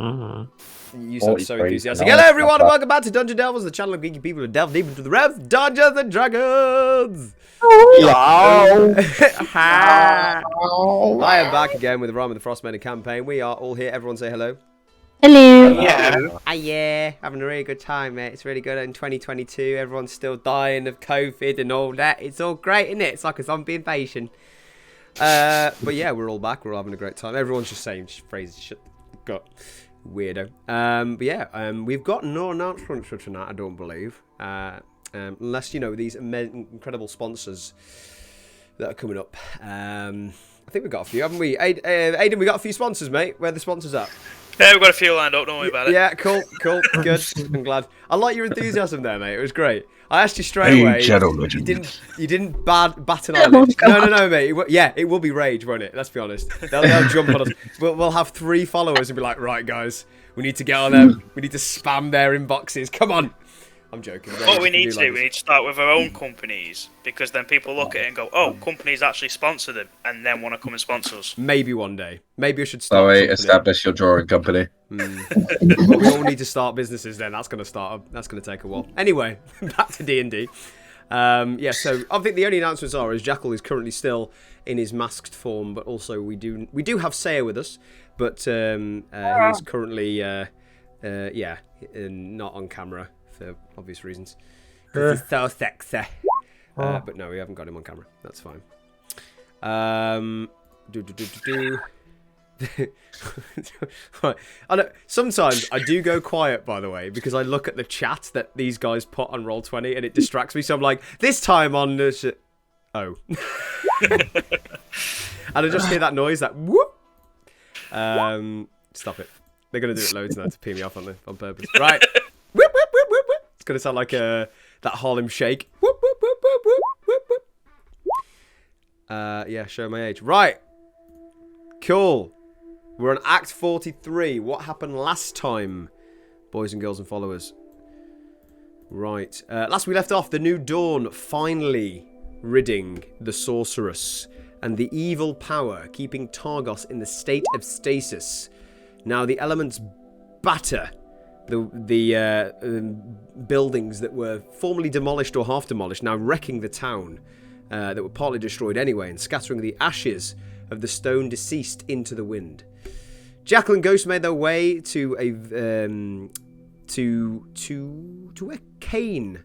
You sound so enthusiastic. Hello, everyone, and welcome back to Dungeon Delvers, the channel of geeky people who delve deep into the rev Dungeons and Dragons. Hello. I am back again with the Rhyme of the Frostmaiden campaign. We are all here. Everyone say hello. Hello. Yeah. Yeah, having a really good time, mate. It's really good in 2022. Everyone's still dying of COVID and all that. It's all great, isn't it? It's like a zombie invasion. But yeah, we're all back. We're all having a great time. Everyone's just saying phrases. Shut up. Weirdo. But yeah, we've got no announcements for tonight, I don't believe. Unless, you know, these incredible sponsors that are coming up. I think we've got a few, haven't we? Aidan, we got a few sponsors, mate. Where are the sponsors at? Yeah, we've got a few lined up, don't worry about it. Yeah, cool, good. I'm glad. I like your enthusiasm there, mate. It was great. I asked you straight away. You didn't bat an eyelid. No, mate. It will be rage, won't it? Let's be honest. They'll jump on us. We'll have 3 followers and be like, right, guys, we need to get on them. We need to spam their inboxes. Come on. I'm joking. What we need to do, we need to start with our own companies, because then people look at it and go, oh, companies actually sponsor them, and then want to come and sponsor us. Maybe one day. Maybe I should start. So establish your drawing company. Well, we all need to start businesses then. That's going to take a while. Anyway, back to D&D. Yeah, so I think the only announcements are Jackal is currently still in his masked form, but also we do have Saya with us, but he's currently not on camera for obvious reasons. He's so sexy. But no, we haven't got him on camera. That's fine. Right. Sometimes I do go quiet, by the way, because I look at the chat that these guys put on Roll20 and it distracts me. So I'm like, this time on this. Oh. And I just hear that noise, that whoop. Stop it. They're going to do it loads now to pee me off on purpose. Right. Whoop, whoop, whoop, whoop, whoop. It's going to sound like that Harlem Shake. Whoop, whoop, whoop, whoop, whoop, whoop, whoop. Yeah, show my age. Right. Cool. We're on Act 43. What happened last time, boys and girls and followers? Right. Last we left off, the New Dawn finally ridding the sorceress and the evil power, keeping Targos in the state of stasis. Now the elements batter the buildings that were formerly demolished or half demolished, now wrecking the town that were partly destroyed anyway, and scattering the ashes of the stone deceased into the wind. Jackal and Ghost made their way to where Cain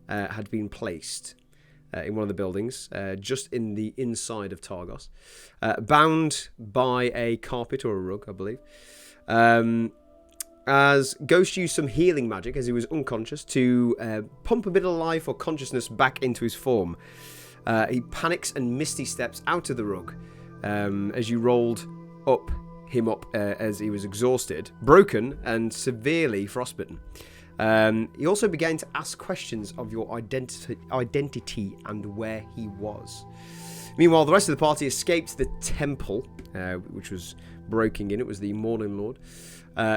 had been placed in one of the buildings, just in the inside of Targos, bound by a carpet or a rug, I believe. As Ghost used some healing magic as he was unconscious to pump a bit of life or consciousness back into his form. He panics and misty steps out of the rug as you rolled him up as he was exhausted, broken, and severely frostbitten. He also began to ask questions of your identity and where he was. Meanwhile, the rest of the party escaped the temple, which was breaking in. It was the Morning Lord,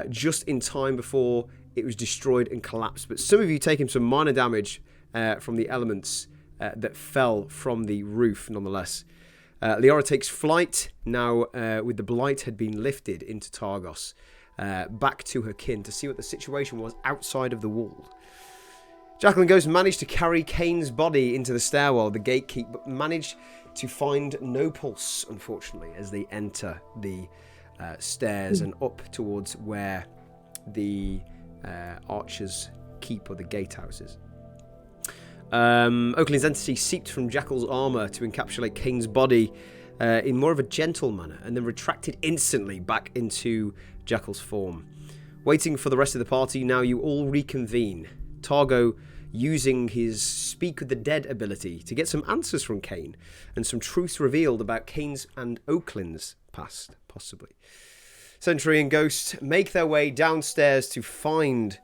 just in time before it was destroyed and collapsed. But some of you taking some minor damage from the elements that fell from the roof, nonetheless. Leora takes flight now with the blight had been lifted into Targos, back to her kin to see what the situation was outside of the wall. Jackal and Ghost managed to carry Cain's body into the stairwell, the gatekeep, but managed to find no pulse, unfortunately, as they enter the stairs and up towards where the archer's keep or the gatehouse is. Oakley's entity seeped from Jackal's armour to encapsulate Cain's body in more of a gentle manner, and then retracted instantly back into Jackal's form. Waiting for the rest of the party, now you all reconvene. Targo using his Speak with the Dead ability to get some answers from Cain, and some truths revealed about Cain's and Oakland's past, possibly. Sentry and Ghost make their way downstairs to find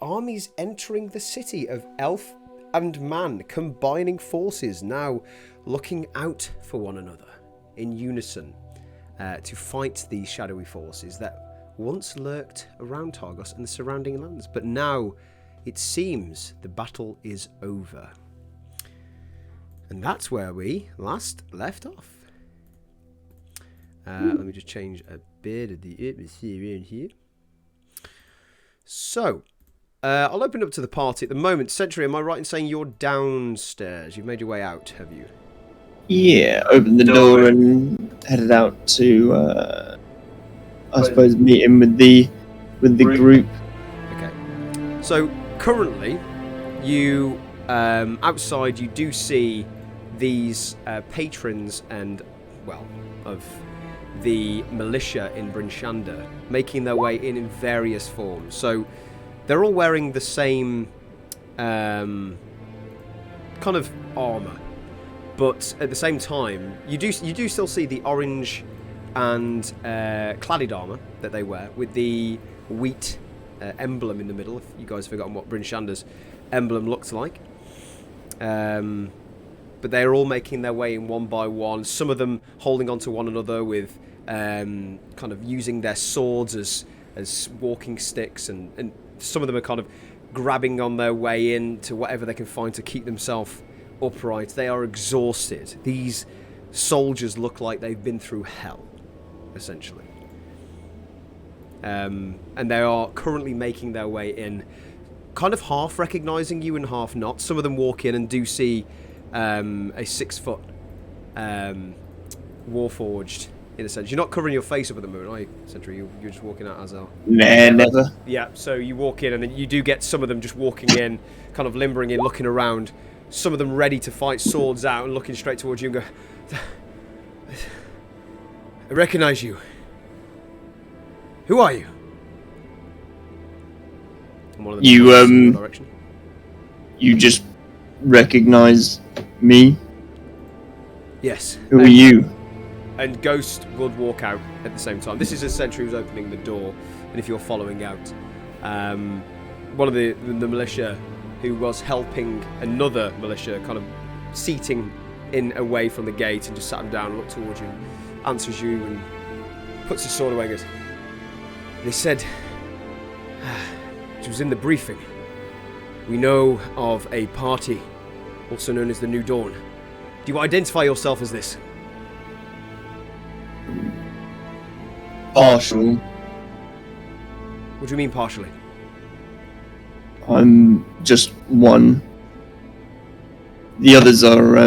armies entering the city of elf and man, combining forces, now looking out for one another in unison to fight these shadowy forces that once lurked around Targos and the surrounding lands. But now it seems the battle is over. And that's where we last left off. Let me just change a bit of the atmosphere in here. So, I'll open up to the party at the moment. Sentry, am I right in saying you're downstairs? You've made your way out, have you? Yeah, opened the door and headed out to, I suppose, meet him with the group. Okay. So, currently, you, outside, you do see these patrons and, well, of the militia in Bryn Shander making their way in various forms. So, they're all wearing the same kind of armour. But at the same time, you do still see the orange and cladded armour that they wear with the wheat emblem in the middle. If you guys have forgotten what Bryn Shander's emblem looks like. But they're all making their way in one by one. Some of them holding onto one another with kind of using their swords as walking sticks, and some of them are kind of grabbing on their way in to whatever they can find to keep themselves upright. They are exhausted. These soldiers look like they've been through hell, essentially. And they are currently making their way in, kind of half recognising you and half not. Some of them walk in and do see a 6-foot Warforged, in a sense. You're not covering your face up at the moment, are you, Sentry? You're just walking out as a... Nah, never. Yeah, so you walk in and then you do get some of them just walking in, kind of limbering in, looking around. Some of them ready to fight, swords out and looking straight towards you and go, I recognise you. Who are you? And one of them points in your direction. You just recognise me? Yes. Who are you? And Ghost would walk out at the same time. This is a sentry who's opening the door, and if you're following out, one of the militia who was helping another militia, kind of seating in away from the gate, and just sat him down and looked towards you, answers you, and puts his sword away and goes, they said, it was in the briefing, we know of a party, also known as the New Dawn. Do you identify yourself as this? Partial. What do you mean partially? I'm just one. The others are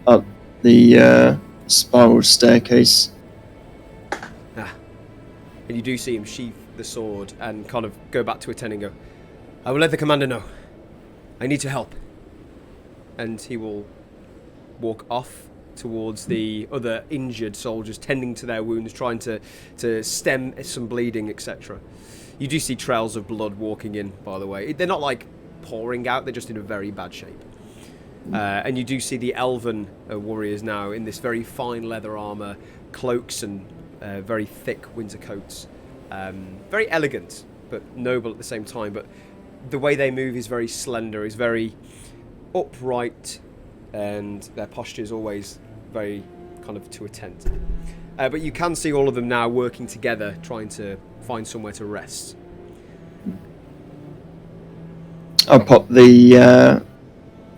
up the spiral staircase. And you do see him sheath the sword and kind of go back to attend and go, I will let the commander know. I need to help. And he will walk off towards the other injured soldiers, tending to their wounds, trying to stem some bleeding, etc. You do see trails of blood walking in, by the way. They're not like pouring out, they're just in a very bad shape. And you do see the elven warriors now in this very fine leather armour, cloaks and very thick winter coats. Very elegant, but noble at the same time. But the way they move is very slender, is very upright, and their posture is always very kind of to a tent. But you can see all of them now working together, trying to find somewhere to rest. I'll pop the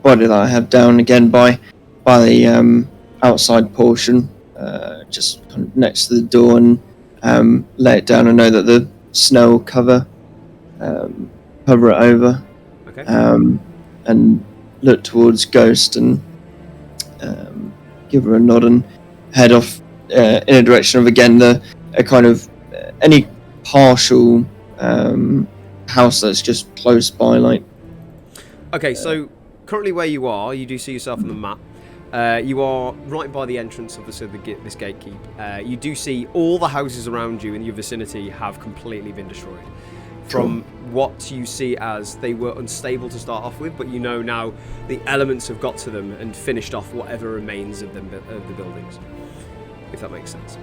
body that I have down again by the outside portion, just kind of next to the door, and lay it down. I know that the snow will cover it over. Okay. And look towards Ghost and give her a nod and head off in a direction of, again, a kind of any partial house that's just close by, like. Okay, so currently where you are, you do see yourself on the map. You are right by the entrance of this gatekeep. You do see all the houses around you in your vicinity have completely been destroyed. From what you see as they were unstable to start off with, but you know now the elements have got to them and finished off whatever remains of the buildings, if that makes sense.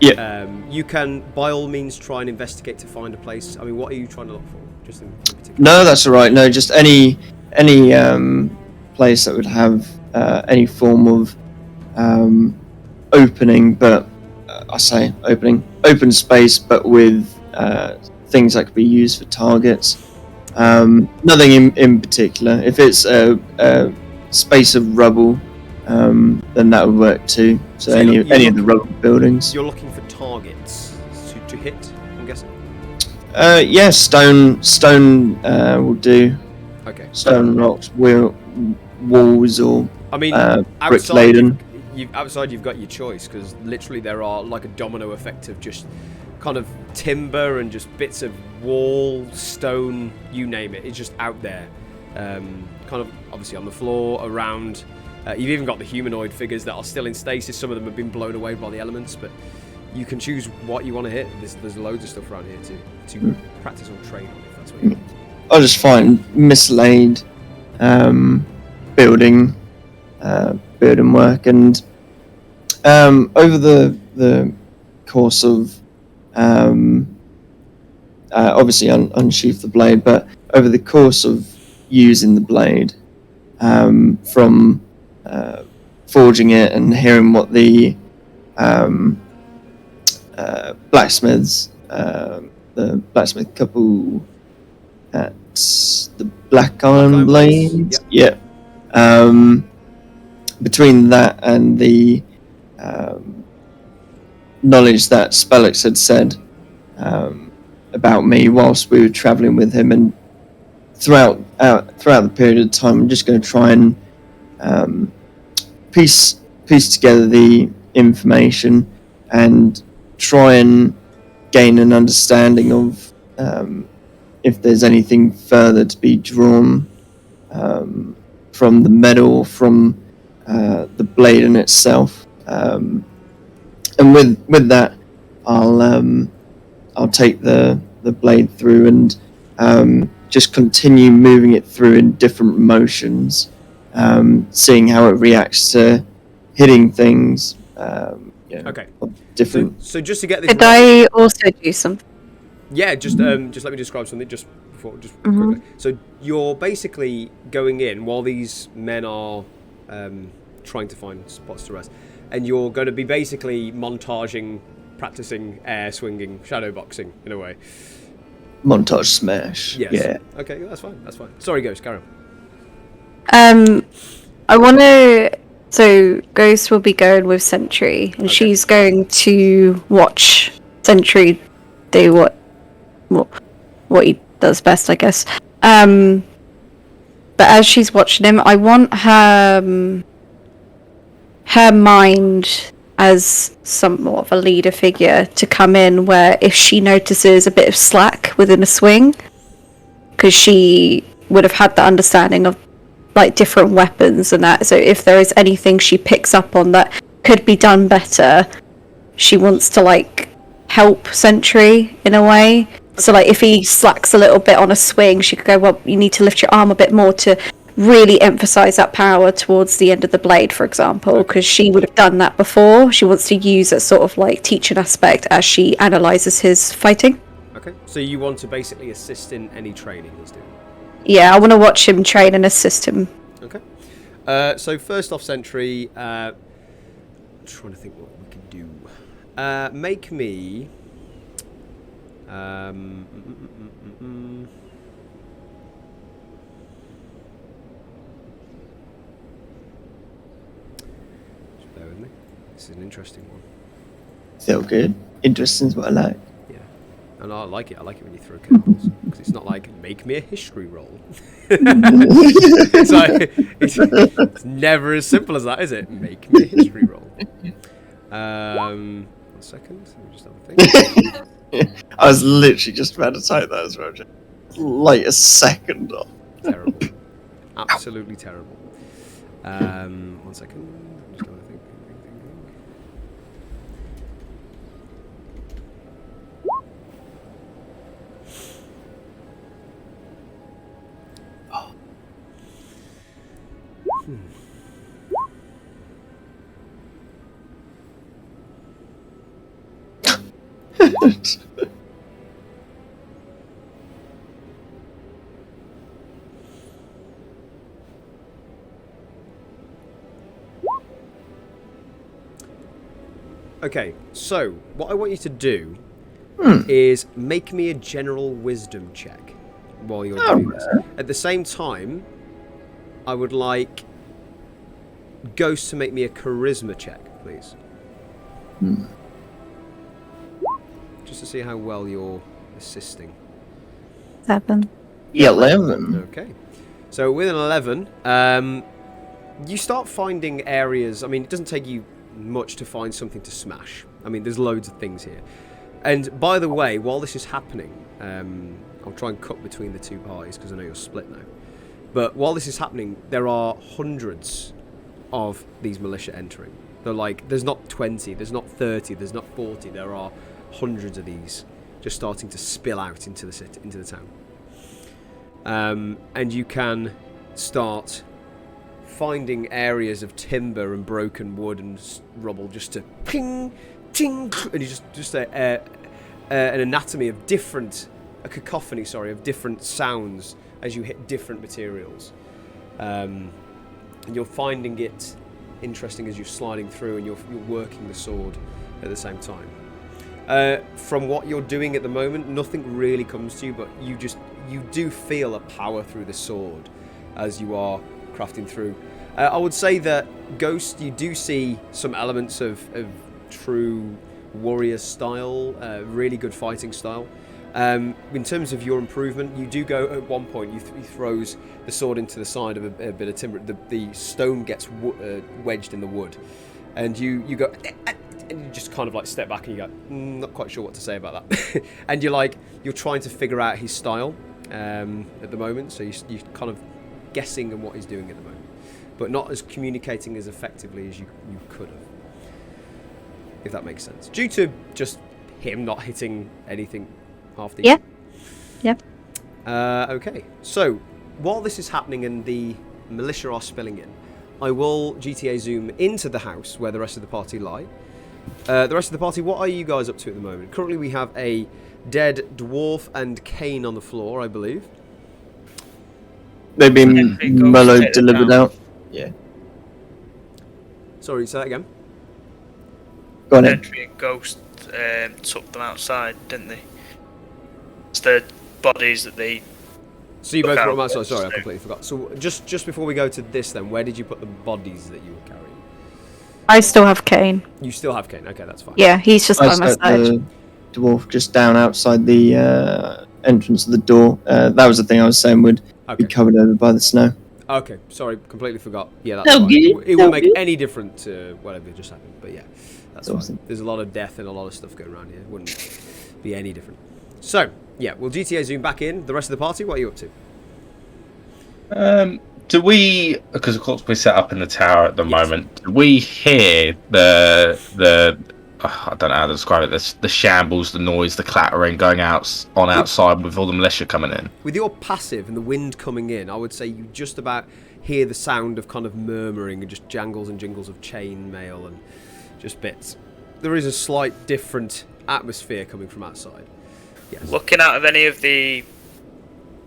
Yeah. You can, by all means, try and investigate to find a place. I mean, what are you trying to look for? Just in particular? No, that's all right. No, just any place that would have any form of opening, but I say open space, but with things that could be used for targets. Nothing in particular. If it's a space of rubble, then that would work too. So any of the rubble buildings. You're looking for targets to hit, I'm guessing? Yeah, stone will do. Okay. Stone rocks, walls, or I mean, brick outside laden. you've got your choice, because literally there are like a domino effect of just kind of timber and just bits of wall, stone, you name it. It's just out there, kind of obviously on the floor, around. You've even got the humanoid figures that are still in stasis. Some of them have been blown away by the elements, but you can choose what you want to hit. There's loads of stuff around here to practice or train on, if that's what you want. I'll just find mislaid building work, and over the course of obviously unsheath the blade, but over the course of using the blade, from forging it and hearing what the blacksmiths, the blacksmith couple at the Black Iron Blades, yep. between that and the knowledge that Spellix had said about me whilst we were travelling with him, and throughout the period of time, I'm just going to try and piece together the information and try and gain an understanding of if there's anything further to be drawn from the metal, from the blade in itself, and with that, I'll take the blade through and just continue moving it through in different motions, seeing how it reacts to hitting things. Okay. Different. So just to get this Could right, I also do something? yeah, just let me describe something just quickly. So you're basically going in while these men are trying to find spots to rest, and you're going to be basically montaging, practicing air swinging, shadow boxing in a way. Montage smash. Yes. Yeah. Okay, that's fine. Sorry, Ghost, carry on. I want to. So Ghost will be going with Sentry, and she's going to watch Sentry do what he does best, I guess. But as she's watching him, I want her mind as somewhat of a leader figure to come in, where if she notices a bit of slack within a swing, because she would have had the understanding of like different weapons and that, so if there is anything she picks up on that could be done better, she wants to like help Sentry in a way. So like if he slacks a little bit on a swing, she could go, well, you need to lift your arm a bit more to really emphasize that power towards the end of the blade, for example, because she would have done that before. She wants to use that sort of like teaching aspect as she analyzes his fighting. Okay, so you want to basically assist in any training he's doing. Yeah, I want to watch him train and assist him. Okay. So first off, Sentry, I'm trying to think what we can do. Make me. Just bear with me. This is an interesting one. Feel good. Interesting is what I like. Yeah, and I like it. I like it when you throw curveballs, because it's not like make me a history roll. it's never as simple as that, is it? Make me a history roll. 1 second. Let me just have a think. I was literally just about to type that as well. Like a second off. Terrible. Absolutely terrible. 1 second. I'm just trying to think. Okay, so what I want you to do is make me a general wisdom check while you're doing this. At the same time, I would like Ghost to make me a charisma check, please. just to see how well you're assisting. 7. 11. Okay. So with an 11, you start finding areas. I mean, it doesn't take you much to find something to smash. I mean, there's loads of things here. And by the way, while this is happening, I'll try and cut between the two parties because I know you're split now. But while this is happening, there are hundreds of these militia entering. They're like, there's not 20, there's not 30, there's not 40. There are hundreds of these just starting to spill out into the city, into the town. And you can start finding areas of timber and broken wood and rubble just to ping, ting, and you just an anatomy of different, a cacophony, sorry, of different sounds as you hit different materials. And you're finding it interesting as you're sliding through and you're working the sword at the same time. From what you're doing at the moment, nothing really comes to you, but you do feel a power through the sword as you are crafting through. I would say that Ghost, you do see some elements of true warrior style, really good fighting style. In terms of your improvement, you do go at one point, he throws the sword into the side of a bit of timber. The stone gets wedged in the wood, and you go, and you just kind of like step back and you go, not quite sure what to say about that. And you're trying to figure out his style at the moment, so you're kind of guessing on what he's doing at the moment, but not as communicating as effectively as you could have, if that makes sense, due to just him not hitting anything half the Yeah. Yep. Okay, so while this is happening and the militia are spilling in, I will GTA zoom into the house where the rest of the party lie. The rest of the party, what are you guys up to at the moment? Currently we have a dead dwarf and Kane on the floor, I believe. They've been mellowed, delivered out. Yeah. Sorry, say that again. Go on in. Entry and Ghost took them outside, didn't they? It's the bodies that they... So you both brought them outside, sorry, I completely forgot. So just before we go to this then, where did you put the bodies that you were carrying? I still have Kane. You still have Kane, okay, that's fine. Yeah, he's just by my set side. the dwarf just down outside the entrance of the door. That was the thing I was saying would be covered over by the snow. Okay, sorry, completely forgot. Yeah, that's fine. It won't make any difference to whatever just happened, but yeah, that's Awesome. fine. There's a lot of death and a lot of stuff going around here. It wouldn't be any different. So, yeah, we'll GTA zoom back in. The rest of the party, what are you up to? Do we? Because of course we're set up in the tower at the moment. Do we hear the I don't know how to describe it. The shambles, the noise, the clattering going outside with all the militia coming in. With your passive and the wind coming in, I would say you just about hear the sound of kind of murmuring and just jangles and jingles of chain mail and just bits. There is a slight different atmosphere coming from outside. Yes. Looking out of any of the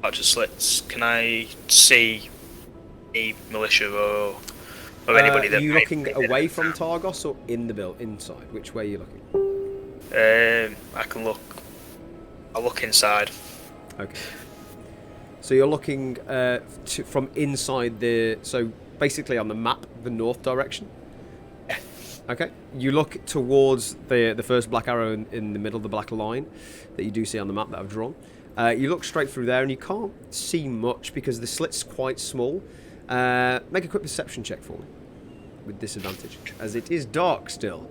archer slits, can I see any militia or anybody that... Are you looking away from Targos or in the inside? Which way are you looking? I can look... I'll look inside. Okay. So you're looking from inside the... So basically on the map, the north direction? Yeah. Okay. You look towards the first black arrow in the middle, the black line that you do see on the map that I've drawn. You look straight through there and you can't see much because the slit's quite small. Make a quick perception check for me with disadvantage, as it is dark still.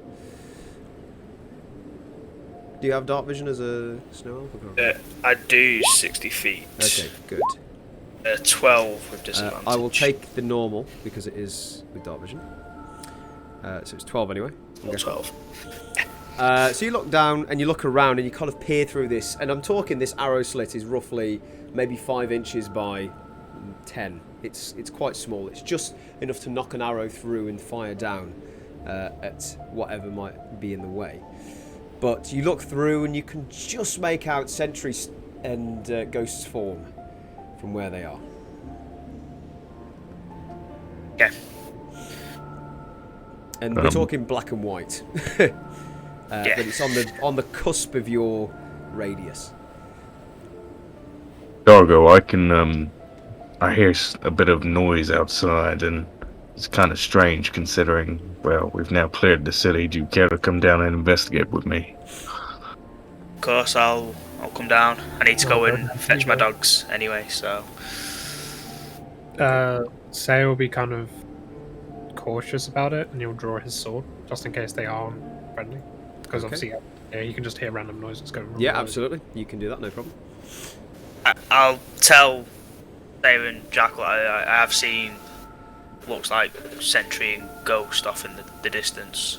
Do you have dark vision as a snow elf? I do 60 feet. Okay, good. 12 with disadvantage. I will take the normal because it is with dark vision. So it's 12 anyway. Okay. 12. So you look down and you look around and you kind of peer through this, and I'm talking this arrow slit is roughly maybe 5 inches by 10. It's quite small. It's just enough to knock an arrow through and fire down at whatever might be in the way. But you look through and you can just make out sentries and Ghost's form from where they are. Okay. And we're talking black and white. But it's on the cusp of your radius. Dargo, I hear a bit of noise outside, and it's kind of strange considering, well, we've now cleared the city. Do you care to come down and investigate with me? Of course, I'll come down. I need to go and fetch my dogs anyway, so. Say will be kind of cautious about it, and he'll draw his sword just in case they are friendly. Because obviously, yeah, you can just hear random noises going wrong. Yeah, absolutely. You can do that, no problem. I'll tell Dave and Jackal I have seen, looks like sentry and ghost off in the distance.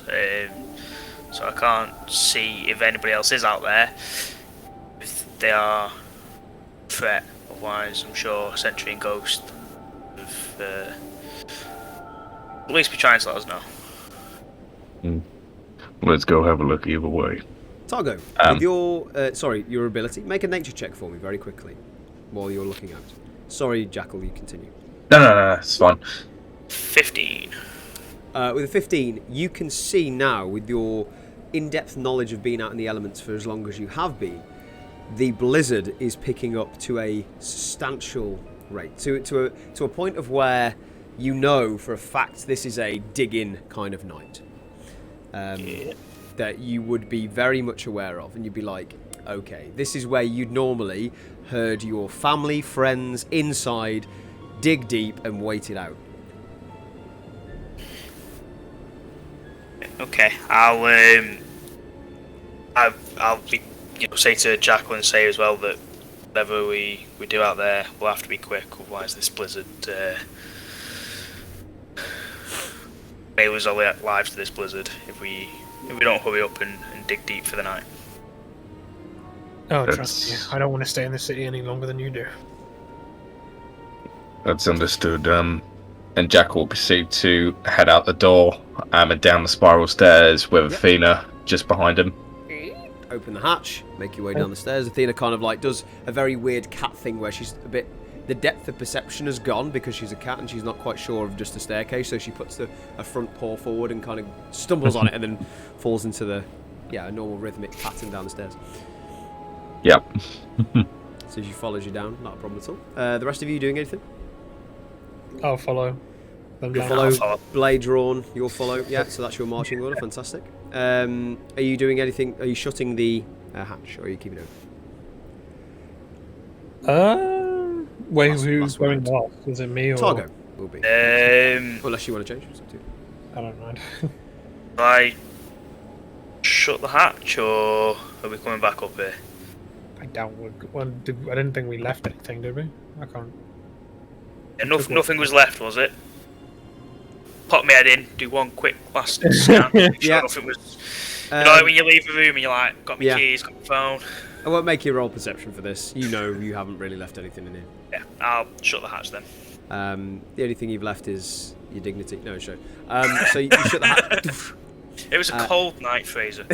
So I can't see if anybody else is out there. If they are a threat, otherwise I'm sure sentry and ghost have at least be trying to let us know. Let's go have a look either way. Targo, with your ability, make a nature check for me very quickly while you're looking out. Sorry, Jackal, you continue. No, it's fine. 15. With a 15, you can see now, with your in-depth knowledge of being out in the elements for as long as you have been, the blizzard is picking up to a substantial rate, to a point of where you know for a fact this is a dig-in kind of night. That you would be very much aware of, and you'd be like, okay, this is where you'd normally heard your family, friends inside, dig deep and wait it out. Okay, I'll be, say to Jacqueline, say as well that whatever we do out there, we'll have to be quick, otherwise this blizzard may lose our lives to this blizzard if we don't hurry up and dig deep for the night. Oh, trust me, I don't want to stay in the city any longer than you do. That's understood. And Jack will proceed to head out the door and down the spiral stairs with Athena just behind him. Open the hatch, make your way down the stairs. Athena kind of like does a very weird cat thing where she's a bit... The depth of perception has gone because she's a cat and she's not quite sure of just a staircase, so she puts a front paw forward and kind of stumbles on it and then falls into a normal rhythmic pattern down the stairs. Yep. So she follows you down, not a problem at all. The rest of you doing anything? I'll follow. You'll follow. Blade drawn, you'll follow. Yeah, so that's your marching order, fantastic. Are you doing anything? Are you shutting the hatch or are you keeping it open? Wait, who's going last? Is it me or Targo will be. Unless you want to change it. I don't mind. I shut the hatch, or are we coming back up here? I doubt I didn't think we left anything, did we? I can't. Yeah, nothing was left, was it? Pop my head in, do one quick last scan. Yeah. Nothing was. You know, when you leave the room and you're like, got my keys, got my phone. I won't make you roll perception for this. You know you haven't really left anything in here. Yeah, I'll shut the hatch then. The only thing you've left is your dignity. No, sure. So you shut the hatch. It was a cold night, Fraser.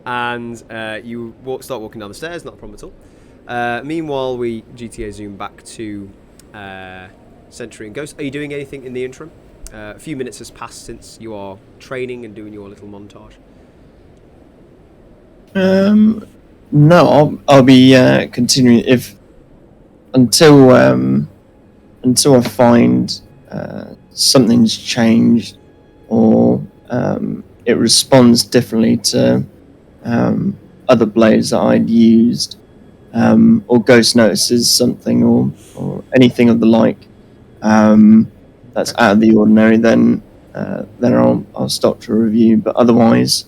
And you start walking down the stairs, not a problem at all. Meanwhile, we GTA zoom back to Sentry and Ghost. Are you doing anything in the interim? A few minutes has passed since you are training and doing your little montage. No, I'll be continuing until I find something's changed or it responds differently to other blades that I'd used, or Ghost notices something or anything of the like that's out of the ordinary. Then I'll stop to review. But otherwise,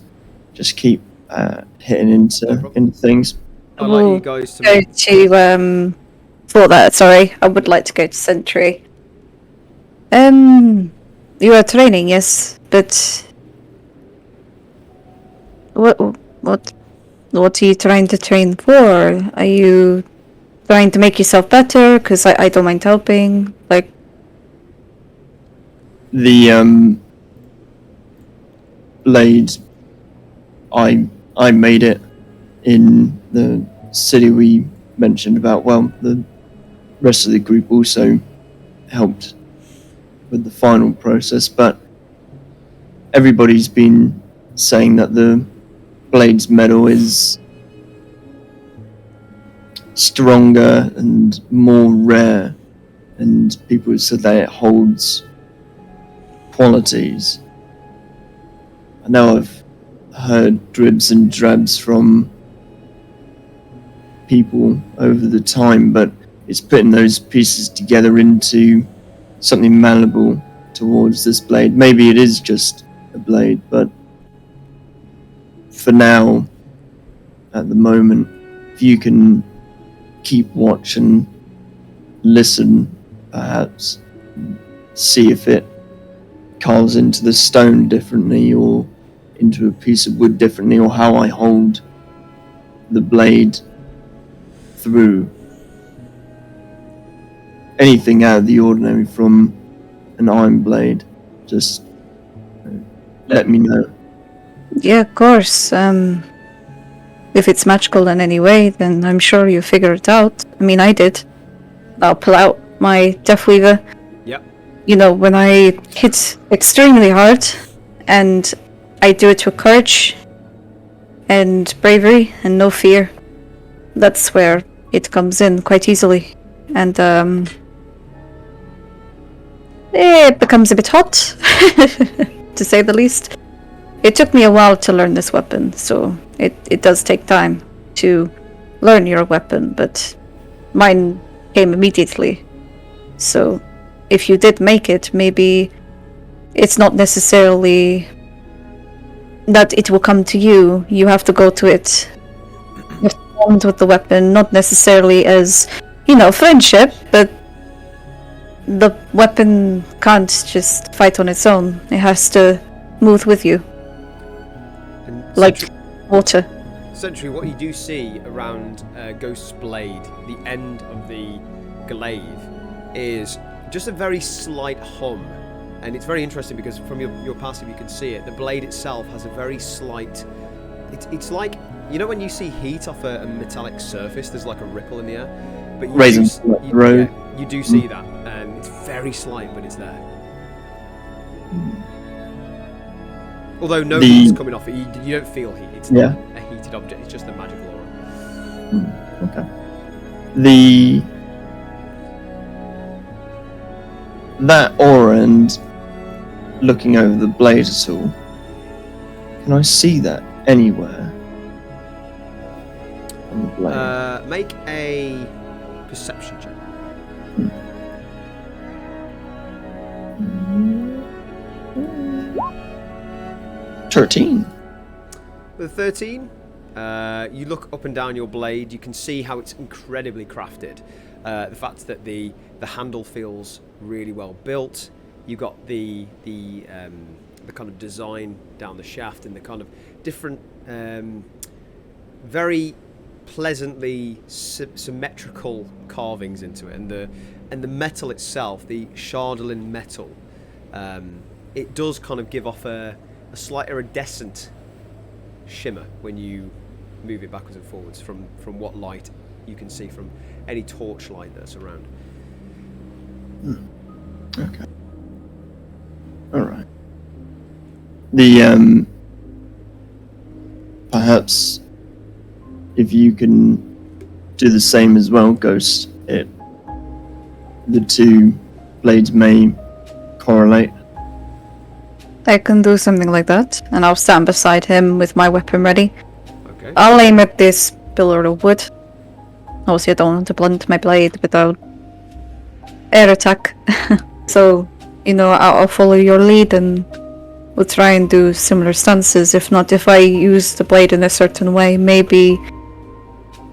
just keep hitting into things. I'd like you guys to go to for that. Sorry, I would like to go to Sentry. You are training, yes, but what are you trying to train for? Are you trying to make yourself better? Because I don't mind helping. Like the blade, I made it in the city we mentioned about. Well, the rest of the group also helped with the final process, but everybody's been saying that the blade's metal is stronger and more rare, and people said that it holds qualities. I know I've heard dribs and drabs from people over the time, but it's putting those pieces together into something malleable towards this blade. Maybe it is just a blade, but for now, at the moment, if you can keep watch and listen, perhaps see if it carves into the stone differently or into a piece of wood differently, or how I hold the blade through. Anything out of the ordinary from an iron blade, just let me know. Yeah, of course. If it's magical in any way, then I'm sure you figure it out. I mean, I did. I'll pull out my Deathweaver. Yep. You know, when I hit extremely hard, and I do it with courage and bravery and no fear, that's where it comes in quite easily. And it becomes a bit hot, to say the least. It took me a while to learn this weapon, so it does take time to learn your weapon, but mine came immediately. So if you did make it, maybe it's not necessarily that it will come to you. You have to go to it. You have to bond with the weapon, not necessarily as, friendship, but the weapon can't just fight on its own. It has to move with you. And Like water. Sentry, what you do see around Ghost's blade, the end of the glaive, is just a very slight hum. And it's very interesting because from your passive you can see it. The blade itself has a very slight... It's like, when you see heat off a metallic surface, there's like a ripple in the air. But you do see that. And it's very slight, but it's there. Although no heat's coming off it, you don't feel heat. It's not a heated object, it's just a magical aura. Okay. That aura and looking over the blade at all, can I see that anywhere on the blade? Make a perception check. 13. With 13, you look up and down your blade. You can see how it's incredibly crafted. The fact that the handle feels really well built. You've got the kind of design down the shaft and the kind of different, very pleasantly symmetrical carvings into it, and the metal itself, the Chardolin metal, it does kind of give off a slight iridescent shimmer when you move it backwards and forwards from what light you can see from any torch light that's around. Okay. Alright. The, perhaps if you can do the same as well, Ghost, the two blades may correlate. I can do something like that, and I'll stand beside him with my weapon ready. Okay. I'll aim at this pillar of wood. Obviously, I don't want to blunt my blade without air attack. So, I'll follow your lead and we'll try and do similar stances. If not, if I use the blade in a certain way, maybe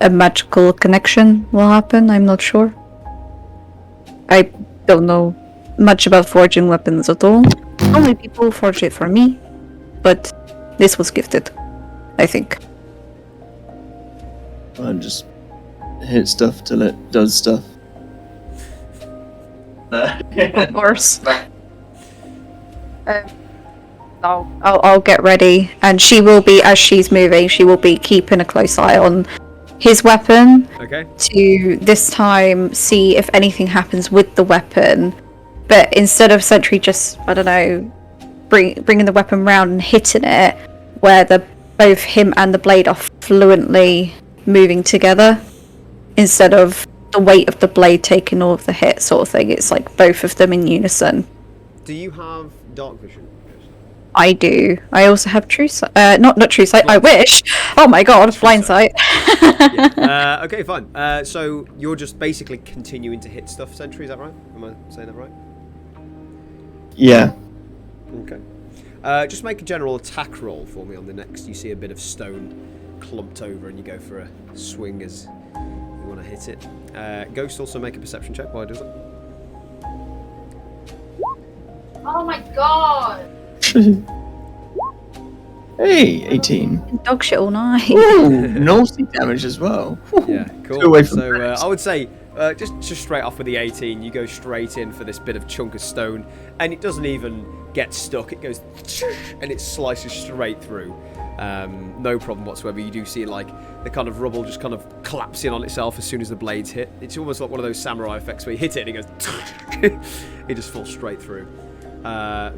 a magical connection will happen. I'm not sure. I don't know much about forging weapons at all. Only people forge it for me, but this was gifted, I think. I just hit stuff till it does stuff. Of course. I'll get ready, and she will be, as she's moving, she will be keeping a close eye on his weapon. Okay. To this time see if anything happens with the weapon. But instead of Sentry just, I don't know, bringing the weapon round and hitting it, where both him and the blade are fluently moving together, instead of the weight of the blade taking all of the hit sort of thing. It's like both of them in unison. Do you have dark vision? I do. I also have true sight. Not true sight. I wish. Oh my god, blind sight. Yeah. Okay, fine. So you're just basically continuing to hit stuff, Sentry. Is that right? Am I saying that right? Yeah. Okay. Just make a general attack roll for me on the next. You see a bit of stone clumped over, and you go for a swing as you want to hit it. Ghost, also make a perception check while it does it. Oh my god! Hey, 18. Dog shit all night. Ooh, naughty damage as well. Yeah, cool. Away from So I would say just straight off with the 18, you go straight in for this bit of chunk of stone, and it doesn't even get stuck. It goes and it slices straight through. No problem whatsoever. You do see like the kind of rubble just kind of collapsing on itself as soon as the blades hit. It's almost like one of those samurai effects where you hit it and it goes it just falls straight through.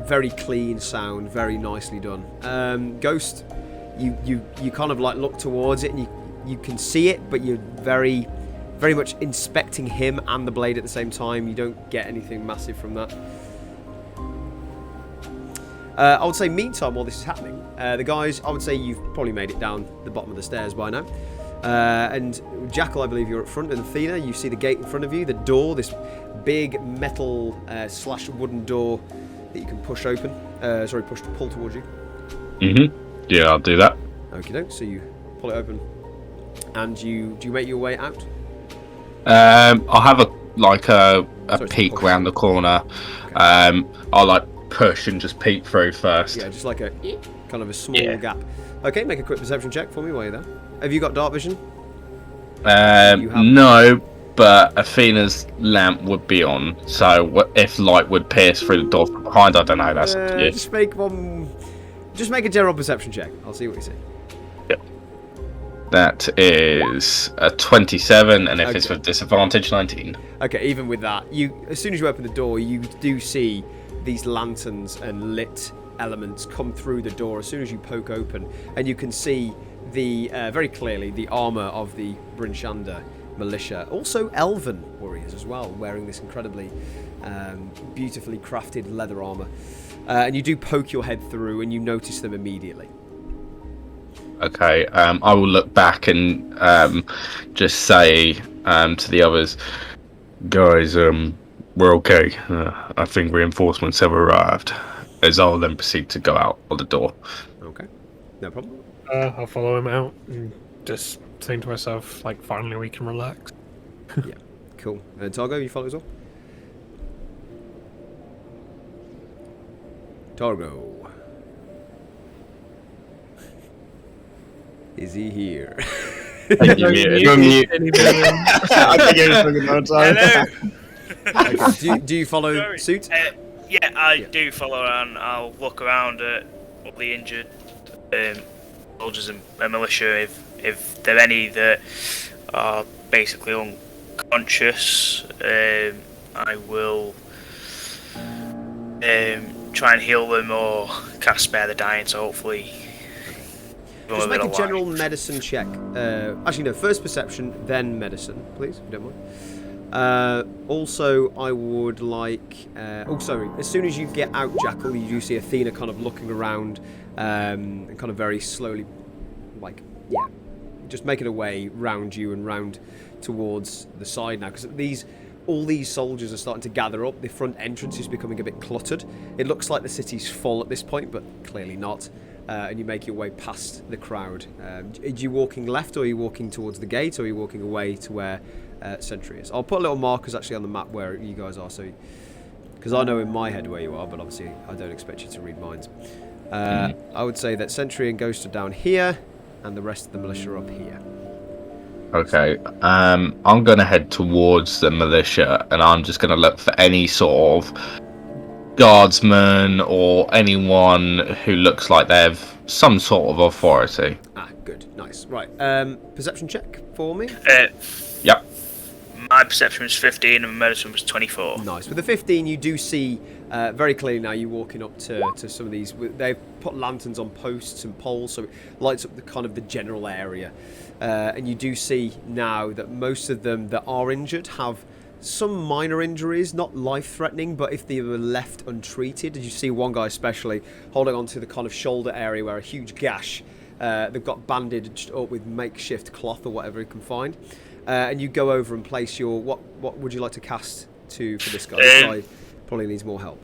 Very clean sound, very nicely done. Ghost, you kind of like look towards it and you can see it, but you're very much inspecting him and the blade at the same time. You don't get anything massive from that. I would say meantime, while this is happening, the guys, I would say you've probably made it down the bottom of the stairs by now. And Jackal, I believe you're up front, and Athena, you see the gate in front of you, the door, this big metal / wooden door that you can push open. Pull towards you. Yeah, I'll do that. Okie doke. So you pull it open, and do you make your way out? I'll have a Sorry, peek round the corner. Okay. I'll like push and just peek through first. Yeah, just like a kind of a small gap. Okay, make a quick perception check for me while you're there. Have you got dark vision? No, but Athena's lamp would be on, so if light would pierce through the door from behind, I don't know. That's up to you. Just make a general perception check. I'll see what you see. Yep. That is a 27, and if it's with disadvantage, 19. Okay, even with that, as soon as you open the door, you do see these lanterns and lit elements come through the door as soon as you poke open, and you can see the very clearly the armor of the Brinshanda militia, also elven warriors as well, wearing this incredibly beautifully crafted leather armor, and you do poke your head through and you notice them immediately. Okay, I will look back and just say to the others, guys, we're okay. I think reinforcements have arrived. As I'll then proceed to go out of the door. Okay, no problem. I'll follow him out and just think to myself, like, finally we can relax. Yeah, cool. Targo, you follow as well? Targo. Is he here? You're mute. I think you're talking about time. Hello. Okay. Do you follow suit? Yeah, I do follow around. I'll look around at all the injured soldiers and militia. If there are any that are basically unconscious, I will try and heal them or cast Spare the Dying. So hopefully, just make a general medicine check. Actually, no. First perception, then medicine, please, if you don't mind. Also, I would like... as soon as you get out, Jackal, you do see Athena kind of looking around and kind of very slowly, just making her way round you and round towards the side now, because all these soldiers are starting to gather up. The front entrance is becoming a bit cluttered. It looks like the city's full at this point, but clearly not. And you make your way past the crowd. Are you walking left, or are you walking towards the gate, or are you walking away to where Sentry is? I'll put little markers actually on the map where you guys are, so because I know in my head where you are, but obviously I don't expect you to read minds. I would say that Sentry and Ghost are down here, and the rest of the militia are up here. Okay, I'm going to head towards the militia, and I'm just going to look for any sort of guardsman or anyone who looks like they have some sort of authority. Ah, good, nice. Right, perception check for me. Yep. My perception was 15 and my medicine was 24. Nice. With the 15, you do see very clearly now. You walking up to some of these. They've put lanterns on posts and poles, so it lights up the kind of the general area. And you do see now that most of them that are injured have some minor injuries, not life-threatening, but if they were left untreated, as you see one guy especially holding onto the kind of shoulder area where a huge gash, they've got bandaged up with makeshift cloth or whatever he can find, and you go over and place your what would you like to cast for this guy? This guy probably needs more help.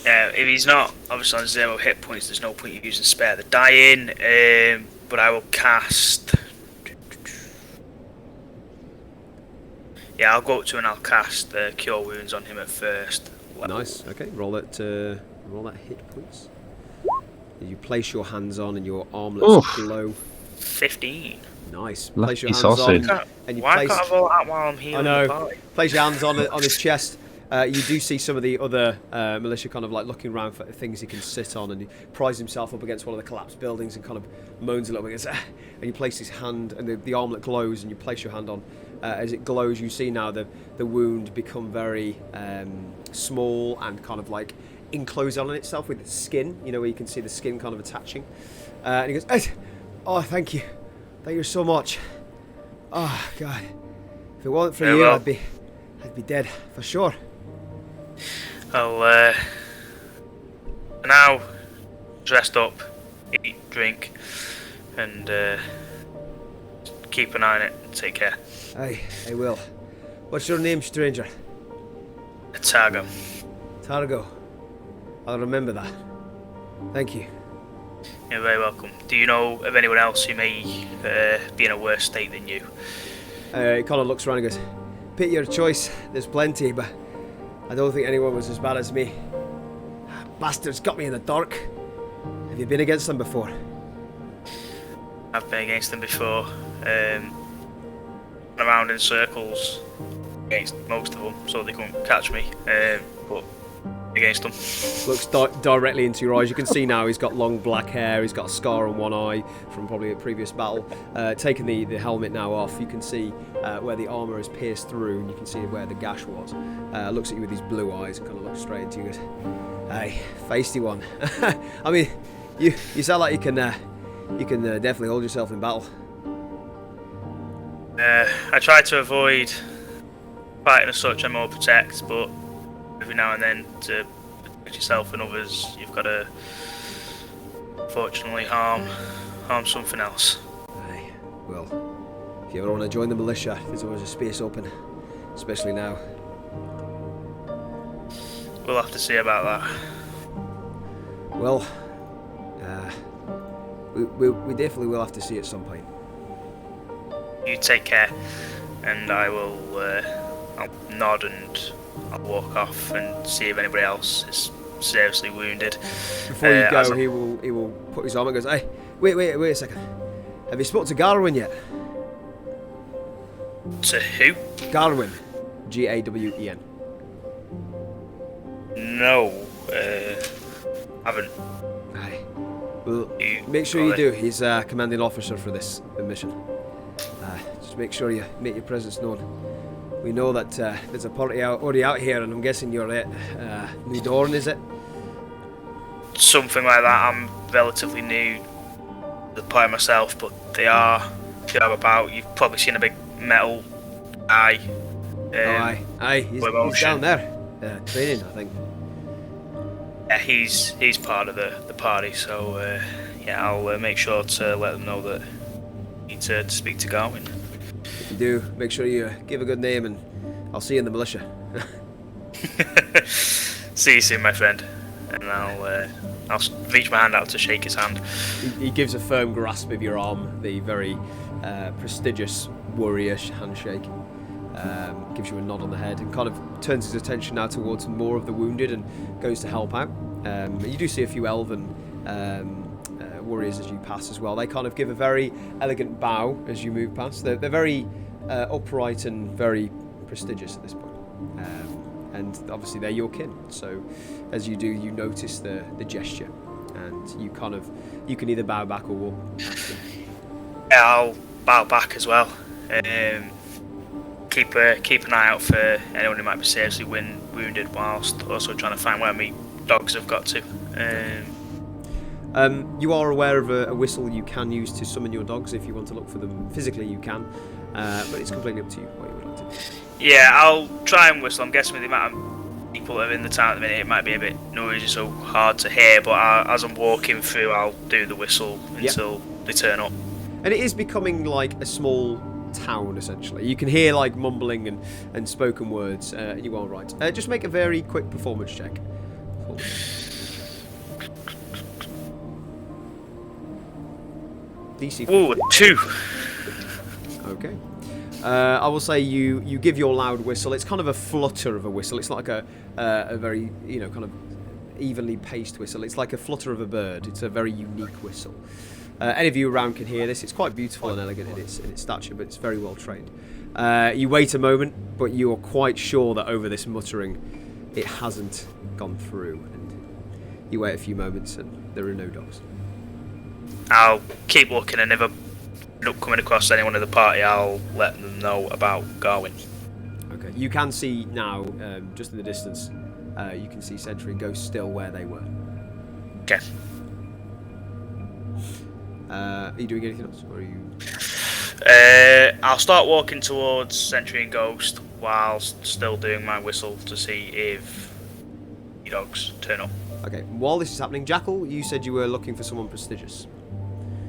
Yeah, if he's not obviously on 0 hit points, there's no point using spare the dying. But I will cast. Yeah, I'll go up to and I'll cast Cure Wounds on him at first level. Nice. Okay, roll that hit points. You place your hands on and your armlets glow. 15. Nice. Lucky Place your hands sausage. on. And you Why can't I roll that while I'm healing the party? Place your hands on his chest. You do see some of the other militia kind of like looking around for things he can sit on, and he pries himself up against one of the collapsed buildings and kind of moans a little bit. And you place his hand, and the armlet glows, and you place your hand on. As it glows, you see now the wound become very small and kind of like enclosed on itself with its skin. You know, where you can see the skin kind of attaching. And he goes, "Oh, thank you so much. Oh God, if it wasn't for you, I'd be dead for sure." I'll now rest up, eat, drink, and keep an eye on it. Take care. Aye, I will. What's your name, stranger? Targo. Targo. I'll remember that. Thank you. You're very welcome. Do you know of anyone else who may be in a worse state than you? He kind of looks around and goes, "Pick your choice. There's plenty, but I don't think anyone was as bad as me. Bastards got me in the dark. Have you been against them before?" I've been against them before. Around in circles against most of them, so they couldn't catch me. But against them. Looks directly into your eyes. You can see now he's got long black hair. He's got a scar on one eye from probably a previous battle. Taking the helmet now off, you can see where the armour is pierced through, and you can see where the gash was. Looks at you with these blue eyes and kind of looks straight into you and goes, "Hey, feisty one." I mean, you sound like you can definitely hold yourself in battle. I try to avoid fighting as such. I'm more protect, but every now and then to protect yourself and others, you've got to fortunately harm something else. Aye, well, if you ever want to join the militia, there's always a space open, especially now. We'll have to see about that. Well, we definitely will have to see at some point. You take care, and I will. I'll nod and I'll walk off and see if anybody else is seriously wounded. Before you go, he will put his arm and goes, "Hey, wait a second. Have you spoken to Garwin yet?" To who? Garwin, Gawen. No, haven't. Aye. Well, make sure you do. He's commanding officer for this mission. Just make sure you make your presence known. We know that there's a party already out here, and I'm guessing you're at New Dawn, is it? Something like that. I'm relatively new to the party myself, but they are about. You've probably seen a big metal guy. Aye. He's down there training, I think. Yeah, he's part of the party, so yeah, I'll make sure to let them know that you need to speak to Garwin. If you do, make sure you give a good name, and I'll see you in the militia. See you soon, my friend. And I'll reach my hand out to shake his hand. He gives a firm grasp of your arm, the very prestigious warrior handshake. Gives you a nod on the head and kind of turns his attention now towards more of the wounded and goes to help out. You do see a few elven warriors as you pass as well. They kind of give a very elegant bow as you move past. They're very upright and very prestigious at this point. And obviously they're your kin. So as you do, you notice the gesture, and you can either bow back or walk past them. Yeah, I'll bow back as well. Keep an eye out for anyone who might be seriously wounded, whilst also trying to find where my dogs have got to. You are aware of a whistle you can use to summon your dogs. If you want to look for them physically, you can, but it's completely up to you what you would like to do. Yeah, I'll try and whistle. I'm guessing with the amount of people that are in the town at the minute, it might be a bit noisy, so hard to hear. But as I'm walking through, I'll do the whistle until they turn up. And it is becoming like a small town, essentially. You can hear like mumbling and spoken words. You are right. Just make a very quick performance check. DC. Ooh, 2. Okay. I will say you give your loud whistle. It's kind of a flutter of a whistle. It's not like a very, kind of evenly paced whistle. It's like a flutter of a bird. It's a very unique whistle. Any of you around can hear this. It's quite beautiful and elegant in its stature, but it's very well trained. You wait a moment, but you are quite sure that over this muttering, it hasn't gone through. And you wait a few moments, and there are no dogs. I'll keep looking, and if I'm not coming across anyone in the party, I'll let them know about Garwin. Okay. You can see now, just in the distance, you can see Sentry and Ghost still where they were. Okay. Are you doing anything else, or are you? I'll start walking towards Sentry and Ghost whilst still doing my whistle to see if the dogs turn up. Okay. While this is happening, Jackal, you said you were looking for someone prestigious.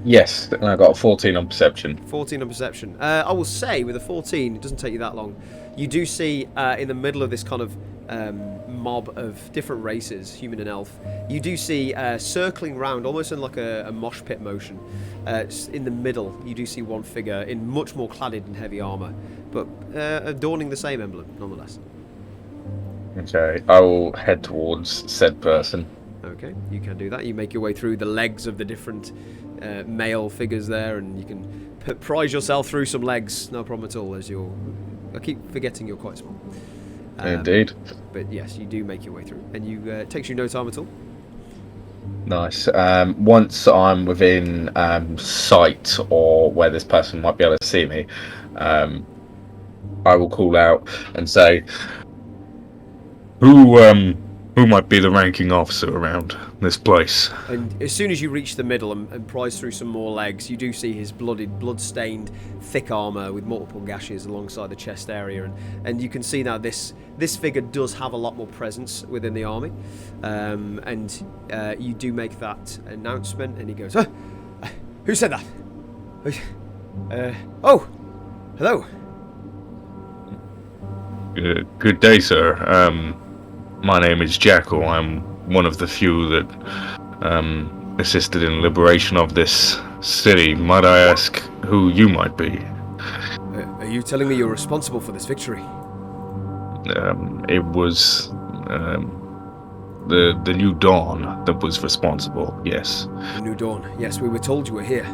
Yes, and I got a 14 on perception. 14 on perception. I will say, with a 14, it doesn't take you that long. You do see in the middle of this kind of mob of different races, human and elf, you do see circling round, almost in like a mosh pit motion. In the middle, you do see one figure in much more cladded in heavy armour, but adorning the same emblem, nonetheless. Okay, I will head towards said person. Okay, you can do that. You make your way through the legs of the different male figures there, and you can prize yourself through some legs, no problem at all, as I keep forgetting you're quite small. Indeed. But yes, you do make your way through, and it takes you no time at all. Nice. Once I'm within sight or where this person might be able to see me, I will call out and say, Who might be the ranking officer around this place? And as soon as you reach the middle and prise through some more legs, you do see his blood-stained, thick armour with multiple gashes alongside the chest area, and you can see now this figure does have a lot more presence within the army, and you do make that announcement, and he goes, "Who said that? Oh, hello. Good day, sir. My name is Jackal. I'm one of the few that assisted in liberation of this city. Might I ask who you might be? Are you telling me you're responsible for this victory?" It was the New Dawn that was responsible, yes. The New Dawn. Yes, we were told you were here.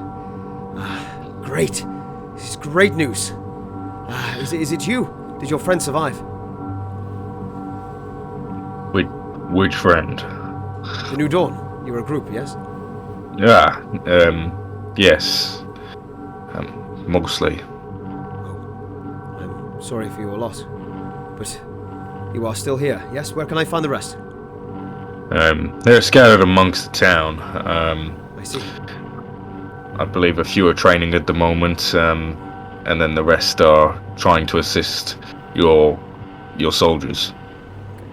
Great. This is great news. Is it you? Did your friend survive? Which friend? The New Dawn. You're a group, yes? Yes. Mostly. Oh, I'm sorry for your loss. But you are still here, yes? Where can I find the rest? They're scattered amongst the town. I see. I believe a few are training at the moment, and then the rest are trying to assist your soldiers.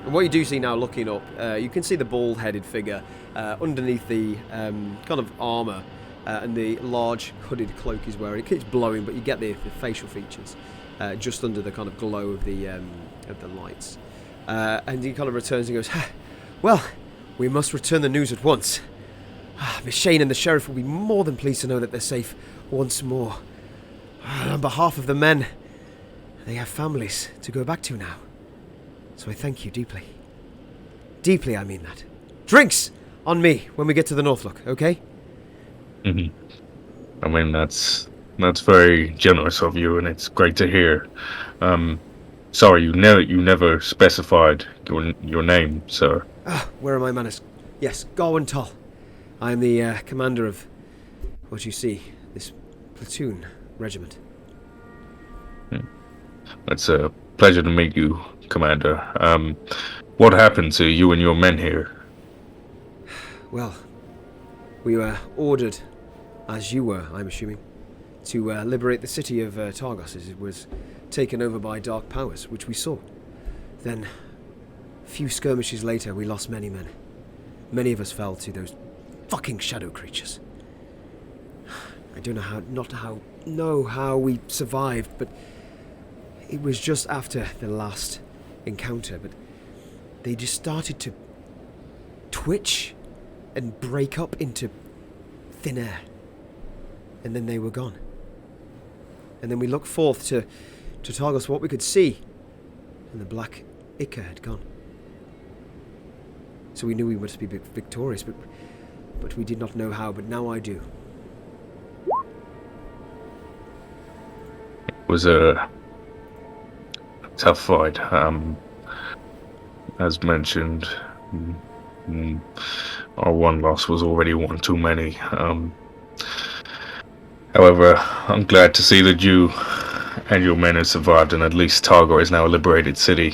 And what you do see now, looking up, you can see the bald-headed figure underneath the kind of armour and the large hooded cloak he's wearing. It keeps blowing, but you get the facial features just under the kind of glow of the lights. And he kind of returns and goes, "Well, we must return the news at once. Miss Shane and the sheriff will be more than pleased to know that they're safe once more. On behalf of the men, they have families to go back to now. So I thank you deeply. Deeply, I mean that. Drinks on me when we get to the Northlook, okay?" Mm-hmm. I mean, that's very generous of you, and it's great to hear. Sorry, you never specified your name, sir. Where are my manners? Yes, Garwin Tull. I am the commander of what you see, this platoon regiment. It's a pleasure to meet you, Commander. What happened to you and your men here? Well, we were ordered, as you were, I'm assuming, to liberate the city of Targos, as it was taken over by dark powers, which we saw. Then, a few skirmishes later, we lost many men. Many of us fell to those fucking shadow creatures. I don't know how we survived, but it was just after the last encounter, but they just started to twitch and break up into thin air. And then they were gone. And then we looked forth to Targos, what we could see, and the black ichor had gone. So we knew we must be victorious, but we did not know how, but now I do. It was a tough fight. As mentioned, our one loss was already one too many. However, I'm glad to see that you and your men have survived, and at least Targos is now a liberated city.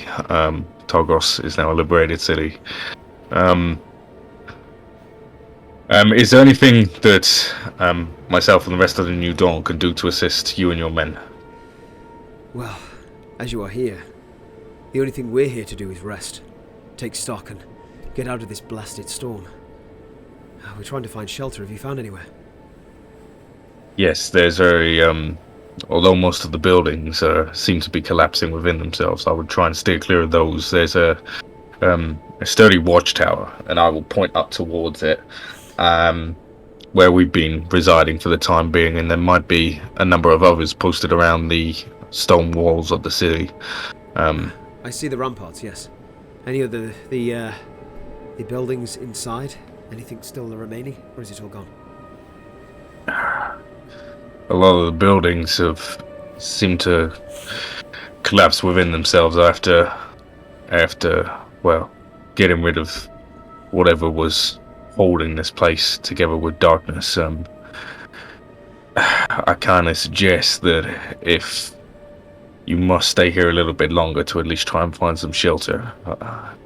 Targos is now a liberated city. Is there anything that myself and the rest of the New Dawn can do to assist you and your men? Well, as you are here, the only thing we're here to do is rest, take stock, and get out of this blasted storm. We're trying to find shelter. Have you found anywhere? Yes, there's although most of the buildings seem to be collapsing within themselves, I would try and steer clear of those. There's a sturdy watchtower, and I will point up towards it, where we've been residing for the time being, and there might be a number of others posted around the stone walls of the city. I see the ramparts, yes. Any of the buildings inside? Anything still remaining, or is it all gone? A lot of the buildings have seemed to collapse within themselves after getting rid of whatever was holding this place together with darkness. I kind of suggest that if you must stay here a little bit longer to at least try and find some shelter.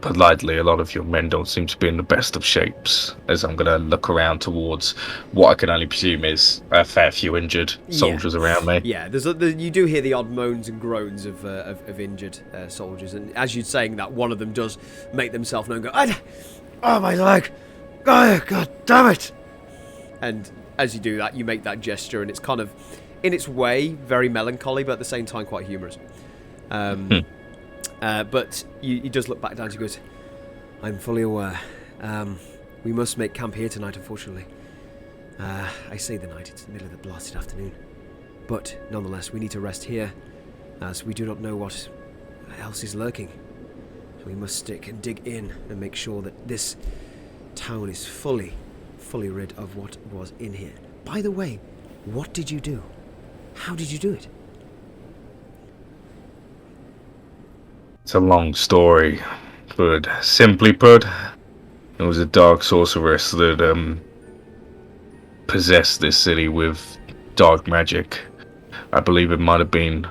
Politely, a lot of your men don't seem to be in the best of shapes, as I'm going to look around towards what I can only presume is a fair few injured soldiers around me. Yeah, you do hear the odd moans and groans of injured soldiers, and as you're saying that, one of them does make themselves known and go, "Oh, my leg! Oh, God damn it!" And as you do that, you make that gesture, and it's kind of, in its way, very melancholy, but at the same time quite humorous. But he does look back down to you and goes, "I'm fully aware. We must make camp here tonight, unfortunately. I say the night, it's the middle of the blasted afternoon. But nonetheless, we need to rest here, as we do not know what else is lurking. So we must stick and dig in and make sure that this town is fully rid of what was in here. By the way, what did you do? How did you do it?" It's a long story, but simply put, it was a dark sorceress that possessed this city with dark magic. I believe it might have been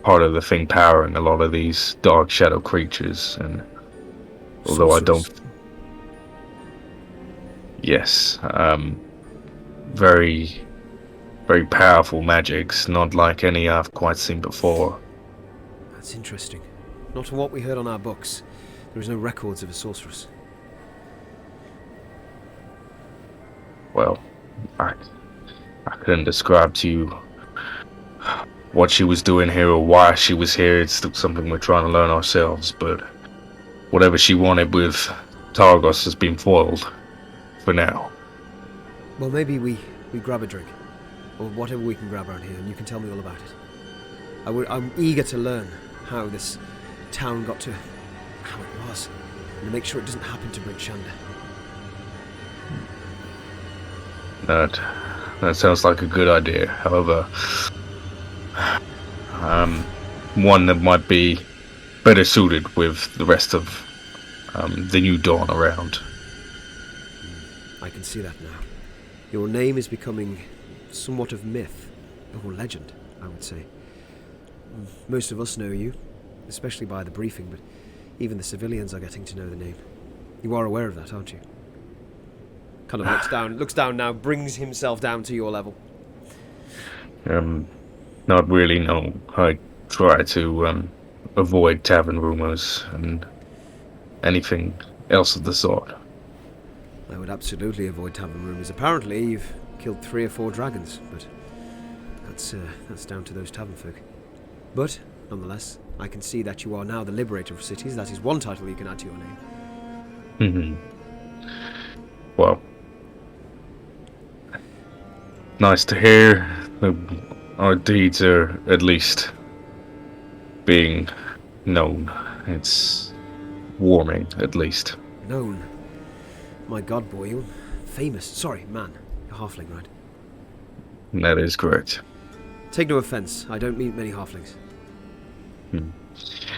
part of the thing powering a lot of these dark shadow creatures, and although I don't... Yes, very powerful magics, not like any I've quite seen before. That's interesting. Not from what we heard on our books. There is no records of a sorceress. Well, I couldn't describe to you what she was doing here or why she was here. It's still something we're trying to learn ourselves, but whatever she wanted with Targos has been foiled for now. Well, maybe we grab a drink, or whatever we can grab around here, and you can tell me all about it. I'm eager to learn how this town got to how it was, and to make sure it doesn't happen to Bryn Shander. That sounds like a good idea. However, one that might be better suited with the rest of the New Dawn around. I can see that now. Your name is becoming somewhat of myth, or legend, I would say. Most of us know you, especially by the briefing, but even the civilians are getting to know the name. You are aware of that, aren't you? Kind of looks down now, brings himself down to your level. Not really, no. I try to avoid tavern rumors and anything else of the sort. I would absolutely avoid tavern rumors. Apparently, you've killed 3 or 4 dragons, but that's down to those tavern folk. But, nonetheless, I can see that you are now the liberator of cities. That is one title you can add to your name. Well, nice to hear that our deeds are at least being known. It's warming, at least. Known. My god, boy, you're famous. Sorry, man. You're halfling, right? That is correct. Take no offense. I don't meet many halflings.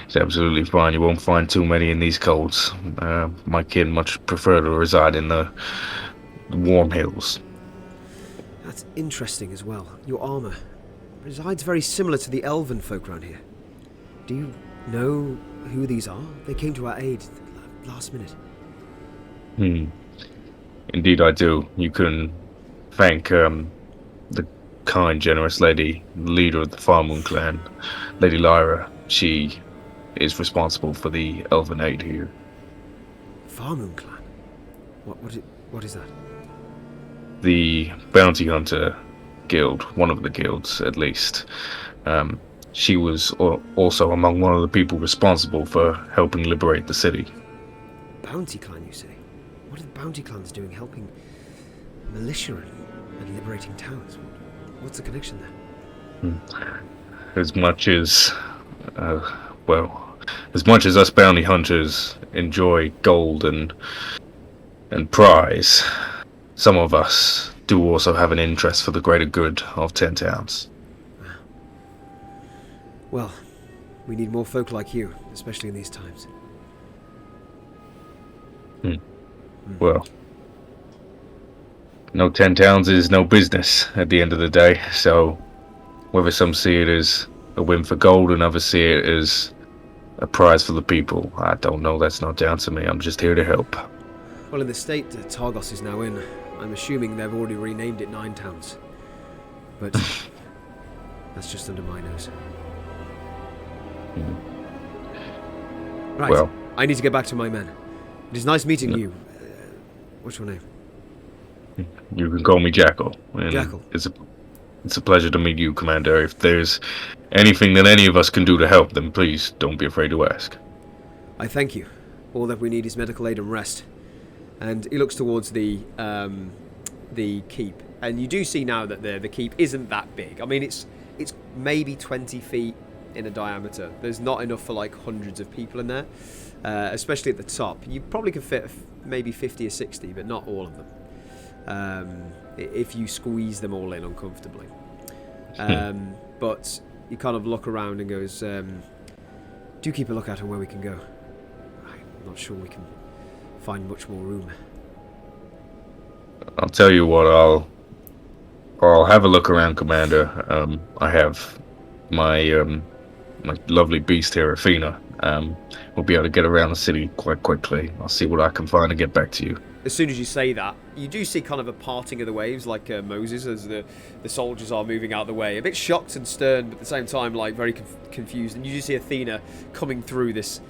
It's absolutely fine. You won't find too many in these colds. My kin much prefer to reside in the warm hills. That's interesting as well. Your armor resides very similar to the elven folk around here. Do you know who these are? They came to our aid last minute. Indeed I do. You can thank the kind, generous lady, leader of the Farmoon clan, Lady Lyra. She is responsible for the elven aid here. Farmoon clan? What is that? The Bounty Hunter Guild, one of the guilds at least. She was also among one of the people responsible for helping liberate the city. Bounty clan, you say? What are the bounty clans doing helping Militia and liberating towns? What's the connection there? As much as us bounty hunters enjoy gold and prize, some of us do also have an interest for the greater good of 10 towns. Well, we need more folk like you, especially in these times. Well, no 10 towns is no business at the end of the day, so whether some see it as a win for gold and others see it as a prize for the people, I don't know. That's not down to me. I'm just here to help. Well, in the state that Targos is now in, I'm assuming they've already renamed it 9 towns. But that's just under my nose. Right, Well, I need to get back to my men. It is nice meeting you. What's your name? you can call me Jackal. And Jackal. It's a pleasure to meet you, Commander. If there's anything that any of us can do to help, then please don't be afraid to ask. I thank you. All that we need is medical aid and rest. And he looks towards the keep, and you do see now that the keep isn't that big. I mean, it's maybe 20 feet in a diameter. There's not enough for like hundreds of people in there, especially at the top. You probably could fit maybe 50 or 60, but not all of them. If you squeeze them all in uncomfortably. But you kind of look around and goes, do keep a lookout on where we can go. I'm not sure we can find much more room. I'll tell you what, I'll have a look around, Commander. I have my lovely beast here, Athena. We'll be able to get around the city quite quickly. I'll see what I can find and get back to you. As soon as you say that, you do see kind of a parting of the waves, like Moses, as the soldiers are moving out of the way. A bit shocked and stern, but at the same time, like very confused. And you do see Athena coming through this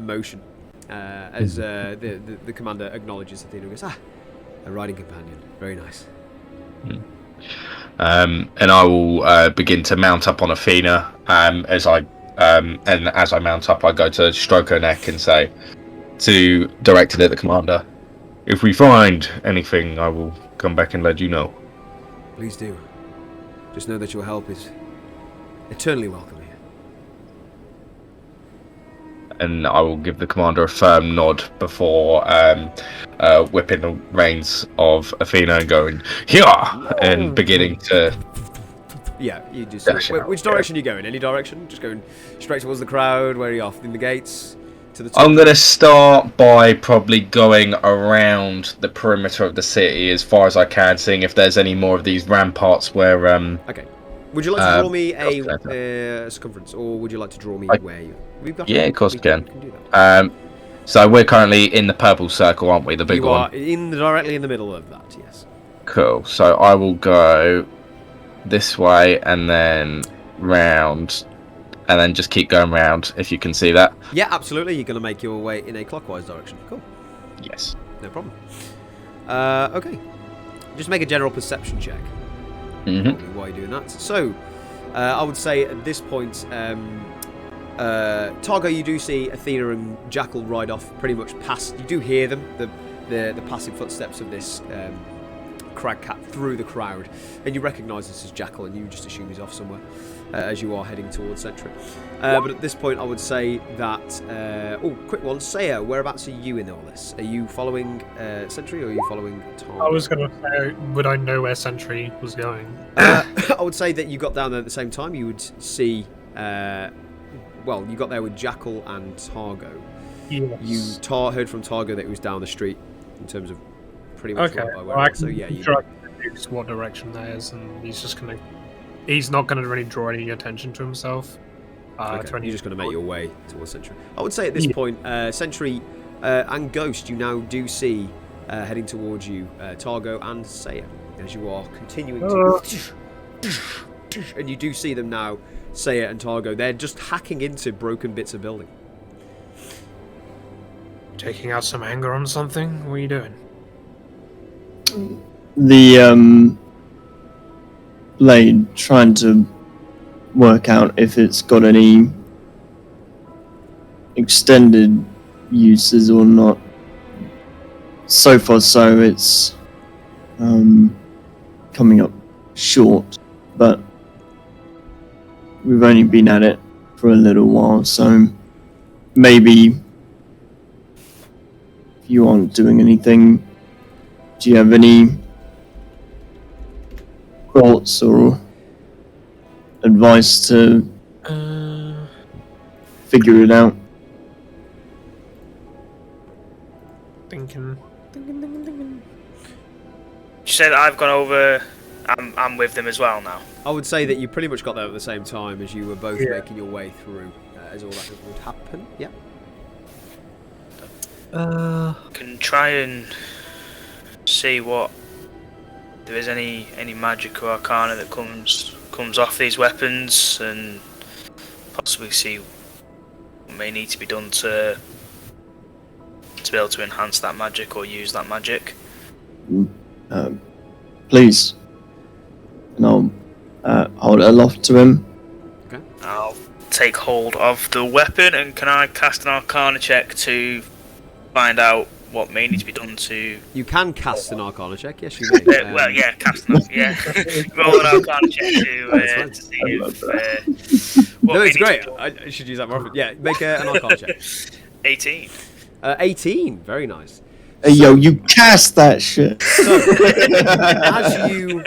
motion as the commander acknowledges Athena and goes, a riding companion. Very nice. And I will begin to mount up on Athena. As I mount up, I go to stroke her neck and say, directed at the commander, if we find anything, I will come back and let you know. Please do. Just know that your help is eternally welcome here. And I will give the commander a firm nod before whipping the reins of Athena and going, here, and beginning to... Yeah, you just... Dash Which out, direction are you going? Any direction? Just going straight towards the crowd? Where are you off? In the gates? To the top? I'm going to start by probably going around the perimeter of the city as far as I can, seeing if there's any more of these ramparts where... Okay. Would you like to draw me a circumference, or would you like to draw me where you... We've got of course we can. Do that. So we're currently in the purple circle, aren't we? The big one. You are directly in the middle of that, yes. Cool. So I will go this way and then round and then just keep going round if you can see that. Yeah, absolutely. You're going to make your way in a clockwise direction. Cool. Yes. No problem. Okay. Just make a general perception check. Mm-hmm. While you're doing that. So, I would say at this point, Targo, you do see Athena and Jackal ride off pretty much past. You do hear them, the passing footsteps of this crag cat through the crowd, and you recognise this as Jackal, and you just assume he's off somewhere as you are heading towards Sentry. But at this point, I would say that. Quick one, Saya, whereabouts are you in all this? Are you following Sentry, or are you following Targo? I was going to say, would I know where Sentry was going? I would say that you got down there at the same time. You would see. Well, you got there with Jackal and Targo. Yes. You heard from Targo that it was down the street in terms of pretty much Okay. right by where Well, it was. So yeah, you try to deduce what direction that is, and he's not going to really draw any attention to himself. okay. You're just going to make your way towards Sentry. I would say at this point, Sentry and Ghost, you now do see heading towards you, Targo and Saya, as you are continuing to... And you do see them now, Saya and Targo. They're just hacking into broken bits of building. Taking out some anger on something? What are you doing? The blade, trying to work out if it's got any extended uses or not. So far, so it's coming up short, but we've only been at it for a little while, so maybe if you aren't doing anything, do you have any thoughts or advice to figure it out? Thinking. You said I've gone over. I'm with them as well now. I would say that you pretty much got there at the same time as you were both making your way through, as all that would happen. Yeah. Can try and see what there is any magic or arcana that comes off these weapons, and possibly see what may need to be done to be able to enhance that magic or use that magic. Please. And I'll hold it aloft to him. Okay. I'll take hold of the weapon, and can I cast an arcana check to find out what may need to be done to... You can cast an arcana check, yes you may. well, yeah, cast an roll an arcana check to see if... No, it's great. I should use that more often. Yeah, make an arcana check. 18. 18, very nice. Hey, yo, you cast that shit. So, as you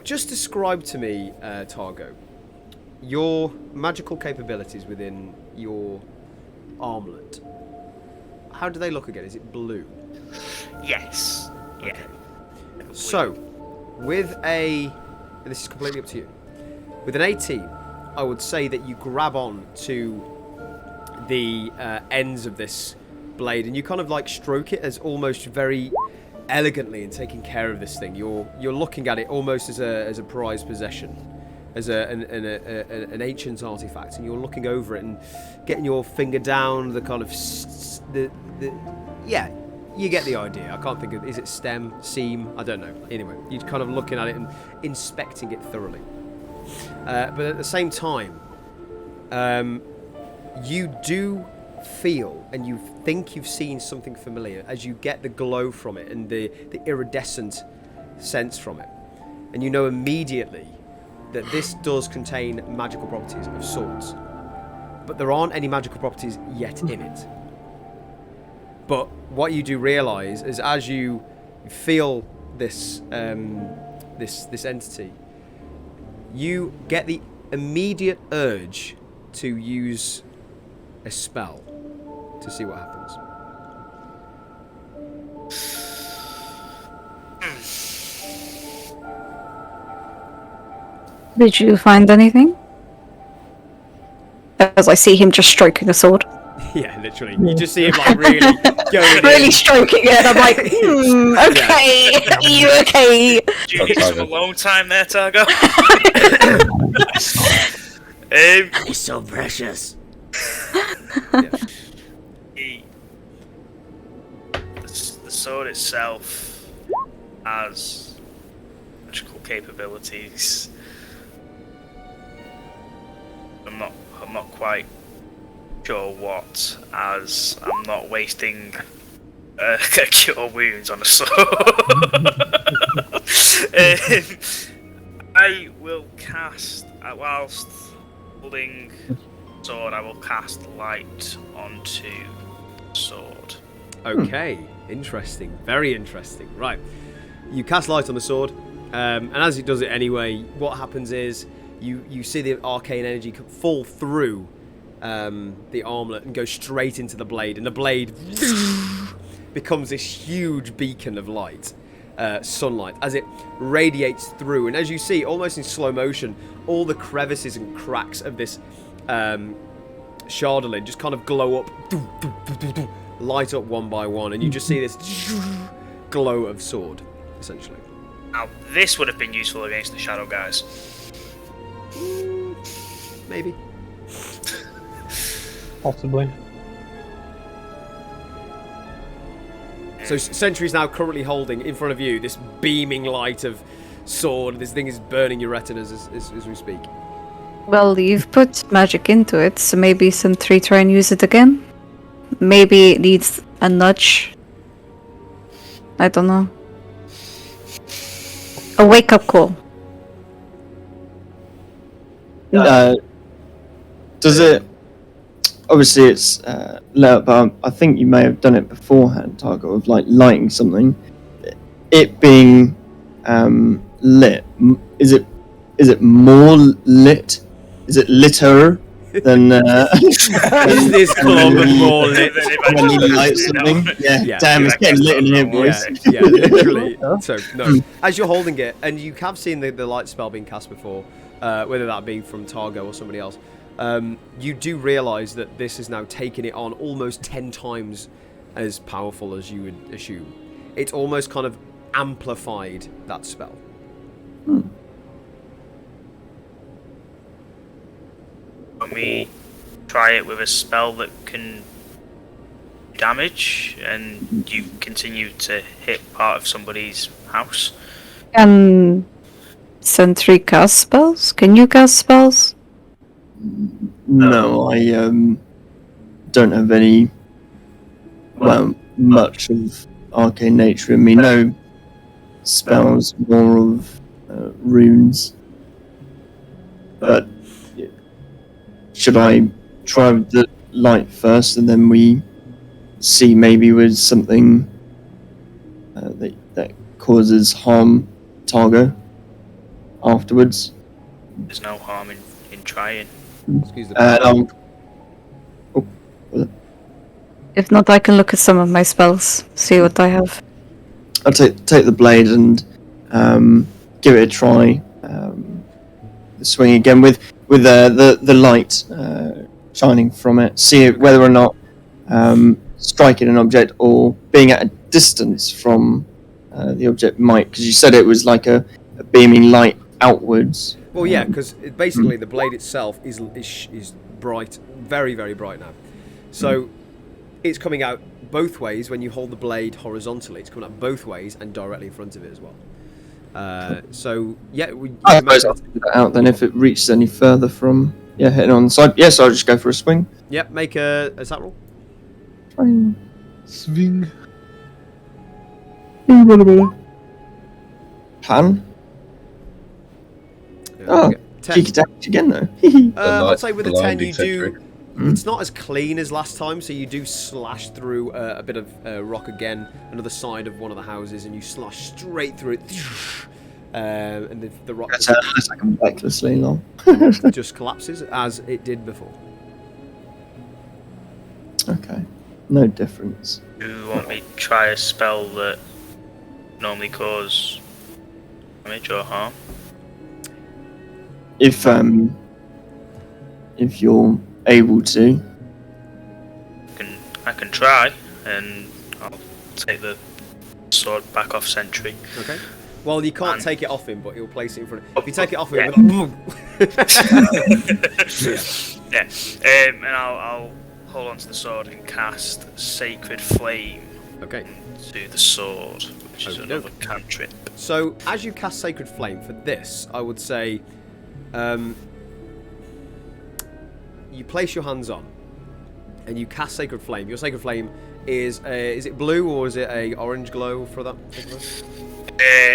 just describe to me, Targo, your magical capabilities within your armlet, how do they look again? Is it blue? Yes. Yeah. Okay. So, with a... This is completely up to you. With an 18, I would say that you grab on to the ends of this blade, and you kind of like stroke it as almost very elegantly in taking care of this thing. You're looking at it almost as a prized possession, as an ancient artifact, and you're looking over it and getting your finger down the kind of yeah, you get the idea. I can't think of, is it stem, seam? I don't know. Anyway, you're kind of looking at it and inspecting it thoroughly. But at the same time, you do feel and you think you've seen something familiar as you get the glow from it and the iridescent sense from it, and you know immediately that this does contain magical properties of sorts, but there aren't any magical properties yet in it. But what you do realise is, as you feel this this entity, you get the immediate urge to use a spell to see what happens. Did you find anything? As I see him just stroking the sword. Yeah, literally. You just see him like really going Really in. stroking it, and I'm like, okay, are you okay? Do you need some alone time there, Targo? It's so precious. The sword itself has magical capabilities. I'm not quite sure what, as I'm not wasting cure wounds on a sword. I will cast whilst holding sword. I will cast light onto the sword. Okay, interesting, very interesting. Right, you cast light on the sword, and as it does it anyway, what happens is you see the arcane energy fall through the armlet and go straight into the blade, and the blade becomes this huge beacon of light, sunlight, as it radiates through. And as you see, almost in slow motion, all the crevices and cracks of this Chardolin just kind of glow up, light up one by one, and you just see this glow of sword, essentially. Now, this would have been useful against the shadow guys. Maybe. Possibly. So Sentry's now currently holding in front of you this beaming light of sword. This thing is burning your retinas as we speak. Well, you've put magic into it, so maybe Sentry try and use it again? Maybe it needs a nudge. I don't know. A wake-up call. Does it? Obviously, it's lit, but I think you may have done it beforehand, Targo, of like lighting something. It being lit. Is it more lit? Is it litter than? Is this club more lit? When you light something? Yeah. Damn, it's getting lit in here, boys. Yeah, literally. So no, as you're holding it, and you have seen the light spell being cast before, whether that be from Targo or somebody else. You do realise that this is now taking it on almost 10 times as powerful as you would assume. It's almost kind of amplified that spell. Let me try it with a spell that can damage, and you continue to hit part of somebody's house. Can Sentry cast spells? Can you cast spells? No, I don't have any. Well, much of arcane nature in me. No spells, more of runes. But should I try with the light first, and then we see maybe with something that causes harm, Targo, afterwards? There's no harm in trying. Excuse the If not, I can look at some of my spells, see what I have. I'll take the blade and give it a try. Swing again with the light shining from it. See whether or not striking an object or being at a distance from the object might. Because you said it was like a beaming light outwards. Well, yeah, because basically the blade itself is bright, very, very bright now. So it's coming out both ways. When you hold the blade horizontally, it's coming out both ways and directly in front of it as well. So yeah, I suppose I'll figure that out then if it reaches any further from hitting on the side. Yes, I'll just go for a swing. Yep, make a stat roll. Swing. Pan. Oh, cheeky damage again though. I'd say with a 10 you Sentry. do. It's not as clean as last time, so you do slash through a bit of rock again, another side of one of the houses, and you slash straight through it. And the rock That's like recklessly long. just collapses as it did before. Okay, no difference. Do you want me to try a spell that normally cause damage or harm? If you're able to. I can try, and I'll take the sword back off Sentry. Okay. Well, you can't And- take it off him, but he'll place it in front of If you take it off him, he'll be like, Yeah. And I'll hold on to the sword and cast Sacred Flame Okay. to the sword, which is Okey-doke. another cantrip. So, as you cast Sacred Flame, for this, I would say, you place your hands on, and you cast Sacred Flame. Your Sacred Flame is it blue, or is it a orange glow for that?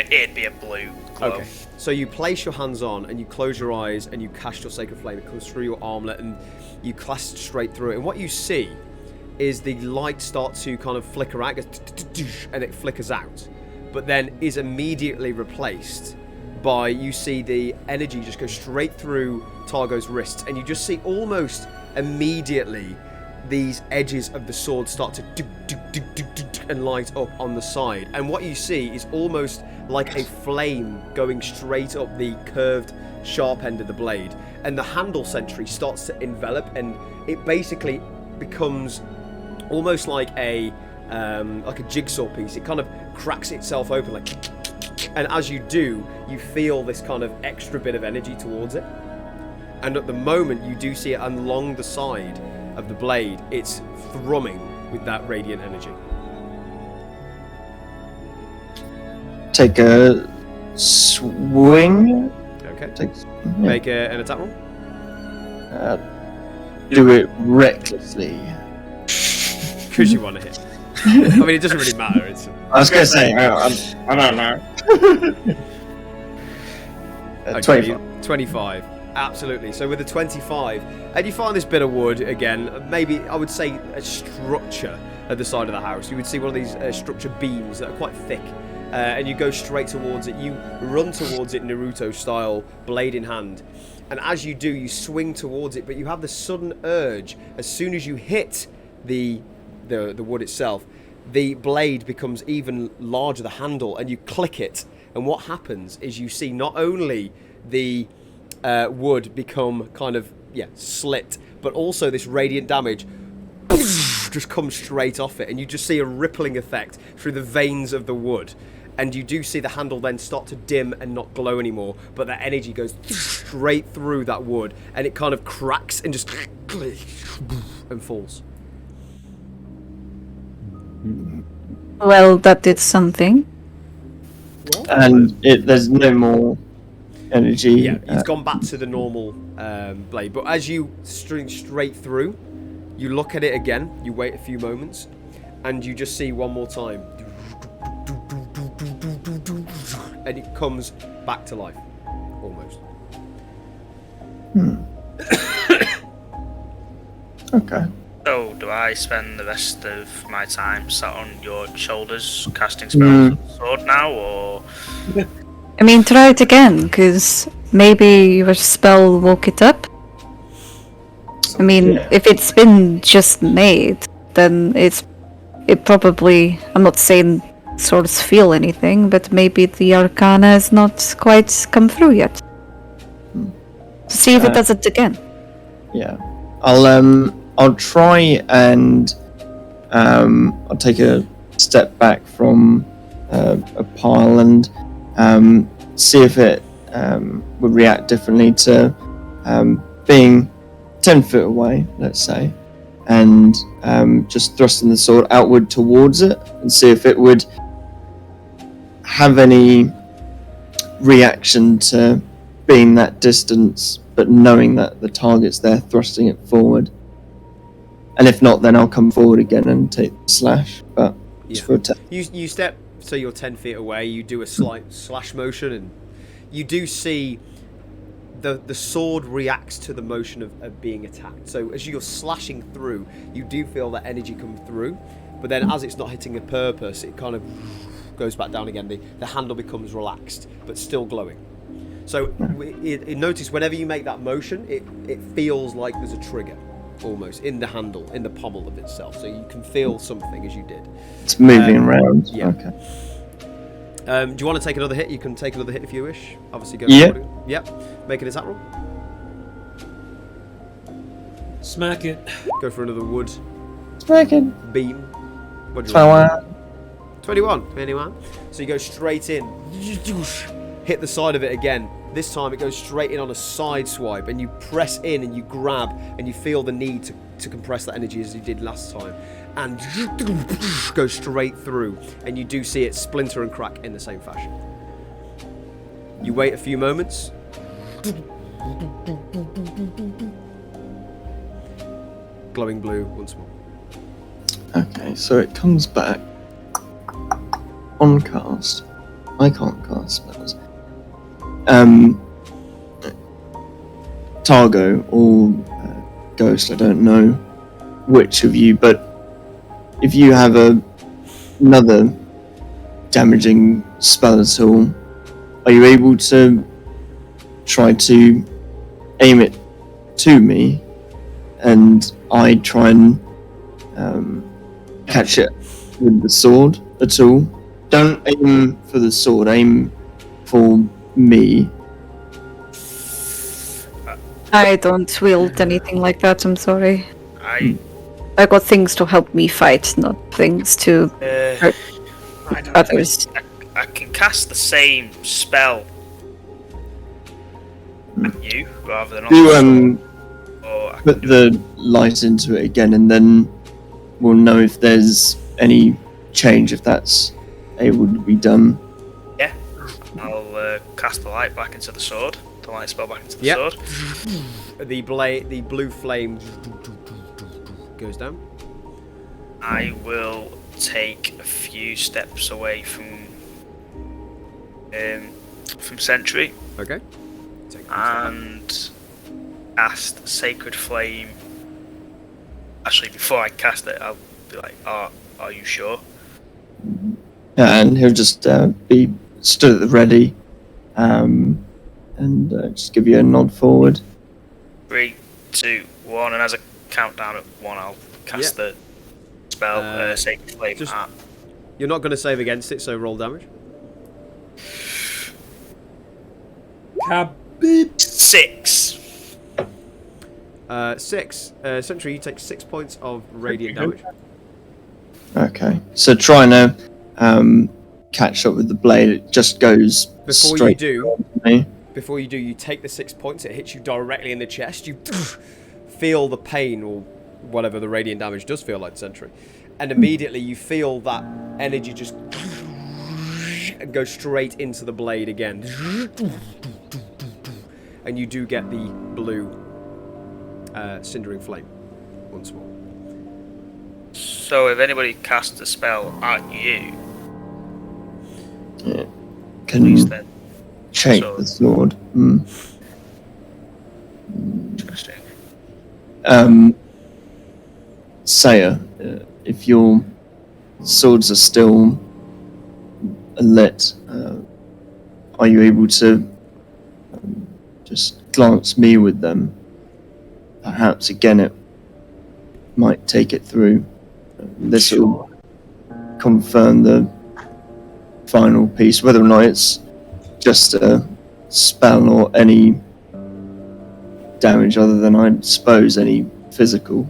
It'd be a blue glow. Okay. So you place your hands on, and you close your eyes, and you cast your Sacred Flame. It comes through your armlet, and you cast straight through it. And what you see is the light start to kind of flicker out, and it flickers out, but then is immediately replaced by, you see the energy just go straight through Targos' wrists, and you just see almost immediately these edges of the sword start to and light up on the side. And what you see is almost like a flame going straight up the curved, sharp end of the blade. And the handle sentry starts to envelop, and it basically becomes almost like a jigsaw piece. It kind of cracks itself open, like, and as you do, you feel this kind of extra bit of energy towards it. And at the moment, you do see it along the side of the blade. It's thrumming with that radiant energy. Take a swing. Okay. Make an attack roll. Do it recklessly. Because you want to hit. I mean, it doesn't really matter. It's. I was going to say, I don't know. Okay, 25. 25. Absolutely. So with a 25, and you find this bit of wood again, maybe I would say a structure at the side of the house. You would see one of these structure beams that are quite thick, and you go straight towards it. You run towards it Naruto style, blade in hand, and as you do, you swing towards it, but you have the sudden urge, as soon as you hit the wood itself, the blade becomes even larger, the handle, and you click it, and what happens is you see not only the wood become kind of slit, but also this radiant damage just comes straight off it, and you just see a rippling effect through the veins of the wood, and you do see the handle then start to dim and not glow anymore, but that energy goes straight through that wood, and it kind of cracks and just and falls. Well, that did something. And there's no more energy. Yeah, it's gone back to the normal blade. But as you string straight through, you look at it again, you wait a few moments, and you just see one more time. And it comes back to life, almost. Okay. So, do I spend the rest of my time sat on your shoulders casting spells with the sword now, or...? I mean, try it again, because maybe your spell woke it up. I mean, if it's been just made, then it probably... I'm not saying swords feel anything, but maybe the arcana has not quite come through yet. See if it does it again. Yeah. I'll try and I'll take a step back from a pile and see if it would react differently to being 10 foot away, let's say, and just thrusting the sword outward towards it and see if it would have any reaction to being that distance, but knowing that the target's there, thrusting it forward. And if not, then I'll come forward again and take the slash. But just for a You step, so you're 10 feet away, you do a slight slash motion, and you do see the sword reacts to the motion of being attacked. So as you're slashing through, you do feel that energy come through, but then as it's not hitting a purpose, it kind of goes back down again. The handle becomes relaxed, but still glowing. So notice whenever you make that motion, it feels like there's a trigger, almost, in the handle, in the pommel of itself. So you can feel something as you did. It's moving around. Yeah. Okay. Do you want to take another hit? You can take another hit if you wish. Obviously, go Yeah. forward. Yep. Make an attack roll. Smack it. Go for another wood Smacking. beam. What do you roll? Flower. 21. So you go straight in, hit the side of it again. This time it goes straight in on a side swipe, and you press in and you grab, and you feel the need to compress that energy as you did last time, and go straight through, and you do see it splinter and crack in the same fashion. You wait a few moments. Glowing blue once more. Okay, so it comes back on cast. I can't cast spells. Targo or Ghost, I don't know which of you, but if you have another damaging spell at all, are you able to try to aim it to me, and I try and catch it with the sword at all? Don't aim for the sword, aim for me. I don't wield anything like that, I'm sorry. I got things to help me fight, not things to hurt others. I can cast the same spell at you rather than on Do the sword, or I put can the light into it again, and then we'll know if there's any change, if that's able to be done. I'll cast the light back into the sword. The light spell back into the Yep. sword. The blue flame goes down. I will take a few steps away from Sentry Okay. Take a few steps. and cast Sacred Flame. Actually, before I cast it, I'll be like, "Are you sure?" And he'll just be stood at the ready, and just give you a nod forward. 3, 2, 1, and as I count down at 1, I'll cast the spell Sacred Flame. just- You're not going to save against it, so roll damage. 6. 6. Sentry, you take 6 points of radiant damage. Okay, so trying to catch up with the blade, it just goes Before straight you do, towards me. you take the 6 points. It hits you directly in the chest. You feel the pain, or whatever the radiant damage does feel like, Sentry, and immediately you feel that energy just go straight into the blade again, and you do get the blue cindering flame once more. So if anybody casts a spell at you, Yeah. please Can then. shake So- the sword. Interesting. Saya, if your swords are still lit, are you able to just glance me with them? Perhaps again it might take it through. This will confirm the final piece, whether or not it's just a spell or any damage other than, I suppose, any physical.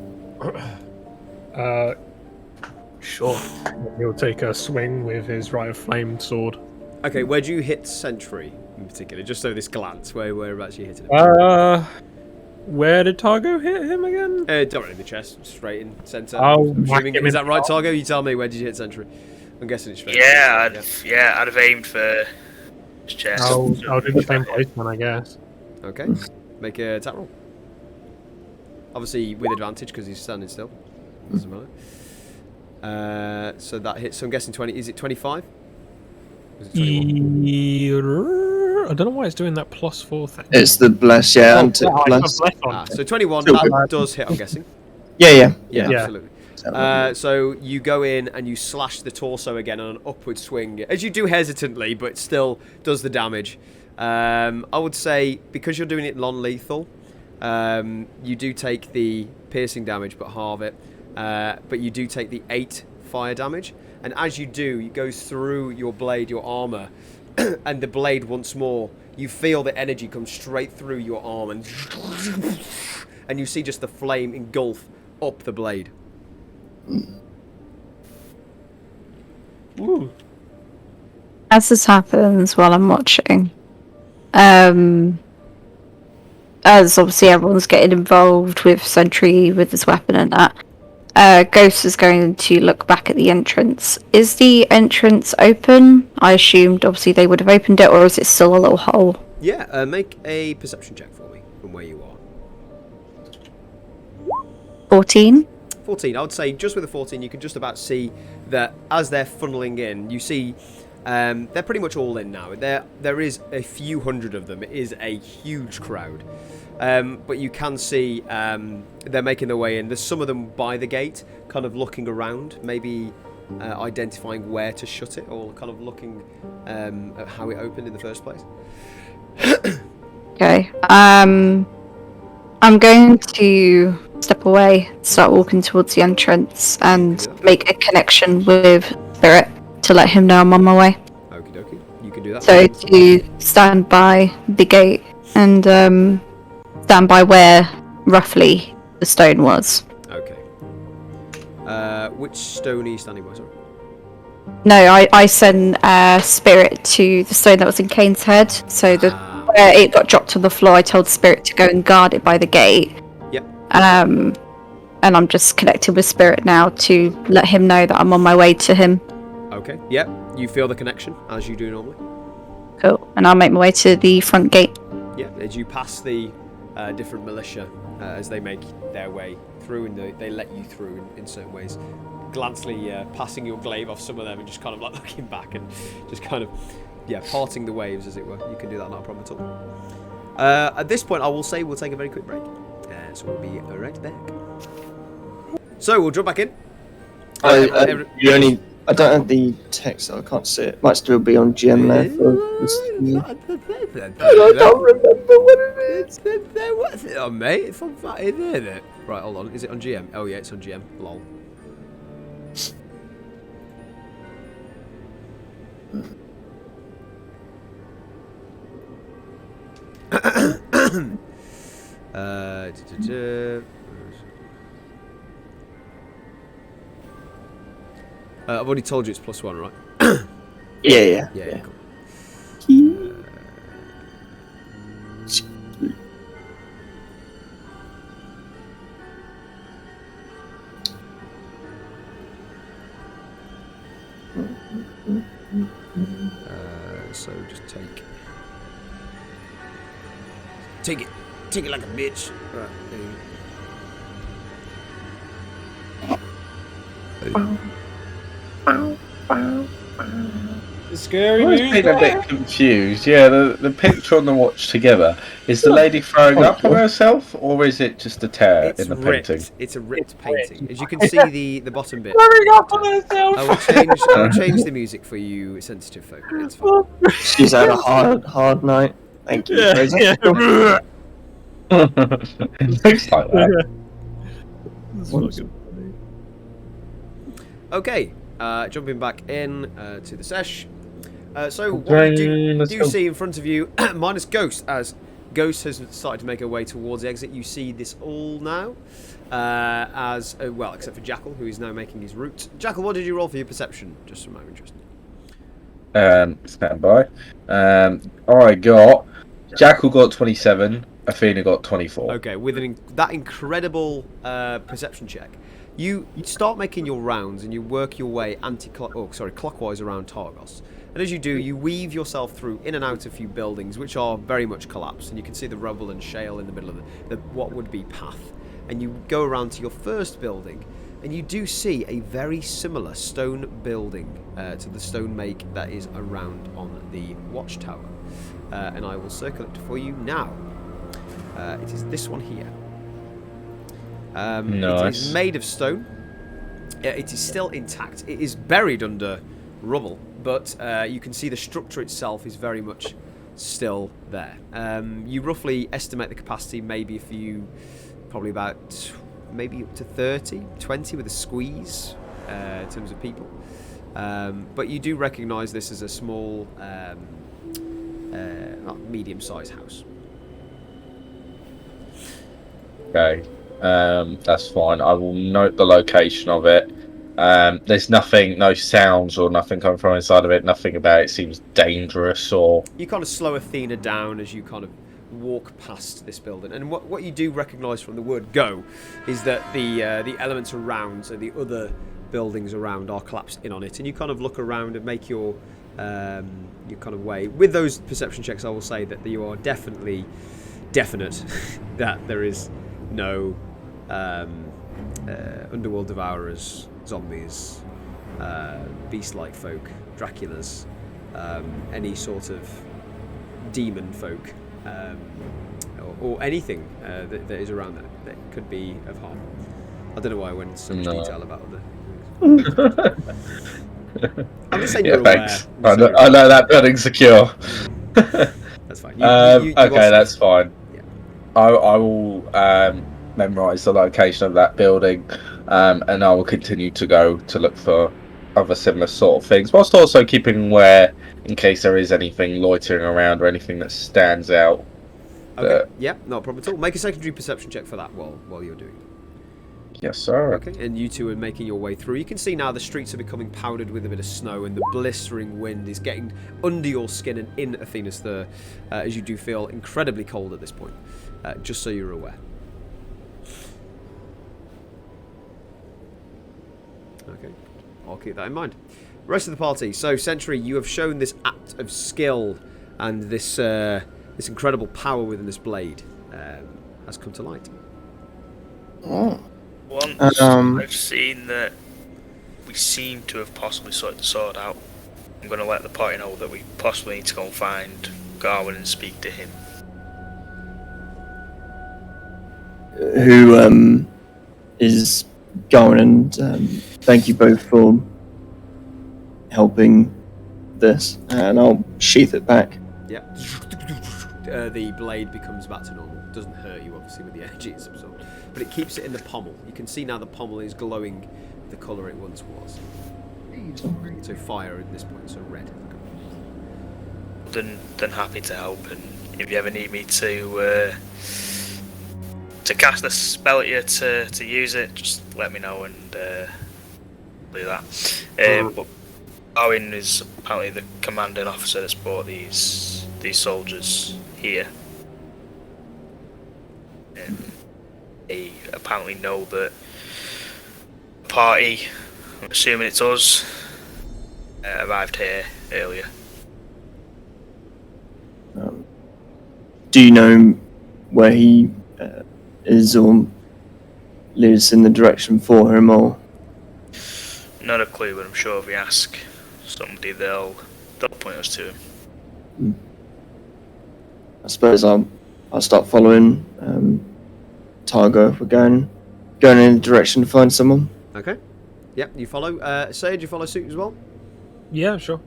Sure. He'll take a swing with his Rite of Flame sword. Okay, where do you hit Sentry in particular? Just so this glance, whereabouts you hit it? Where did Targo hit him again? Directly in the chest, straight in centre. I'll I'm whack assuming, him is in that right, Targo? You tell me, where did you hit Sentry? I'm guessing it's straight. Yeah, I'd have aimed for his chest. I'll do the same placement, I guess. Okay, make a attack roll. Obviously with advantage because he's standing still. Doesn't matter. So that hits. So I'm guessing 20. Is it 25? Is it 21? I don't know why it's doing that +4 thing. It's the bless, yeah, Oh, anti I bless. have bless on. Ah, so 21. Still That good. does hit. I'm guessing. Yeah. Yeah, Yeah. absolutely. So you go in and you slash the torso again on an upward swing, as you do hesitantly, but still does the damage. I would say because you're doing it non-lethal, you do take the piercing damage, but halve it. But you do take the 8 fire damage, and as you do, it goes through your blade, your armor, and the blade once more. You feel the energy come straight through your arm, and you see just the flame engulf up the blade. Ooh. As this happens while I'm watching, as obviously everyone's getting involved with Sentry with his weapon and that, Ghost is going to look back at the entrance. Is the entrance open? I assumed obviously they would have opened it, or is it still a little hole? Yeah, make a perception check for me from where you are. 14? 14. I would say just with a 14, you can just about see that as they're funneling in, you see they're pretty much all in now. There is a few hundred of them. It is a huge crowd. But you can see they're making their way in. There's some of them by the gate, kind of looking around, maybe identifying where to shut it, or kind of looking at how it opened in the first place. Okay. I'm going to step away, start walking towards the entrance, and make a connection with Spirit to let him know I'm on my way. Okie dokie. You can do that. So to stand by the gate and stand by where roughly the stone was. Okay. Which stone are you standing by, sorry? No, I sent Spirit to the stone that was in Kane's head. So where it got dropped to the floor, I told Spirit to go and guard it by the gate. Yep. And I'm just connected with Spirit now to let him know that I'm on my way to him. Okay. Yep. You feel the connection as you do normally. Cool. And I'll make my way to the front gate. Yeah. As you pass the different militia as they make their way through, and they let you through in certain ways. Glancingly passing your glaive off some of them and just kind of like looking back and just kind of parting the waves, as it were. You can do that, not a problem at all. At this point, I will say we'll take a very quick break, so we'll be right back. So we'll jump back in. I don't have the text, so I can't see it. Might still be on GM there. I don't remember what it is. What's it on, mate? It's on that, isn't it? Right, hold on. Is it on GM? Oh yeah, it's on GM. Lol. I've already told you it's +1, right? Yeah. Cool. So just take it like a bitch. Right, Scary I was being a bit confused. Yeah, the picture on the watch together, is the lady throwing up on herself, or is it just a tear it's in the ripped. painting? It's a ripped painting. As you can see, the bottom bit. Throwing up on herself. I will change the music for you, sensitive folk. It's fine. She's had a hard night. Thank you. Fraser. It looks like that. Okay, jumping back in to the sesh. So what you do see in front of you, minus Ghost, as Ghost has started to make her way towards the exit. You see this all now, well, except for Jackal, who is now making his route. Jackal, what did you roll for your perception? Just from my interest. Stand by. Jackal got 27. Athena got 24. Okay, with that incredible perception check, you start making your rounds and you work your way clockwise around Targos. And as you do, you weave yourself through in and out of a few buildings, which are very much collapsed, and you can see the rubble and shale in the middle of the what would be path. And you go around to your first building, and you do see a very similar stone building to the stone make that is around on the watchtower. And I will circle it for you now. It is this one here. Nice. It is made of stone. It is still intact. It is buried under rubble, but you can see the structure itself is very much still there. You roughly estimate the capacity, probably about maybe up to 30, 20 with a squeeze in terms of people. But you do recognise this as a small, medium-sized house. Okay, that's fine. I will note the location of it. There's nothing, no sounds or nothing coming from inside of it. Nothing about it seems dangerous or. You kind of slow Athena down as you kind of walk past this building, and what you do recognise from the word "go" is that the elements around, so the other buildings around, are collapsed in on it, and you kind of look around and make your kind of way. With those perception checks, I will say that you are definite that there is no underworld devourers, zombies, beast-like folk, Draculas, any sort of demon folk, or anything that is around that could be of harm. I don't know why I went into so much detail about other things. I'm just saying you're aware. Thanks. I know that building's secure. That's fine. You Okay, that's fine. Yeah. I will memorise the location of that building, and I will continue to go to look for other similar sort of things, whilst also keeping aware in case there is anything loitering around or anything that stands out. Okay. Yeah, not a problem at all. Make a secondary perception check for that while you're doing it. Yes, sir. Okay, and you two are making your way through. You can see now the streets are becoming powdered with a bit of snow, and the blistering wind is getting under your skin and in Athena's fur, as you do feel incredibly cold at this point, just so you're aware. Okay, I'll keep that in mind. Rest of the party. So, Sentry, you have shown this act of skill and this incredible power within this blade has come to light. Oh. Once I've seen that we seem to have possibly sorted the sword out, I'm going to let the party know that we possibly need to go and find Garwin and speak to him. Who is going, and thank you both for helping this, and I'll sheath it back. Yeah. The blade becomes back to normal. It doesn't hurt you, obviously, with the energy it's absorbed. But it keeps it in the pommel. You can see now the pommel is glowing the colour it once was. So fire at this point, so red. Then happy to help, and if you ever need me to cast a spell at you to use it, just let me know and do that. But Owen is apparently the commanding officer that's brought these soldiers here. They apparently know that the party, I'm assuming it's us, arrived here earlier. Do you know where he is, or lives in the direction for him, or? Not a clue, but I'm sure if we ask somebody, they'll point us to him. I suppose I'll start following Targo if we're going in the direction to find someone. Okay. Yep, you follow. Sage, you follow suit as well? Yeah, sure.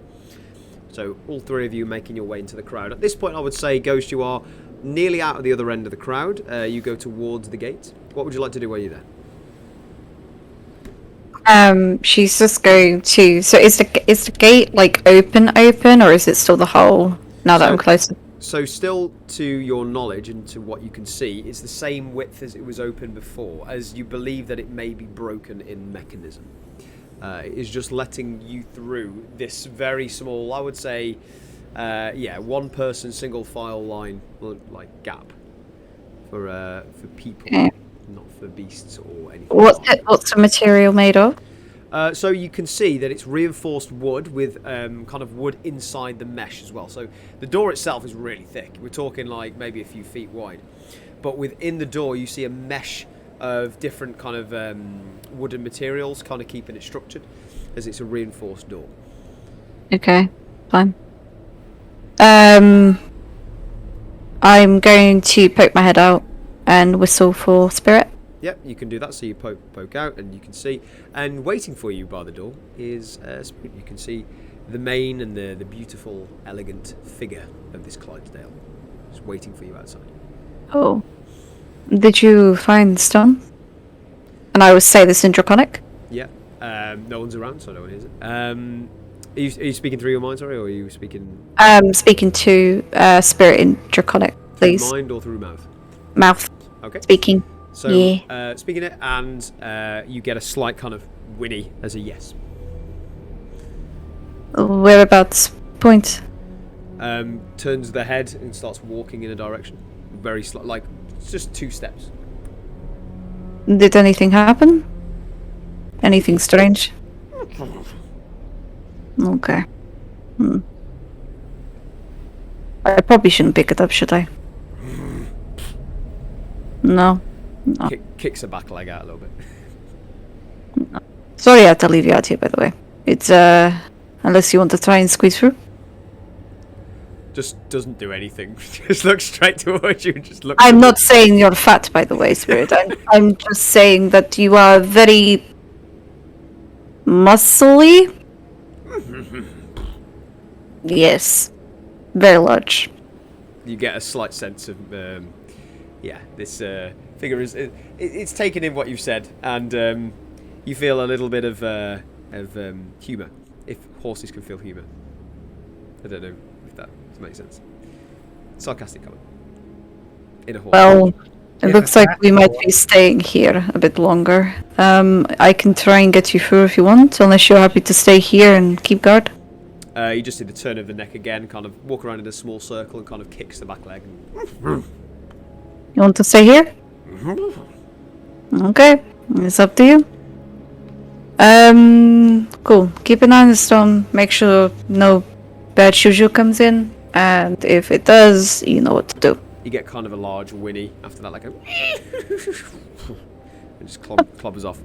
So all three of you making your way into the crowd. At this point, I would say, Ghost, you are nearly out of the other end of the crowd. You go towards the gate. What would you like to do while you're there? She's just going to. So is the gate like open, or is it still the hole? Now that I'm closer. So still, to your knowledge and to what you can see, it's the same width as it was open before, as you believe that it may be broken in mechanism. It is just letting you through this very small, I would say, one person single file line like gap for people, not for beasts or anything. What's the material made of? So you can see that it's reinforced wood with kind of wood inside the mesh as well. So the door itself is really thick. We're talking like maybe a few feet wide. But within the door you see a mesh of different kind of wooden materials kind of keeping it structured, as it's a reinforced door. Okay, fine. I'm going to poke my head out and whistle for Spirit. Yep, you can do that. So you poke out and you can see. And waiting for you by the door is Spirit. You can see the mane and the beautiful, elegant figure of this Clydesdale. Just waiting for you outside. Oh. Did you find the stone? And I will say this in Draconic. Yeah. No one's around, so no one hears it. Are you speaking through your mind, sorry, or are you speaking... Speaking to Spirit in Draconic, please. Through mind or through mouth? Mouth. Okay. Speaking. So, yeah. speaking it, and you get a slight kind of whinny as a yes. Whereabouts? Point. Turns the head and starts walking in a direction. Very slow, like it's just 2 steps. Did anything happen? Anything strange? Okay. I probably shouldn't pick it up, should I? No. Kicks her back leg out a little bit. Sorry I had to leave you out here, by the way. It's, unless you want to try and squeeze through. Just doesn't do anything. Just looks straight towards you and just looks. I'm not saying you're fat, by the way, Spirit. I'm just saying that you are very muscly. Yes, very large. You get a slight sense of, this figure is. It's taken in what you've said, and you feel a little bit of humour, if horses can feel humour. I don't know if that makes sense. Sarcastic comment. In a horse. Well, it looks like we might be staying here a bit longer. I can try and get you through if you want, unless you're happy to stay here and keep guard. You just see the turn of the neck again, kind of walk around in a small circle and kind of kicks the back leg. You want to stay here? Okay, it's up to you. Cool. Keep an eye on the storm. Make sure no bad juju comes in, and if it does, you know what to do. You get kind of a large whinny after that, like a... It just clobbers off.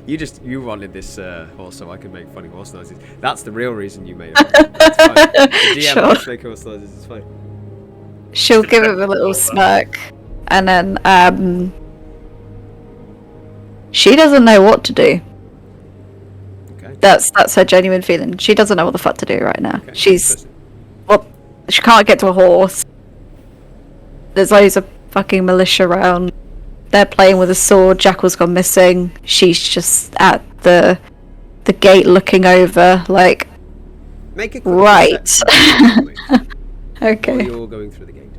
You wanted this horse so I can make funny horse noises. That's the real reason you made it. It's fine. The DM Sure. wants to make horse noises, it's fine. She'll give him a little smirk, and then she doesn't know what to do. Okay. That's her genuine feeling. She doesn't know what the fuck to do right now. Okay. She can't get to a horse. There's loads of fucking militia around. They're playing with a sword. Jackal's gone missing. She's just at the gate looking over, like, Make a quick right. perception while Okay. you're going through the gate.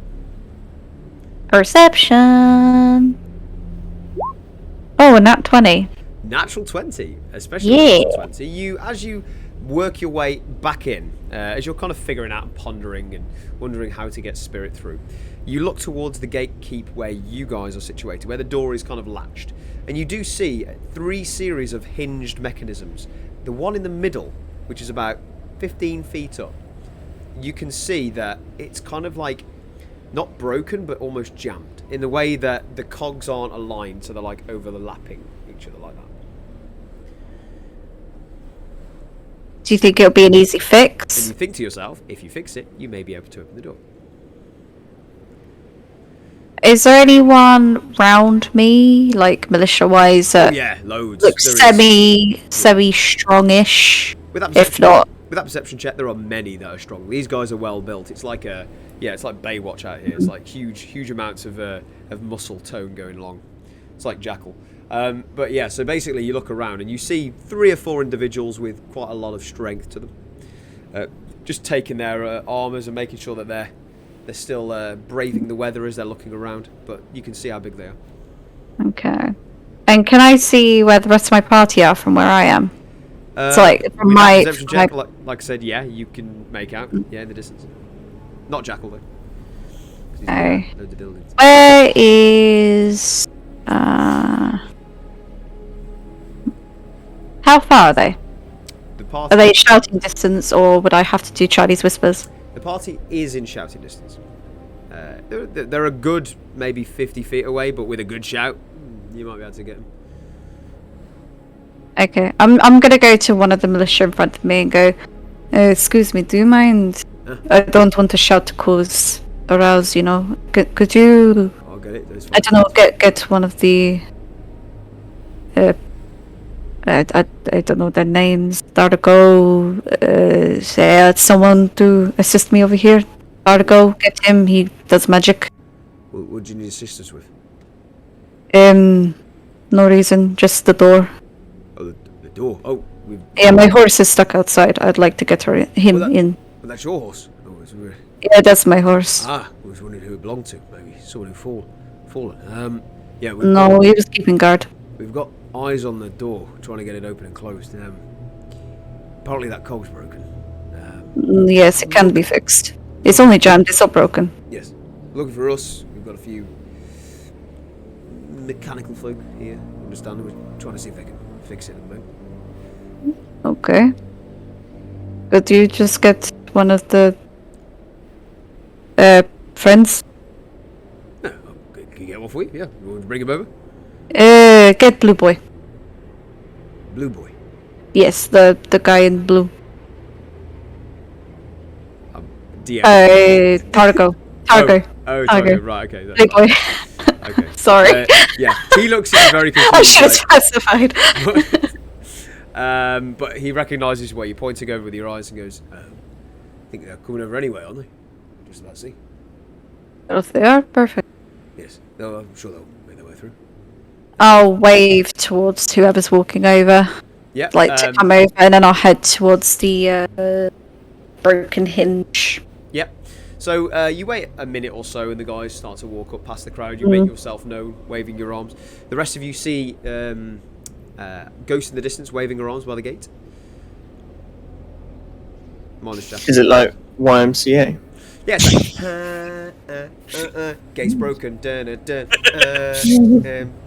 Perception. Oh, a nat 20. Natural 20, especially Yeah. natural 20. As you work your way back in, as you're kind of figuring out and pondering and wondering how to get spirit through, you look towards the gatekeep where you guys are situated, where the door is kind of latched, and you do see 3 series of hinged mechanisms. The one in the middle, which is about 15 feet up, you can see that it's kind of like not broken but almost jammed in the way that the cogs aren't aligned, so they're like overlapping each other like that. Do you think it'll be an easy And fix? you think to yourself, if you fix it, you may be able to open the door. Is there anyone round me, like militia-wise, that Yeah, loads. looks There is. semi-strongish? With that If perception- not, With that perception check, there are many that are strong. These guys are well built. It's like it's like Baywatch out here. It's like huge amounts of muscle tone going along. It's like Jackal. But yeah, so basically you look around and you see 3 or 4 individuals with quite a lot of strength to them. Just taking their armors and making sure that they're still braving the weather as they're looking around. But you can see how big they are. okay. And can I see where the rest of my party are from where I am? So, like, from with my- that perception check, like I said, yeah, you can make out. Yeah, in the distance. Not Jackal though. 'Cause he's Okay. behind loads of buildings. Where is... How far are they? The party. Are they shouting distance, or would I have to do Chinese whispers? The party is in shouting distance. They're a good maybe 50 feet away, but with a good shout, you might be able to get them. Okay, I'm gonna go to one of the militia in front of me and go, excuse me, do you mind? I don't want to shout to cause arouse, you know. Could you, I'll get it. That's I fine. don't know, get one of the, I don't know their names. Targo, say someone to assist me over here. Targo, get him. He does magic. What do you need assistance with? No reason, just the door. Oh, the door. Oh, Yeah, my horse is stuck outside. I'd like to get him Well, in. well, that's your horse. Oh, it's weird. Yeah, that's my horse. I was wondering who it belonged to. Maybe someone who fallen. Yeah, No, he was keeping guard. we've got eyes on the door, trying to get it open and closed. Apparently that cog's broken. Yes, it can be fixed. It's only jammed, it's not broken. Yes. Looking for us. We've got a few mechanical folk here. Understand? We're trying to see if they can fix it at the moment. Okay. Could you just get one of the friends? No, can you get one for you? Yeah. You want to bring him over? Get Blue Boy. Blue Boy. Yes, the guy in blue. DM. Targo. Oh, Targo. Targo. Right, okay. Big boy. Okay. Sorry. Yeah, he looks at you very confused. I should have specified. But he recognises where you're pointing over with your eyes and goes, I think they're coming over anyway, aren't they? Just about to see. If they are, perfect. Yes. No, I'm sure they'll make their way through. I'll wave towards whoever's walking over. Yeah. Like to come over, and then I'll head towards the broken hinge. Yep. So you wait a minute or so, and the guys start to walk up past the crowd. You make yourself known, waving your arms. The rest of you see Ghost in the distance, waving her arms by the gate. Minus Jack. Is it like YMCA? Yeah, it's like, gate's broken,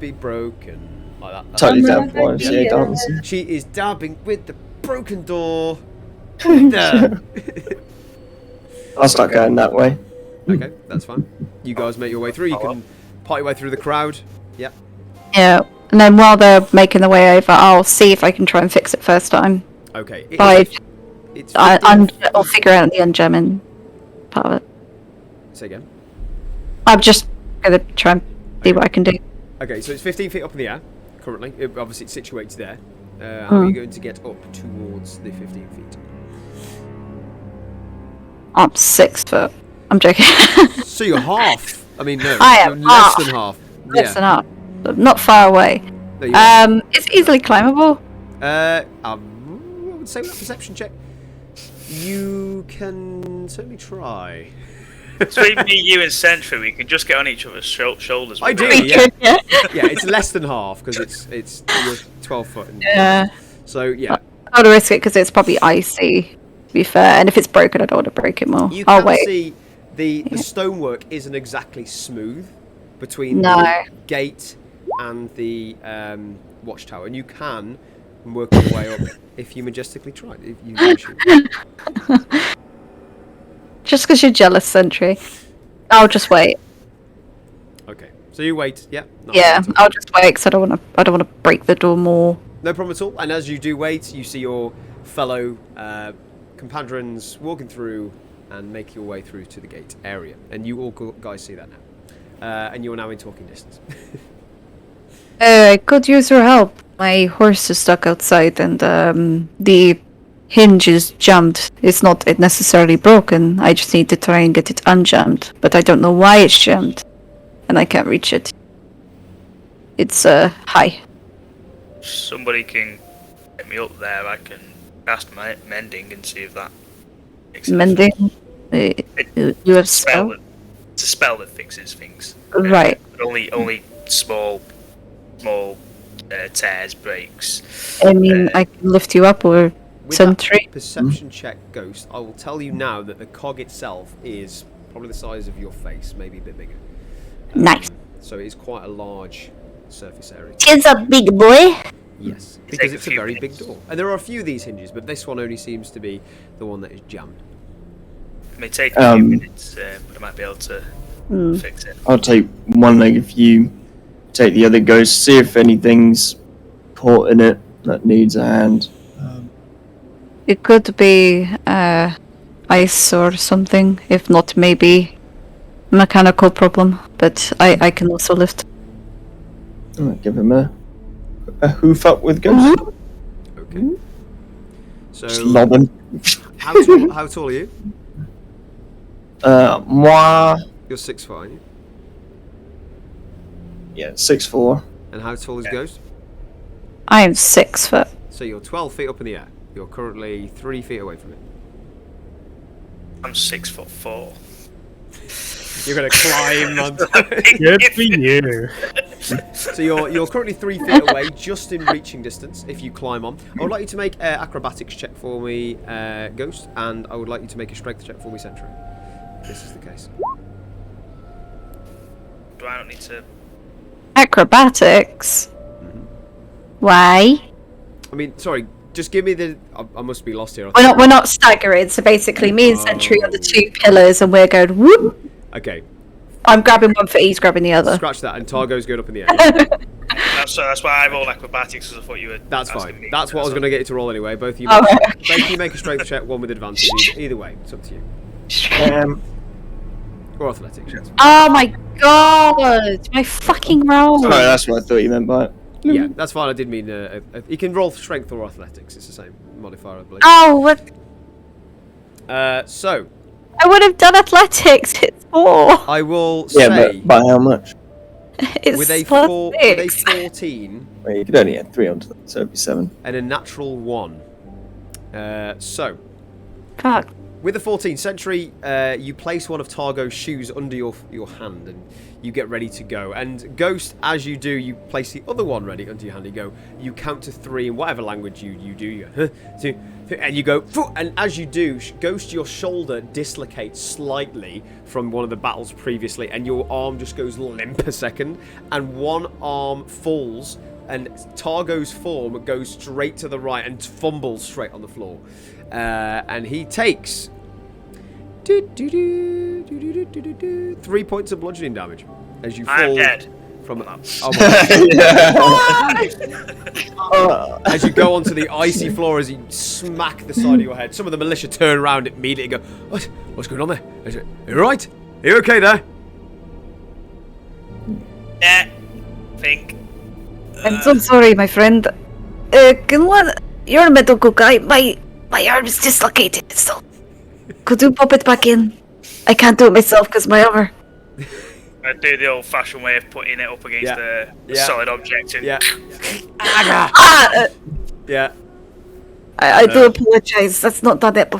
be broken. Like that. Totally down for YMCA dancing. She is dabbing with the broken door. No. I'll start going that way. Okay, that's fine. You guys make your way through. You can part your way through the crowd. Yep. Yeah, and then while they're making their way over, I'll see if I can try and fix it first time. Okay. I'll figure out the unjamming part of it. Say again. I'm just gonna try and see what I can do. Okay, so it's 15 feet up in the air currently. Obviously, it's situated there. How are you going to get up towards the 15 feet? I'm 6 foot. I'm joking. So you're half. I mean, no. I am you're less than half. Less than half. But not far away. No, you are. It's easily climbable. I would say with a perception check. You can certainly try. Between me, you, and Sentry, we can just get on each other's shoulders. Ideally, yeah. Yeah, it's less than half because it's you're 12 foot. Yeah. So yeah. I don't risk it because it's probably icy. To be fair, and if it's broken, I don't want to break it more. You I'll can wait. see the stonework isn't exactly smooth between No. the gate and the watchtower, and you can work your way up if you majestically try. If you wish to. Just because you're jealous, Sentry. I'll just wait. Okay, so you wait. Yeah. Yeah, I'll just wait because I don't want to break the door more. No problem at all. And as you do wait, you see your fellow compadrons walking through and make your way through to the gate area, and you all guys see that now. And you are now in talking distance. I could use your help. My horse is stuck outside, and the hinge is jammed. It's not necessarily broken. I just need to try and get it unjammed, but I don't know why it's jammed, and I can't reach it. It's high. Somebody can get me up there. I can cast my mending and see if that. Makes sense. Mending. You have spell. It's a spell that fixes things. Right. But only small tears, breaks. I mean, I can lift you up or With Sentry. that perception check, Ghost, I will tell you now that the cog itself is probably the size of your face, maybe a bit bigger. Nice. So it is quite a large surface area. It's a big boy. Yes, It because takes a it's a few very minutes. big door. And there are a few of these hinges, but this one only seems to be the one that is jammed. It may take a few minutes, but I might be able to fix it. I'll take one leg if you take the other. Go see if anything's caught in it that needs a hand. It could be ice or something. If not, maybe mechanical problem. But I can also lift. I'll give him a hoof up with Ghost. Okay. So, Just lob him. how tall are you? Moi. You're 6 foot, aren't you? Yeah, 6'4". And how tall is Ghost? I am 6 foot. So you're 12 feet up in the air. You're currently 3 feet away from it. I'm 6'4". You're going to climb on top. Good for you. So you're currently 3 feet away, just in reaching distance. If you climb on, I would like you to make an acrobatics check for me, Ghost, and I would like you to make a strength check for me, Sentry. This is the case. Do I not need to? Acrobatics? Why? I mean, sorry. Just give me the. I must be lost here. We're not staggering. So basically, me and Sentry are the 2 pillars, and we're going whoop. Okay. I'm grabbing one foot, he's grabbing the other. Scratch that, and Targo's going up in the air. That's why I rolled acrobatics, because I thought you were. That's asking fine. me. That's what I was going to get you to roll anyway. Both of you. Oh, Both okay. of you make a strength check, one with advantage. Either way, it's up to you. Or athletics. Yes. Oh my god! My fucking roll! Sorry, that's what I thought you meant by it. Yeah, that's fine. I did mean you can roll strength or athletics. It's the same modifier, I believe. Oh, what? So I would have done athletics. It's 4. I will Yeah, say but by how much? It's with a plus 6. 14 Well, you could only add 3 onto that, so it'd be 7. and a natural 1. So Fuck. with the 14 Sentry, you place one of Targo's shoes under your hand and you get ready to go. And Ghost, as you do, you place the other one ready under your hand. You count to 3 in whatever language you do. You go, 2, 3, and you go, and as you do, Ghost, your shoulder dislocates slightly from one of the battles previously, and your arm just goes limp a second, and one arm falls, and Targo's form goes straight to the right and fumbles straight on the floor. And he takes 3 points of bludgeoning damage as you fall. I'm dead. From as you go onto the icy floor, as you smack the side of your head. Some of the militia turn around immediately and go, "What's going on there? Are you alright? Are you okay there?" Yeah. Think. I'm so sorry, my friend. You're a medical guy. My arm is dislocated. So could you pop it back in? I can't do it myself because my armor. I do the old-fashioned way of putting it up against a solid object. And Yeah. Yeah. I do apologize. That's not done it.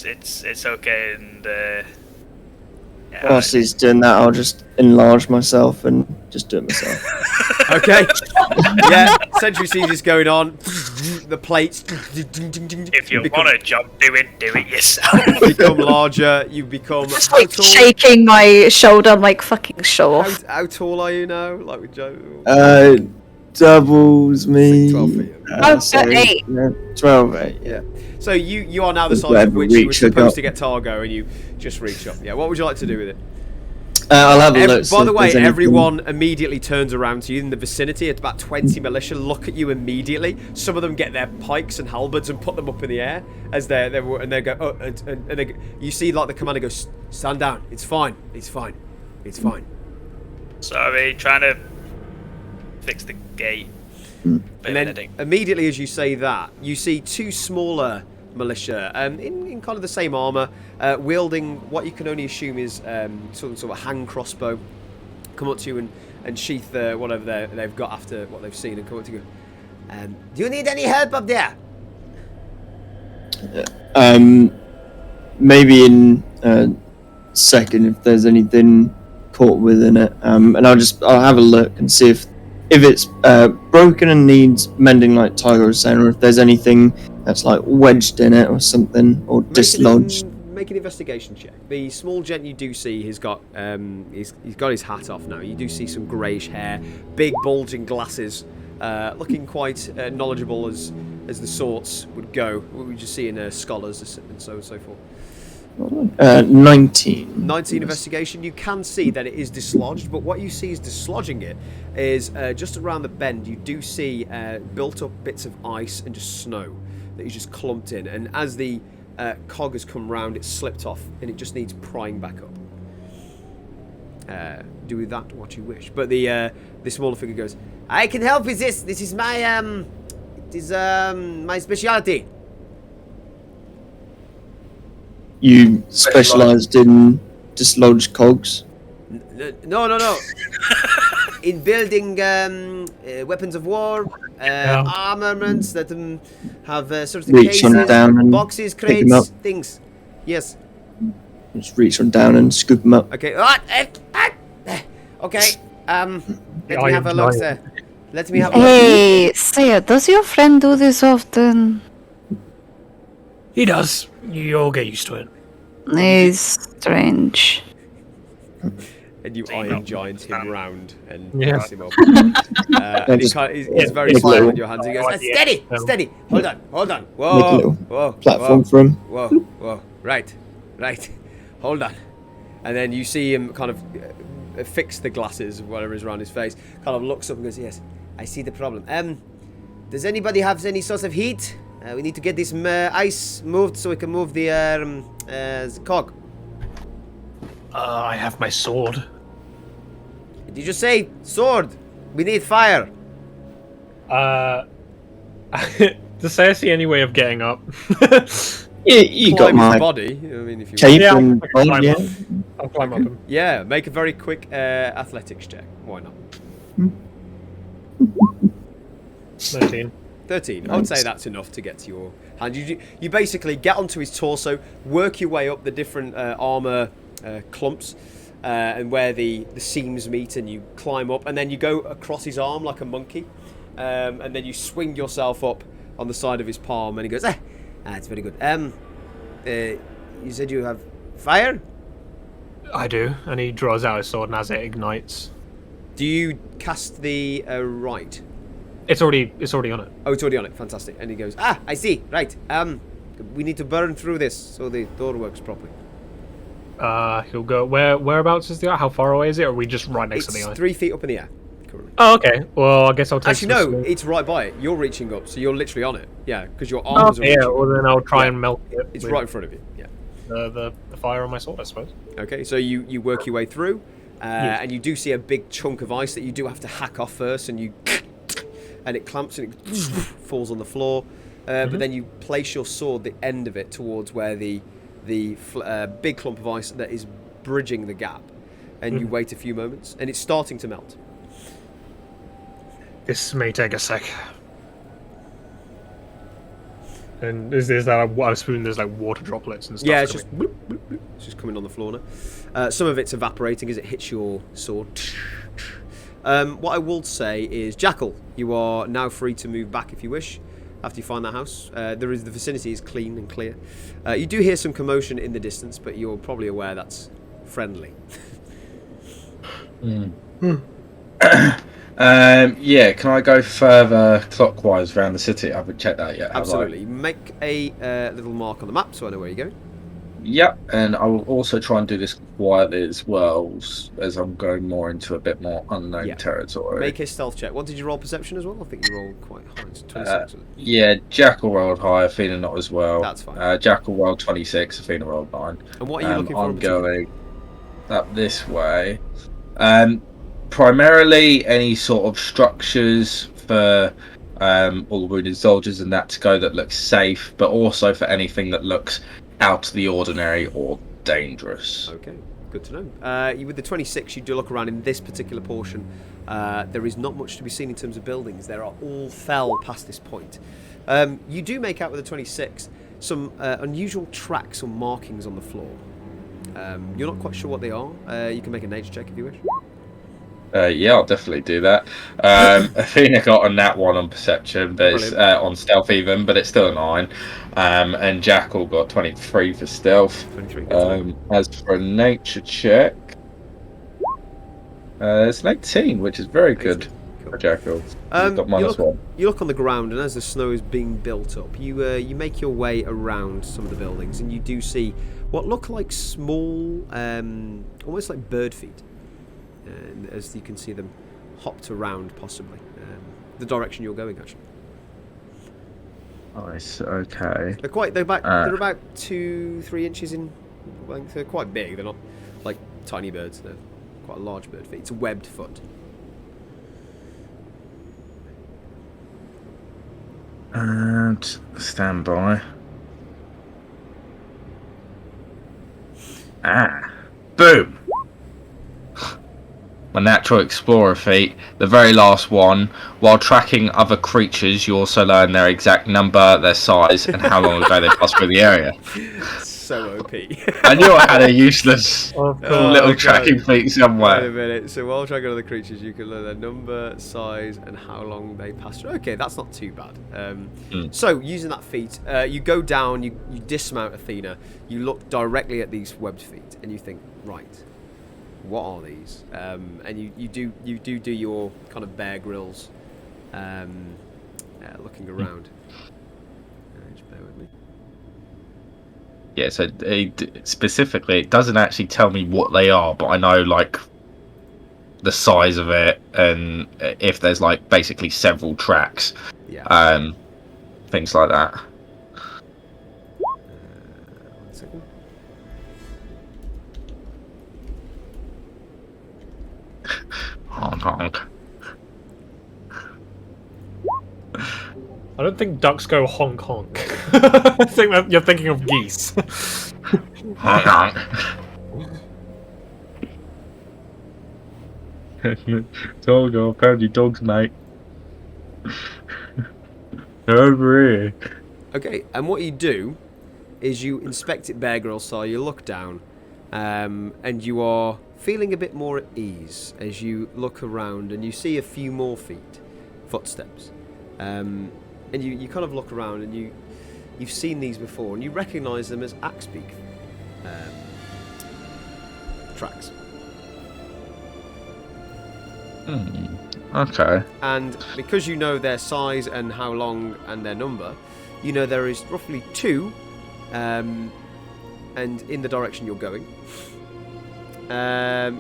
It's okay, and yeah, Whilst he's doing that, I'll just enlarge myself and just do it myself. Okay. Yeah. Sentry sees this going on. The plates. if you want to jump, do it yourself. become larger. You become. Just How like tall? shaking my shoulder. I'm like, fucking show off. How tall are you now? Like with Joe. Doubles me. 12 feet. Oh, sorry. 8. Yeah, 12, 8, yeah. So you are now the size Whatever of which you were reach I supposed got. to get Targo, and you just reach up. Yeah. What would you like to do with it? I'll have a look. By the way, everyone immediately turns around to you in the vicinity. It's about 20 militia look at you immediately. Some of them get their pikes and halberds and put them up in the air as they go. You see, like the commander goes, "Stand down. It's fine. It's fine. It's fine." Sorry, trying to fix the gate. And then immediately as you say that, you see 2 smaller militia in kind of the same armour, wielding what you can only assume is some sort of hand crossbow, come up to you and sheath whatever they've got after what they've seen and come up to you. Do you need any help up there? Maybe in a second if there's anything caught within it, and I'll have a look and see if it's broken and needs mending, like Tiger was saying, or if there's anything that's like wedged in it or something, or dislodged. Make an investigation check. The small gent you do see, he's got his hat off now. You do see some greyish hair, big bulging glasses, looking quite knowledgeable as the sorts would go. What we just see in scholars and so forth. 19. 19 investigation. You can see that it is dislodged, but what you see is dislodging it is just around the bend. You do see built up bits of ice and just snow that is just clumped in, and as the cog has come round, it's slipped off and it just needs prying back up. Do with that what you wish. But the smaller figure goes, "I can help with this. This is my my specialty." You specialised in dislodged cogs? No. In building weapons of war, armaments that have certain Reach on cases, down and boxes, pick 'em crates, up. things. Yes. Just reach on down and scoop them up. Okay. Okay. Let me have a look, sir. Let me have a look. Hey, Saya, does your friend do this often? He does. You'll get used to it. He's strange. And you iron giant him round and Yeah. press him up. And he's very slow with your hands. He goes, steady, steady. Hold on. Make a Whoa, little whoa, platform whoa, for him. whoa. Right. Hold on. And then you see him kind of fix the glasses, whatever is around his face. Kind of looks up and goes, yes, I see the problem. Does anybody have any sort of heat? We need to get this ice moved so we can move the cog. I have my sword. Did you say sword? We need fire. Does Saya see any way of getting up? You got Climb his my body. I mean, if you cape Yeah, and I can bond, climb yeah. up. I'll climb up him. Yeah, make a very quick athletics check. Why not? 13. 13. I would say that's enough to get to your hand. You basically get onto his torso, work your way up the different armor clumps, and where the seams meet, and you climb up, and then you go across his arm like a monkey, and then you swing yourself up on the side of his palm, and he goes, it's very good. You said you have fire? I do, and he draws out his sword, and as it ignites, Do you cast the right? it's already on it. Oh, it's already on it. Fantastic. And he goes, I see. Right. We need to burn through this so the door works properly. He'll go. Whereabouts is the eye? How far away is it? Or are we just right next It's to the eye? 3 feet up in the air, currently. Oh, okay. Well, I guess I'll take. Actually, some no, sword. it's right by it. You're reaching up, so you're literally on it. Yeah, because your arms are Okay, yeah. reaching Well, up. then I'll try Yeah. and melt it. It's with right in front of you. Yeah. The fire on my sword, I suppose. Okay, so you work your way through, Yes. and you do see a big chunk of ice that you do have to hack off first, and and it clamps and it falls on the floor. But then you place your sword, the end of it, towards where the big clump of ice that is bridging the gap, and you wait a few moments, and it's starting to melt. This may take a sec. And is that I assume there's like water droplets and stuff? Yeah, it's coming? just bloop, bloop, bloop. It's just coming on the floor now. Some of it's evaporating as it hits your sword. What I will say is, Jackal, you are now free to move back if you wish. After you find that house, the vicinity is clean and clear. You do hear some commotion in the distance, but you're probably aware that's friendly. Yeah, can I go further clockwise around the city? I haven't checked that yet. have I? Absolutely. Make a little mark on the map so I know where you're going. Yep, and I will also try and do this quietly as well, as I'm going more into a bit more unknown territory. Make a stealth check. What did you roll? Perception as well? I think you rolled quite high. It's 26. Was it? Yeah, Jackal rolled high, Athena not as well. That's fine. Jackal rolled 26, Athena rolled 9. And what are you looking for? I'm in particular? going up this way. Primarily any sort of structures for all the wounded soldiers and that to go that looks safe, but also for anything that looks out of the ordinary or dangerous. Okay, good to know. With the 26, you do look around in this particular portion. There is not much to be seen in terms of buildings. They are all fell past this point. You do make out with the 26 some unusual tracks or markings on the floor. You're not quite sure what they are. You can make a nature check if you wish. Yeah, I'll definitely do that. Athena got a nat 1 on perception, but it's on stealth even, but it's still a 9. And Jackal got 23 for stealth. 23. As for a nature check, it's an 18, which is very good for Jackal. He's got -1. You look on the ground, and as the snow is being built up, you make your way around some of the buildings, and you do see what look like small, almost like bird feet. As you can see them hopped around, possibly the direction you're going. Actually, Nice. Okay. they're about 2-3 inches in length. They're quite big. They're not like tiny birds. They're quite a large bird feet. It's a webbed foot. And stand by. Boom. My natural explorer feat, the very last one. While tracking other creatures, you also learn their exact number, their size, and how long ago they passed through the area. so OP. I knew I had a useless Of course. little God. tracking feet Wait a somewhere. minute. So while tracking other creatures, you can learn their number, size, and how long they pass through. Okay, that's not too bad. So using that feat, you go down, you dismount Athena, you look directly at these webbed feet, and you think, right, what are these? And you do your kind of Bear Grylls, looking around. Just bear with me. Yeah, so specifically, it doesn't actually tell me what they are, but I know like the size of it and if there's like basically several tracks, Yeah. things like that. 1 second. Honk, honk. I don't think ducks go honk honk. I think that you're thinking of geese. Honk, honk. Told you, I found your dogs, mate. They're over here. Okay, and what you do is you inspect it Bear Grylls style, you look down, and you are feeling a bit more at ease as you look around and you see a few more footsteps. And you kind of look around and you've seen these before and you recognise them as Axebeak tracks. Okay. And because you know their size and how long and their number, you know there is roughly 2, and in the direction you're going.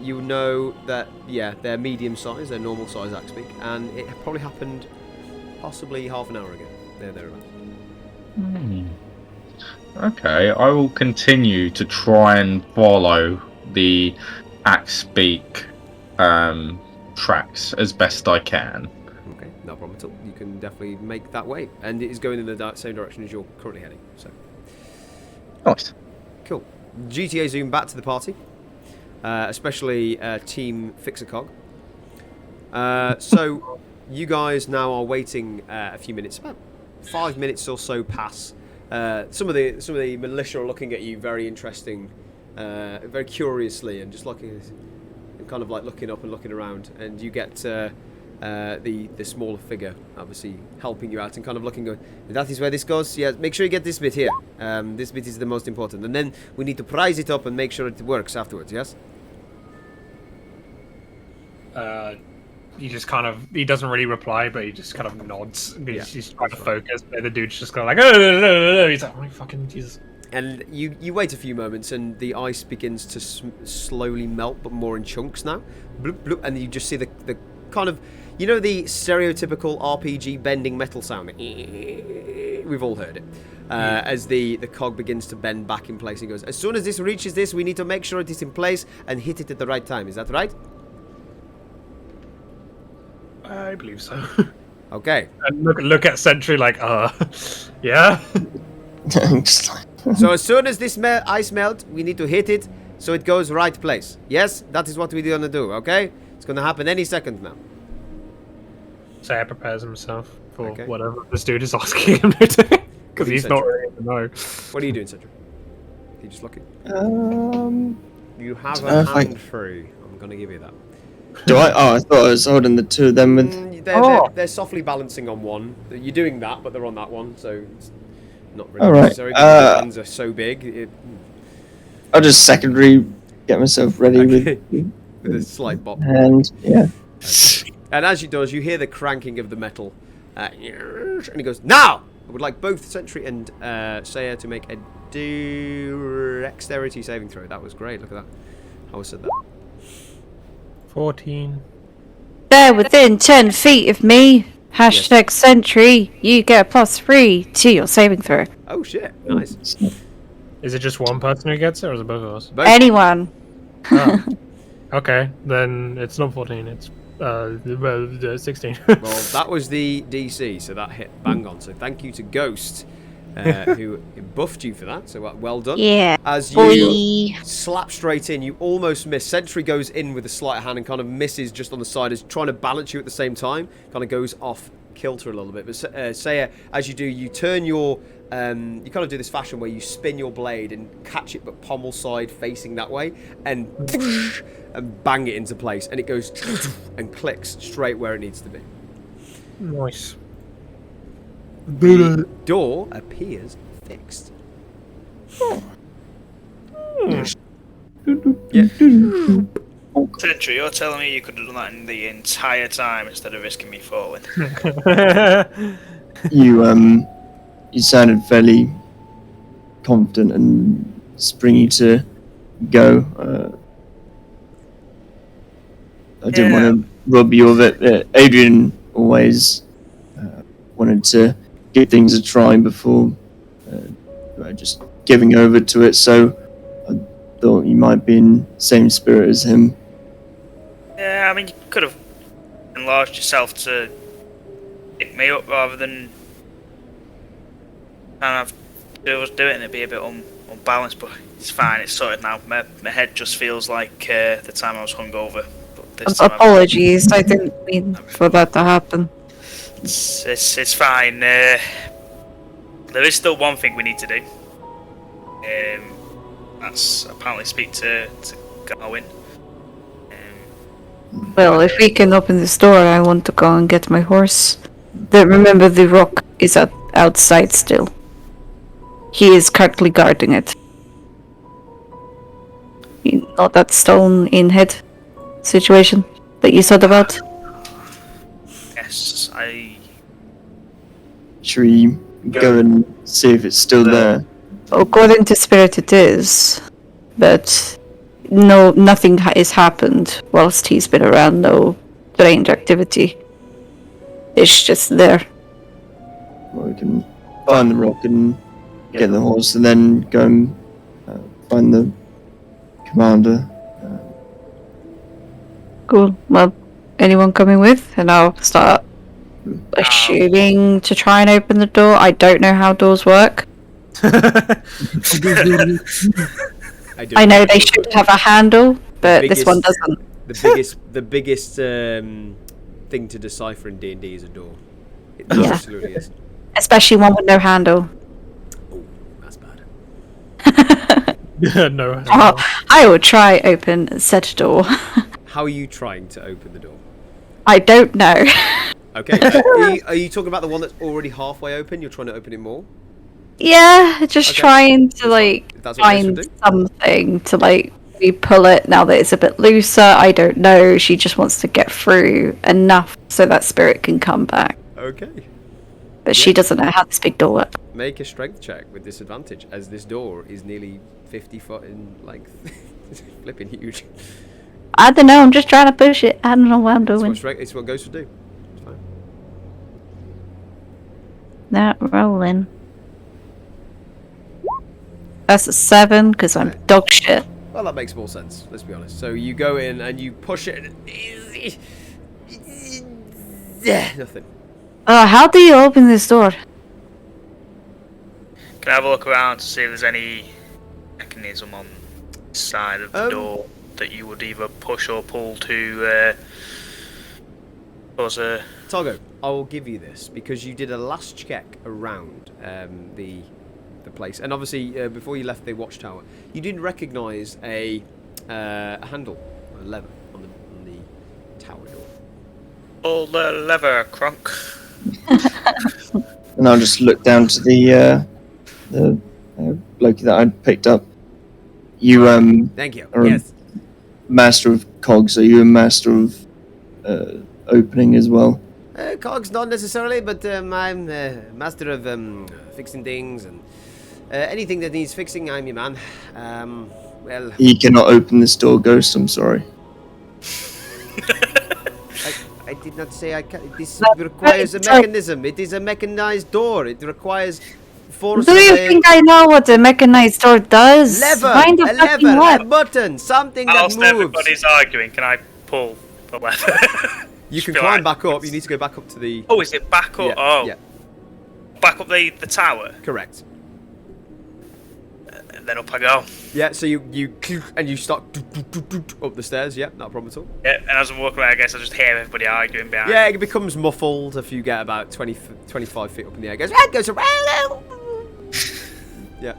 You know that, they're medium size, they're normal size Axebeak, and it probably happened possibly half an hour ago. They're thereabouts. Okay, I will continue to try and follow the Axebeak tracks as best I can. Okay, no problem at all. You can definitely make that way, and it is going in the same direction as you're currently heading. So, Nice. cool. GTA zoom back to the party, especially Team Fixacog. So, you guys now are waiting a few minutes, about 5 minutes or so pass. Some of the militia are looking at you very interesting, very curiously, and just looking, and kind of like looking up and looking around. And you get the smaller figure, obviously helping you out and kind of looking. Going, that is where this goes. Yeah, make sure you get this bit here. This bit is the most important, and then we need to prize it up and make sure it works afterwards. Yes. He just kind of, he doesn't really reply, but he just kind of nods. He's trying to focus. And the dude's just kind of like, oh, he's like, oh, fucking Jesus. And you wait a few moments, and the ice begins to slowly melt, but more in chunks now. Bloop, bloop, and you just see the kind of, you know, the stereotypical RPG bending metal sound. We've all heard it. As the cog begins to bend back in place, and goes, as soon as this reaches this, we need to make sure it is in place and hit it at the right time. Is that right? I believe so. Okay. And look at Sentry like, yeah. Just like- So as soon as this ice melts, we need to hit it so it goes right place. Yes, that is what we're gonna do. Okay, it's gonna happen any second now. Saya prepares himself for Okay. whatever this dude is asking him to do, because he's not really in the know. What are you doing, Cedric? Are you just looking? You have I a don't know if hand free. I'm gonna give you that. Do I? Oh, I thought I was holding the 2 of them with. They're softly balancing on one. You're doing that, but they're on that one, so it's not really All right. necessary because the hands are so big. I'll just secondary get myself ready Okay. With a slight bop. and yeah. And as he does, you hear the cranking of the metal. And he goes, now! I would like both Sentry and Saya to make a dexterity saving throw. That was great. Look at that. How I said that. 14. They're within 10 feet of me. Hashtag Sentry. You get a +3 to your saving throw. Oh, shit. Nice. Is it just one person who gets it, or is it both of us? Both. Anyone. Oh. Okay, then it's not 14, it's 16. Well, that was the DC, so that hit bang on. So thank you to Ghost, who buffed you for that. So well done. Yeah. As you Boy. slap straight in, you almost miss. Sentry goes in with a slight hand and kind of misses just on the side, is trying to balance you at the same time. Kind of goes off kilter a little bit. But Saya, as you do, you turn your you kind of do this fashion where you spin your blade and catch it, but pommel side facing that way, and bang it into place, and it goes and clicks straight where it needs to be. Nice. The door appears fixed. Yeah. Sentry, you're telling me you could have done that in the entire time instead of risking me falling? You sounded fairly confident and springy to go. I didn't want to rob you of it. Adrian always wanted to give things a try before just giving over to it, so I thought you might be in the same spirit as him. Yeah, I mean, you could have enlarged yourself to pick me up rather than kind of do it and it'd be a bit unbalanced, but it's fine, it's sorted now. My head just feels like the time I was hungover. But this time Apologies, I didn't mean for that to happen. It's fine. There is still one thing we need to do. That's apparently speak to Garwin. Well, if we can open this door, I want to go and get my horse. Remember, the rock is outside still. He is currently guarding it. You know that stone in head situation that you thought about? Yes, Should we go and see if it's still there? According to Spirit it is, but no, nothing has happened whilst he's been around, no strange activity. It's just there. Well, we can find the rock and get the horse and then go and find the commander. Cool. Well, anyone coming with? And I'll start assuming to try and open the door. I don't know how doors work. I know they should have a handle, but this one doesn't. The biggest thing to decipher in D&D is a door. It absolutely is. Especially one with no handle. Oh, that's bad. No. I will try open said door. How are you trying to open the door? I don't know. Okay. Are you talking about the one that's already halfway open? You're trying to open it more? Yeah, just Okay. trying to That's what find Grace something to re-pull it now that it's a bit looser. I don't know. She just wants to get through enough so that spirit can come back. Okay. But she doesn't know how this big door works. Make a strength check with disadvantage, as this door is nearly 50 foot in length. It's flipping huge. I don't know. I'm just trying to push it. I don't know what I'm doing. It's what ghosts would do. It's fine. Not rolling. That's a 7 because I'm dog shit. Well, that makes more sense. Let's be honest. So you go in and you push it. And nothing. How do you open this door? can I have a look around to see if there's any mechanism on the side of the door that you would either push or pull to cause a... Targo, I will give you this because you did a last check around the place, and obviously before you left the watchtower, you didn't recognise a handle, a lever on the tower door. Pull the lever, Crunk. And I'll just look down to the bloke that I'd picked up. You Thank you. are Yes. a master of cogs. Are you a master of opening as well? Cogs, not necessarily, but I'm master of fixing things and anything that needs fixing. I'm your man. Well, He cannot open this door, Ghost. I'm sorry. I did not say I can. This requires a mechanism. It is a mechanized door. It requires force. Do you think I know what a mechanized door does? Lever, Find a fucking lever, what? a button, something that Whilst moves. everybody's arguing, can I pull the lever? You can Just be climb like- back up. You need to go back up to the. Oh, is it back up? Yeah, Oh, yeah, back up the tower. correct. then up I go. Yeah, so you and you start up the stairs. Yeah, not a problem at all. Yeah, and as I'm walking away, I guess I just hear everybody arguing behind. Yeah, it becomes muffled if you get about 25 feet up in the air. It goes around. Yeah.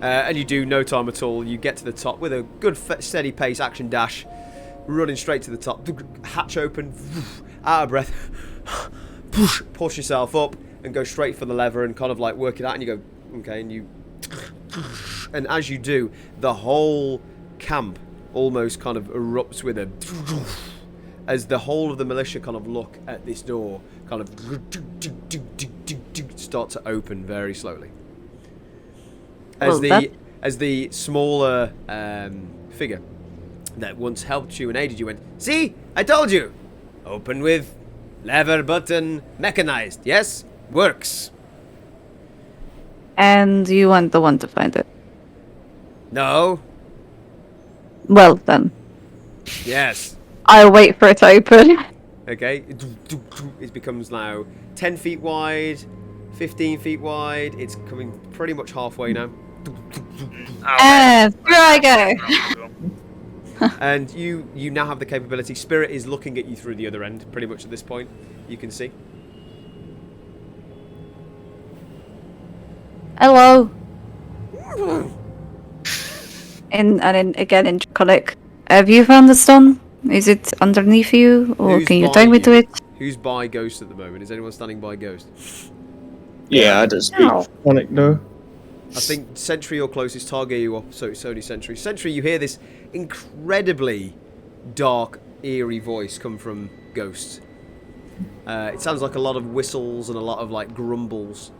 And you do no time at all. You get to the top with a good steady pace action dash, running straight to the top. Hatch open, out of breath, push yourself up and go straight for the lever and kind of like work it out. And you go, okay, and you, and as you do, the whole camp almost kind of erupts with a, as the whole of the militia kind of look at this door, kind of start to open very slowly. As the smaller figure that once helped you and aided you went, see, I told you, open with lever button mechanized. Yes, works. And you want the one to find it. No. Well then, Yes. I'll wait for it to open. Okay. It becomes now 10 feet wide, 15 feet wide. It's coming pretty much halfway now. And through I go. And you now have the capability. Spirit is looking at you through the other end, pretty much at this point. You can see. Hello. And then again in Draconic, have you found the stone? Is it underneath you, or Who's can you by take me you? to it? Who's by Ghost at the moment? Is anyone standing by Ghost? Yeah, I don't speak Draconic though. I think Sentry or closest target you up, so it's only Sentry. Sentry, you hear this incredibly dark, eerie voice come from Ghost. It sounds like a lot of whistles and a lot of like grumbles.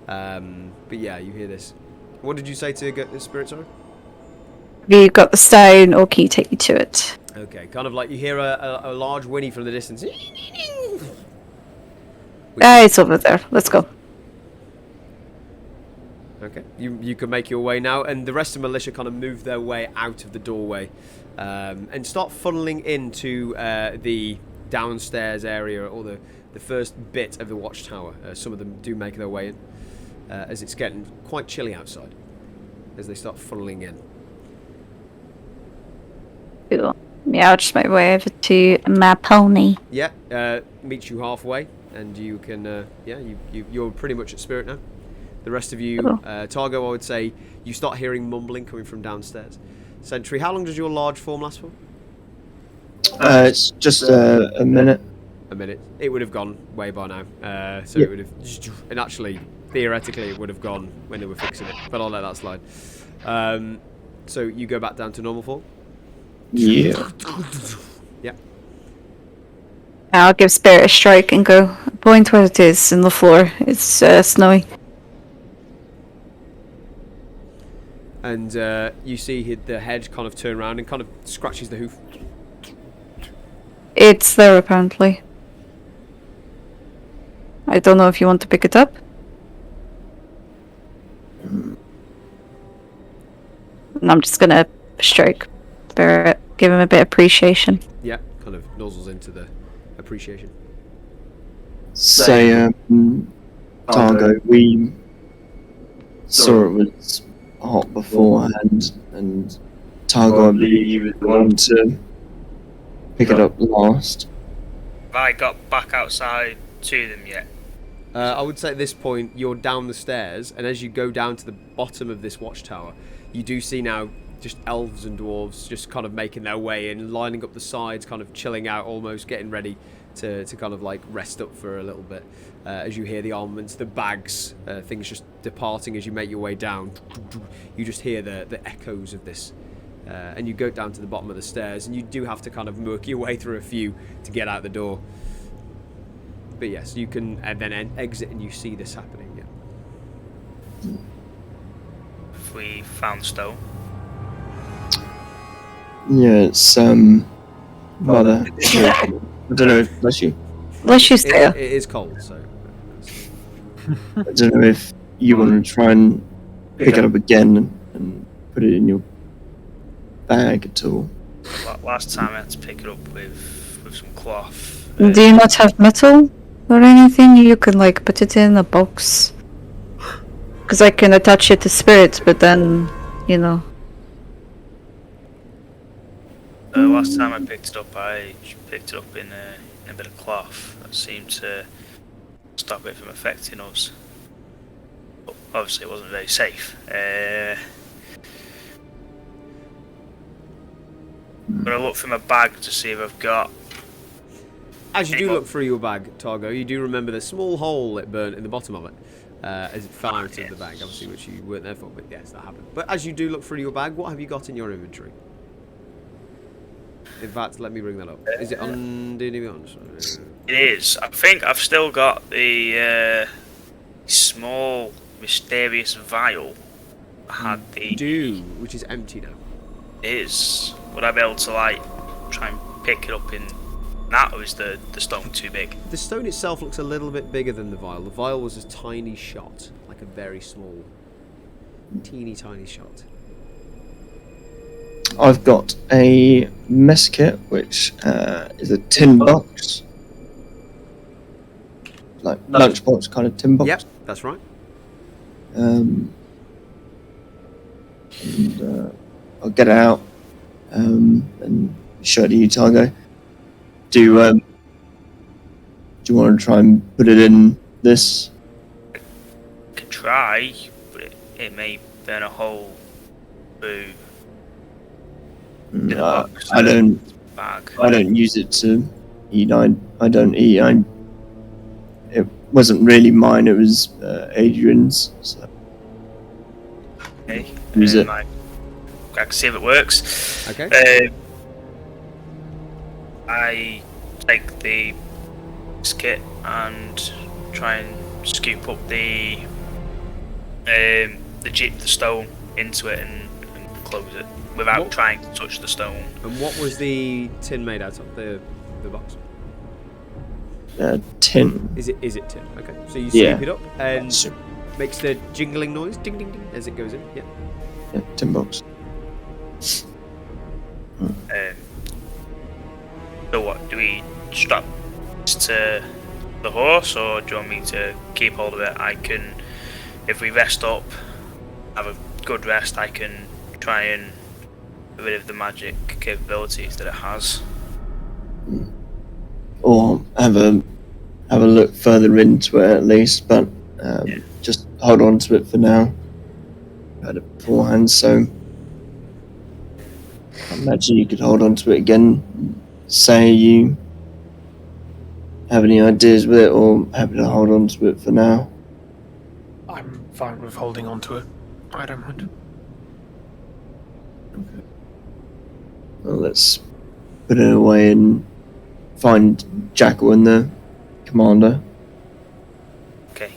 But yeah, you hear this. What did you say to get the spirit, sorry? Have you got the stone, or can you take me to it? Okay, kind of like you hear a large whinny from the distance. It's over there. Let's go. Okay, you can make your way now, and the rest of the militia kind of move their way out of the doorway and start funneling into the downstairs area, or the first bit of the watchtower. Some of them do make their way in, as it's getting quite chilly outside, as they start funneling in. Cool. Yeah, I'll just make my way over to my pony. Yeah, meets you halfway, and you can, you're pretty much at spirit now. The rest of you, Targo, I would say, you start hearing mumbling coming from downstairs. Sentry, how long does your large form last for? It's just a minute. A minute. It would have gone way by now. So it would have, and actually, theoretically, it would have gone when they were fixing it. But I'll let that slide. So you go back down to normal form? Yeah. Yeah. I'll give Spirit a strike and go point where it is in the floor. It's snowy. And you see the head kind of turn around and kind of scratches the hoof. It's there apparently. I don't know if you want to pick it up. And I'm just gonna strike Spirit, give him a bit of appreciation. Yeah, kind of nozzles into the appreciation. Say, Targo, we saw it was hot beforehand, and Targo, I believe you was the one to pick it up last. Have I got back outside to them yet? I would say at this point you're down the stairs, and as you go down to the bottom of this watchtower, you do see now just elves and dwarves just kind of making their way in, lining up the sides, kind of chilling out, almost getting ready to kind of like rest up for a little bit. As you hear the armaments, the bags, things just departing as you make your way down. You just hear the echoes of this. And you go down to the bottom of the stairs, and you do have to kind of work your way through a few to get out the door. But yes, you can then exit and you see this happening. Yeah. If we found stone. Yeah, it's rather. I don't know if bless you. Bless you, Spirit. It is cold, so. I don't know if you want to try and pick it up again and put it in your bag at all. Last time I had to pick it up with some cloth. Do you not have metal or anything you can like put it in a box? Because I can attach it to spirits, but then, you know. Last time I picked it up in a bit of cloth that seemed to stop it from affecting us. But obviously, it wasn't very safe. I'm gonna look through my bag to see if I've got. As you do look through your bag, Targo, you do remember the small hole it burnt in the bottom of it as it fell out of the bag, obviously, which you weren't there for, but yes, that happened. But as you do look through your bag, what have you got in your inventory? In fact, let me bring that up. Is it on the It is. I think I've still got the small mysterious vial. I had the which is empty now. Is. Would I be able to like try and pick it up in that, or is the stone too big? The stone itself looks a little bit bigger than the vial. The vial was a tiny shot, like a very small, teeny tiny shot. I've got a mess kit, which is a tin box. Like lunchbox kind of tin box. Yep, that's right. And I'll get it out and show it to you, Targo. Do you want to try and put it in this? I could try, but it may burn a hole through the box. I don't. Bag. I don't use it to eat. I don't eat. It wasn't really mine. It was Adrian's. So. Okay. Use it. I can see if it works. Okay. I take the kit and try and scoop up the stone into it and close it without trying to touch the stone. And what was the tin made out of? The box? Tin. Is it tin? Okay. So you scoop it up and makes the jingling noise, ding ding ding, as it goes in. Yeah. Yeah, tin box. So what, do we strap this to the horse, or do you want me to keep hold of it? I can, if we rest up, have a good rest, I can try and get rid of the magic capabilities that it has. Or have a look further into it at least, but just hold on to it for now. I had it beforehand, so I imagine you could hold on to it again. Say you have any ideas with it, or happy to hold on to it for now. I'm fine with holding on to it. I don't mind. Okay. Well, let's put it away and find Jackal and the commander. Okay.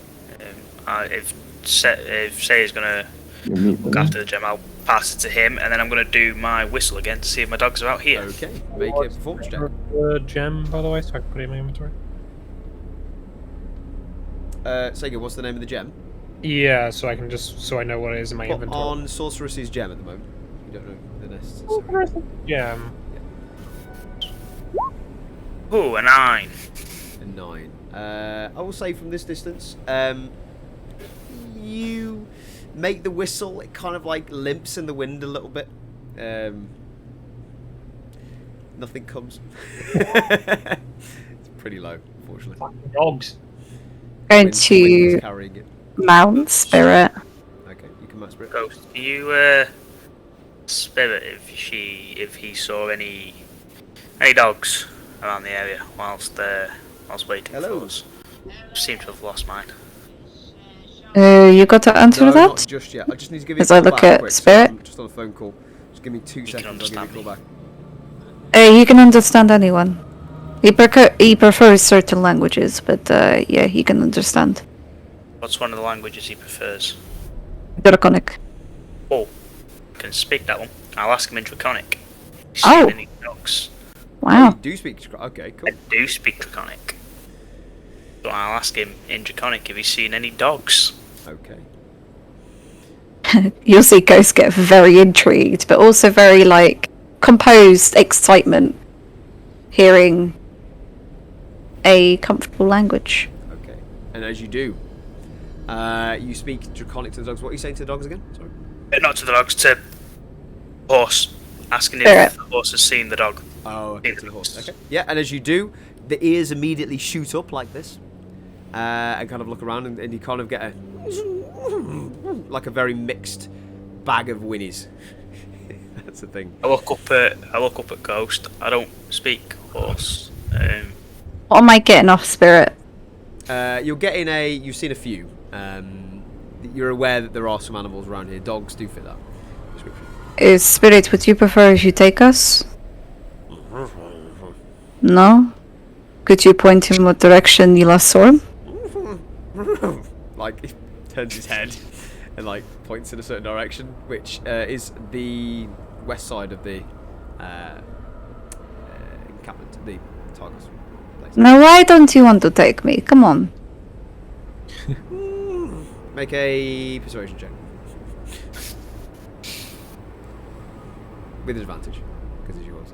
If Say's gonna Meet look them. after the gem, I'll pass it to him, and then I'm gonna do my whistle again to see if my dogs are out here. Okay. Make it a performance check. The gem, by the way, so I can put it in my inventory. Sega, what's the name of the gem? Yeah, so I can so I know what it is in my Put inventory. on Sorceress's gem at the moment. You don't know the necessary. Yeah. Ooh, a 9. A 9. I will say from this distance, you make the whistle. It kind of like limps in the wind a little bit. Nothing comes. It's pretty low, unfortunately. Fucking dogs. Going Wind to is carrying it. Mount Spirit. Okay, you can match spirit. Ghost, you spirit if he saw any dogs around the area whilst waiting Hello. for us. Seem to have lost mine. You got to answer No, that? not just yet. I just need to give you As a I call look back at quick, spirit? So I'm just on a phone call. Just give me 2 can seconds. I'll give you a understand call me. back. You can understand anyone. He prefers certain languages, but yeah, he can understand. What's one of the languages he prefers? Draconic. Oh, can speak that one. I'll ask him in Draconic. Oh. Any dogs? Oh, Wow. you do speak. Okay, cool. I do speak Draconic. So I'll ask him in Draconic if he's seen any dogs. Okay. You'll see Ghost get very intrigued, but also very, like, composed excitement hearing a comfortable language. Okay. And as you do, You speak Draconic to the dogs. What are you saying to the dogs again? Sorry. Not to the dogs, to horse. Asking Spirit. if the horse has seen the dog. Oh, okay, to the horse. Okay. Yeah, and as you do, the ears immediately shoot up like this, and kind of look around, and you kind of get a like a very mixed bag of whinnies. That's the thing. I look up at Ghost. I don't speak horse. What am I getting off Spirit? You're getting a. You've seen a few. You're aware that there are some animals around here. Dogs do fit that description. Spirit, would you prefer if you take us? No? Could you point him what direction you last saw him? Like, he turns his head and, like, points in a certain direction, which is the west side of the encampment, the Targos place. Now, why don't you want to take me? Come on. Make a persuasion check. With advantage, because it's yours.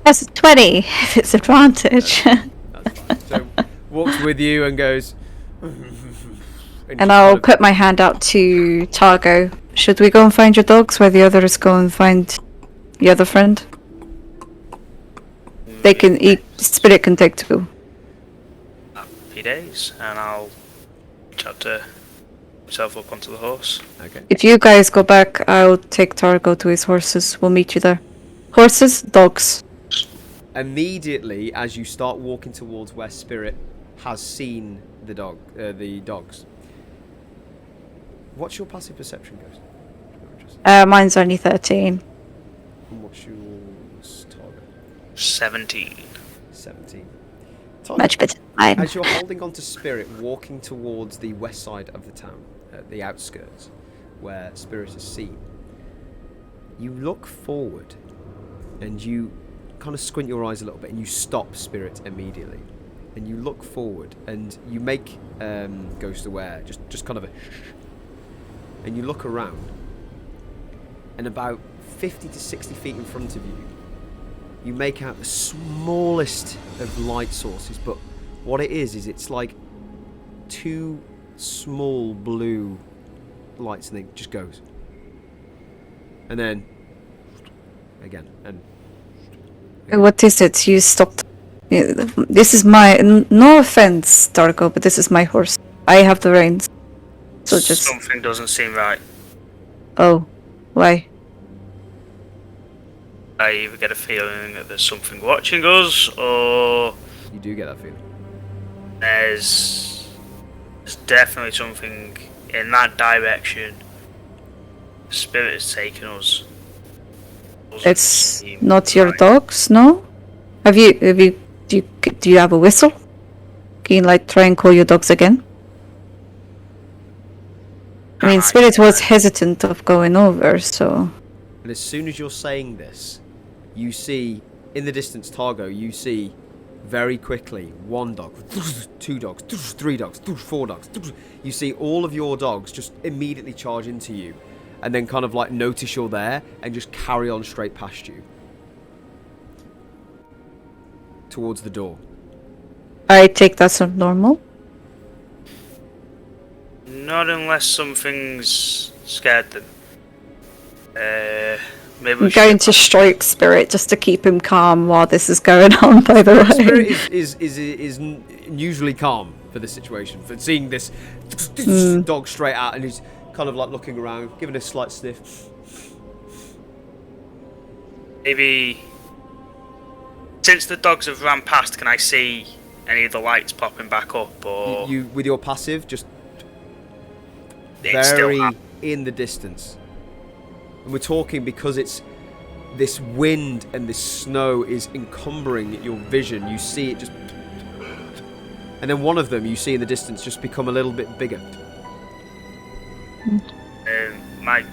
That's a 20, if it's advantage. That's fine. So, walks with you and goes... And I'll put my hand out to Targo. Should we go and find your dogs while the others go and find the other friend? They can eat. Spirit can take 2. Happy days, and I'll reach out to myself up onto the horse. Okay. If you guys go back, I'll take Targo to his horses. We'll meet you there. Horses, dogs. Immediately, as you start walking towards where Spirit has seen the dogs. What's your passive perception, Ghost? Mine's only 13. And what's yours, Target? 17. 17. Much better than mine. As you're holding on to Spirit, walking towards the west side of the town, the outskirts, where Spirit is seen, you look forward and you kind of squint your eyes a little bit and you stop Spirit immediately. And you look forward and you make Ghost aware, just kind of a and you look around, and about 50 to 60 feet in front of you, you make out the smallest of light sources, but what it is it's like 2 small blue lights, and it just goes. And then again, and What is it? You stopped. This is my. No offense, Targo, but this is my horse. I have the reins. So just. Something doesn't seem right. Oh, why? I either get a feeling that there's something watching us, or you do get that feeling. there's definitely something in that direction. The spirit is taking us. Doesn't It's seem not your right. dogs, no? Do you have a whistle? Can you like try and call your dogs again? I mean, Spirit was hesitant of going over, so. And as soon as you're saying this, you see in the distance, Targo, you see very quickly 1 dog, 2 dogs, 3 dogs, 4 dogs. You see all of your dogs just immediately charge into you, and then kind of like notice you're there and just carry on straight past you towards the door. I take that as normal. Not unless something's scared them. Maybe I'm we going should. to stroke Spirit just to keep him calm while this is going on, by the Spirit way. is usually calm for this situation, for seeing this dog straight out, and he's kind of like looking around, giving a slight sniff. Maybe since the dogs have ran past, can I see any of the lights popping back up, or You with your passive, just it's still very hap- in the distance. And we're talking because it's this wind and this snow is encumbering your vision. You see it just, and then one of them you see in the distance just become a little bit bigger. my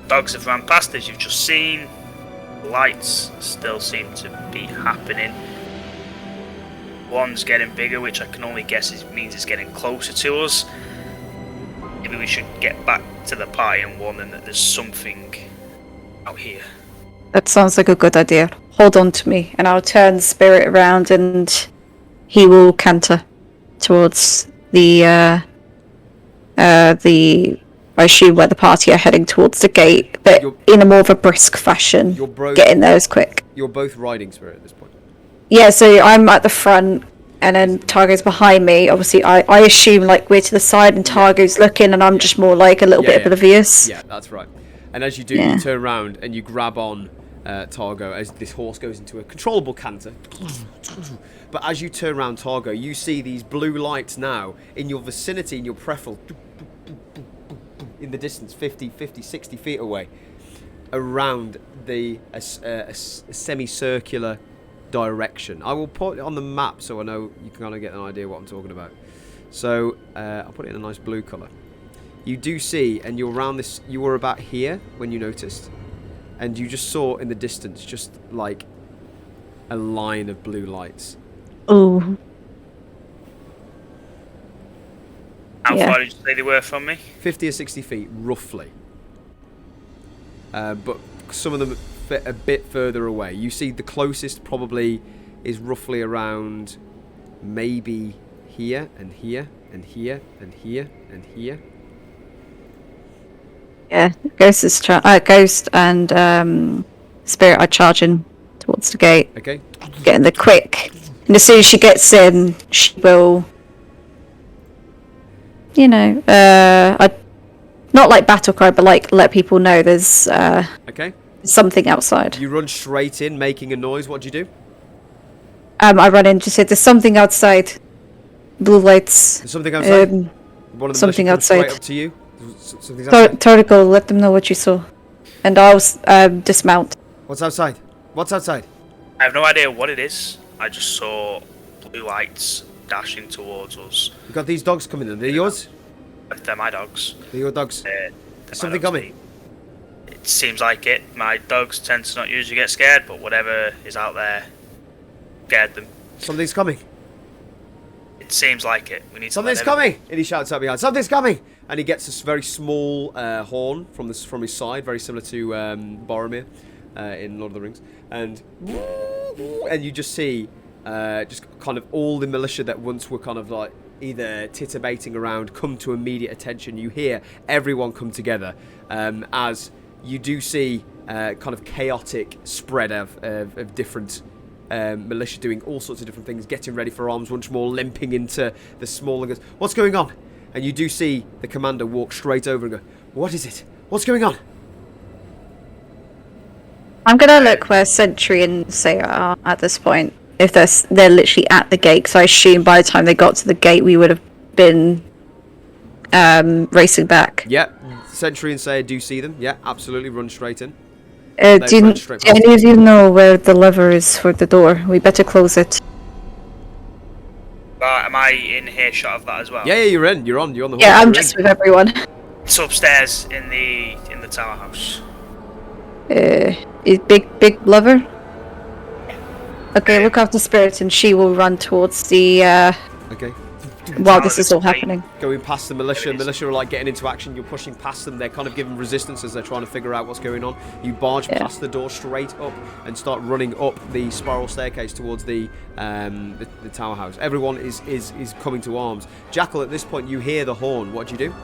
dogs have ran past, as you've just seen. Lights still seem to be happening. One's getting bigger, which I can only guess means it's getting closer to us. Maybe we should get back to the party and warn them that there's something out here. That sounds like a good idea. Hold on to me, and I'll turn Spirit around, and he will canter towards the I assume where the party are heading towards the gate, but in a more of a brisk fashion. Getting there as quick. You're both riding Spirit at this point. Yeah, so I'm at the front, and then Targo's behind me. Obviously, I assume like we're to the side, and Targo's looking, and I'm just more like a little bit oblivious. Yeah, that's right. And as you do, you turn around and you grab on Targo as this horse goes into a controllable canter. But as you turn around Targo, you see these blue lights now in your vicinity, in your peripheral, in the distance, 50, 60 feet away, around a semicircular direction. I will put it on the map so I know you can kind of get an idea what I'm talking about. So I'll put it in a nice blue colour. You do see, and you're around this, you were about here when you noticed, and you just saw in the distance just like a line of blue lights. Oh. How far did you say they were from me? 50 or 60 feet, roughly. But some of them a bit further away. You see the closest probably is roughly around maybe here and here and here and here and here. Yeah, Ghost and Spirit are charging towards the gate. Okay. Getting the quick. And as soon as she gets in, she will... You know, not like battle cry, but like let people know there's something outside. You run straight in, making a noise. What do you do? I run in, just say there's something outside. Blue lights. There's something outside. One of them something outside. Straight up to you. Something's outside. Targo, let them know what you saw, and I'll dismount. What's outside? What's outside? I have no idea what it is. I just saw blue lights dashing towards us. You got these dogs coming in. They're yours? They're my dogs. They're your dogs? Something coming? It seems like it. My dogs tend to not usually get scared, but whatever is out there scared them. Something's coming. It seems like it. We need Something's coming! And he shouts out behind. Something's coming! And he gets this very small horn from his side, very similar to Boromir in Lord of the Rings. And you just see just kind of all the militia that once were kind of like either titibating around come to immediate attention. You hear everyone come together as you do see kind of chaotic spread of different militia doing all sorts of different things, getting ready for arms once more, limping into the smaller guns. What's going on? And you do see the commander walk straight over and go, what is it? What's going on? I'm gonna look where Sentry and Saya are at this point. If they're literally at the gate, because I assume by the time they got to the gate, we would have been racing back. Yeah, Sentry and Saya do see them. Yeah, absolutely, run straight in. Do any of you know where the lever is for the door? We better close it. Am I in earshot of that as well? Yeah, you're in. You're on the horse. Yeah, I'm just with everyone. It's upstairs in the tower house. Is big lever? Okay, look after Spirit, and she will run towards the. Okay. While this is all happening. Going past the militia. Militia are like getting into action. You're pushing past them. They're kind of giving resistance as they're trying to figure out what's going on. You barge past the door straight up and start running up the spiral staircase towards the tower house. Everyone is coming to arms. Jackal, at this point, you hear the horn. What do you do?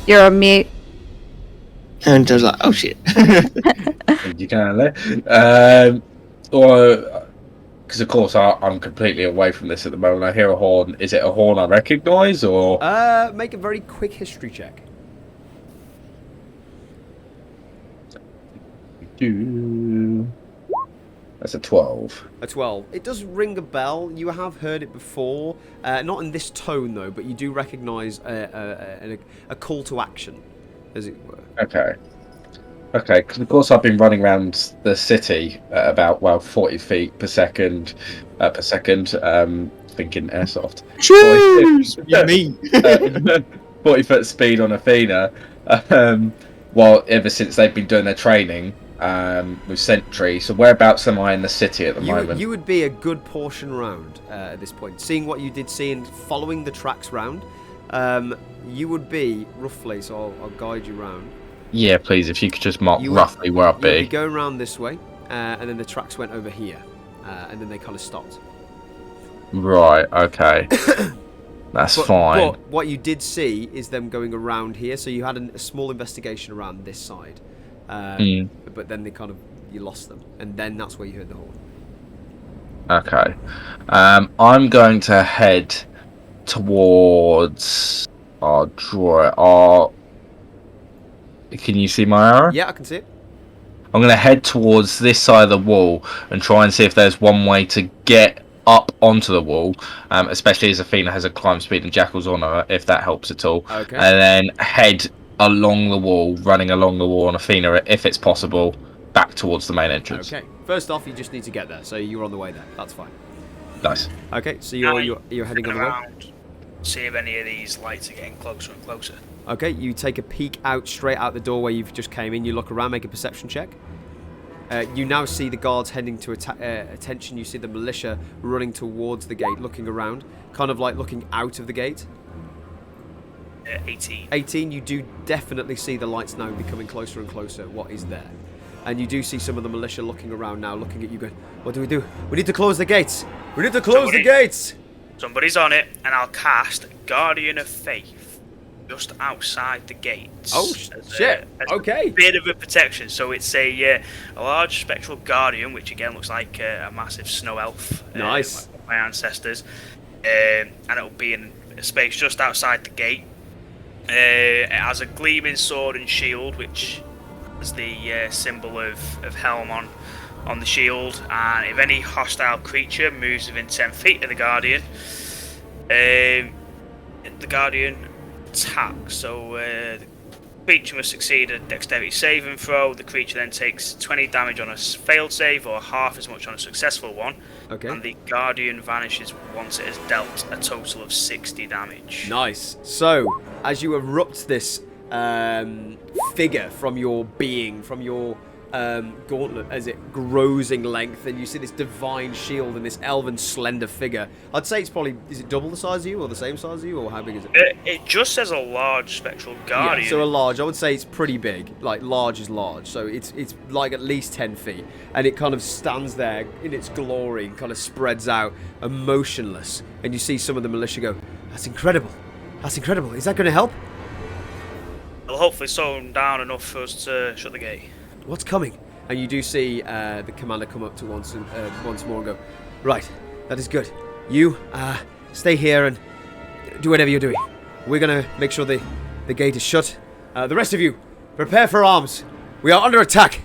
You're on mute. And I was like, oh shit. You can there. Or because of course I'm completely away from this at the moment. I hear a horn. Is it a horn I recognise, or? Make a very quick history check. That's a 12. A 12. It does ring a bell. You have heard it before. Not in this tone though, but you do recognise a call to action, as it were. Okay, because of course I've been running around the city at about 40 feet per second, thinking airsoft. 40 foot speed on Athena. Well, ever since they've been doing their training with Sentry. So whereabouts am I in the city at the moment? You would be a good portion round at this point. Seeing what you did see and following the tracks round, you would be roughly. So I'll guide you round. Yeah, please, if you could just mark roughly where I'll be. You'd be going around this way, and then the tracks went over here, and then they kind of stopped. Right. Okay. That's fine. But what you did see is them going around here. So you had a small investigation around this side. But then you lost them. And then that's where you heard the horn. Okay. I'm going to head towards our drawer. Can you see my arrow? Yeah, I can see it. I'm going to head towards this side of the wall and try and see if there's one way to get up onto the wall, especially as Athena has a climb speed and Jackal's on her, if that helps at all. Okay. And then head along the wall, running along the wall on Athena, if it's possible, back towards the main entrance. Okay. First off, you just need to get there. So you're on the way there. That's fine. Nice. Okay, so you're heading on the way. Around, see if any of these lights are getting closer and closer. Okay, you take a peek out straight out the door where you've just came in. You look around, make a perception check. You now see the guards heading to attention. You see the militia running towards the gate, looking around, kind of like looking out of the gate. 18. 18, you do definitely see the lights now becoming closer and closer. What is there? And you do see some of the militia looking around now, looking at you going, what do? We need to close the gates. We need to close the gates. Somebody's on it, and I'll cast Guardian of Faith just outside the gates. Oh, shit. Okay. A bit of a protection. So it's a large spectral guardian, which again looks like a massive snow elf. Nice. Like my ancestors. And it'll be in a space just outside the gate. It has a gleaming sword and shield, which is the symbol of Helm on the shield. And if any hostile creature moves within 10 feet of the guardian, the guardian attacks. So the creature must succeed a dexterity saving throw. The creature then takes 20 damage on a failed save, or half as much on a successful one. Okay. And the guardian vanishes once it has dealt a total of 60 damage. Nice. So, as you erupt this figure from your being, from your gauntlet, as it grows in length, and you see this divine shield and this elven slender figure. I'd say it's probably, is it double the size of you, or the same size of you, or how big is it? It just says a large spectral guardian. Yeah, so a large, I would say it's pretty big. Like, large is large, so it's like at least 10 feet. And it kind of stands there in its glory and kind of spreads out, emotionless. And you see some of the militia go, that's incredible. That's incredible. Is that going to help? It'll hopefully slow them down enough for us to shut the gate. What's coming? And you do see the commander come up to once more and go, right, that is good. You stay here and do whatever you're doing. We're going to make sure the gate is shut. The rest of you, prepare for arms. We are under attack.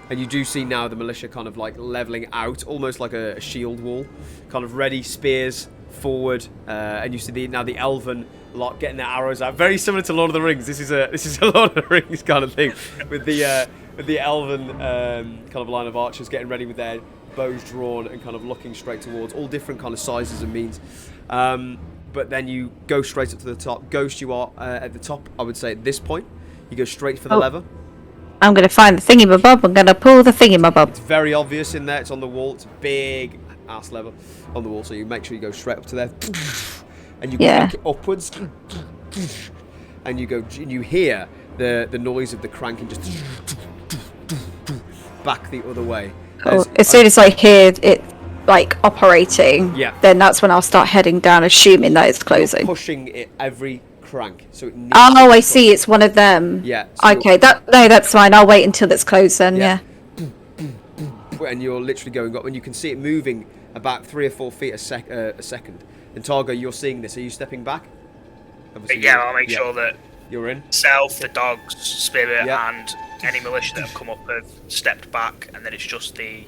And you do see now the militia kind of like leveling out, almost like a shield wall, kind of ready, spears forward. And you see the elven lot getting their arrows out, very similar to Lord of the Rings. This is a Lord of the Rings kind of thing, with the elven kind of line of archers getting ready with their bows drawn and kind of looking straight towards, all different kind of sizes and means. But then you go straight up to the top. Ghost, you are at the top. I would say at this point, you go straight for the lever. I'm going to find the thingy-my-bob. I'm going to pull the thingy-my-bob. It's very obvious in there. It's on the wall. It's a big ass lever on the wall. So you make sure you go straight up to there. And you crank it upwards. And you go, and you hear the noise of the cranking just back the other way. Cool. As soon as I hear it like operating, then that's when I'll start heading down, assuming that it's closing. Pushing it every crank, so it needs oh, I see. It's one of them. Yeah. So okay. That's fine. I'll wait until it's closed then. Yeah. And you're literally going up, and you can see it moving about 3 or 4 feet a second. And Targo, you're seeing this. Are you stepping back? I'll make sure that you're in. Self, the dog's spirit, and any militia that have come up have stepped back, and then it's just the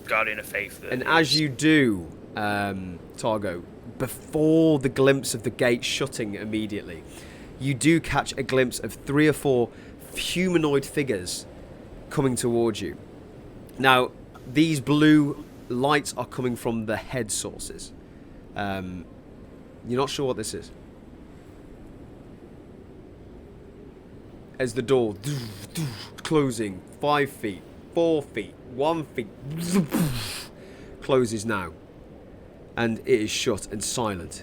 Guardian of Faith. And as you do, Targo, before the glimpse of the gate shutting immediately, you do catch a glimpse of 3 or 4 humanoid figures coming towards you. Now, these blue lights are coming from the head sources. You're not sure what this is. As the door closing, 5 feet, 4 feet, 1 feet, closes now. And it is shut and silent.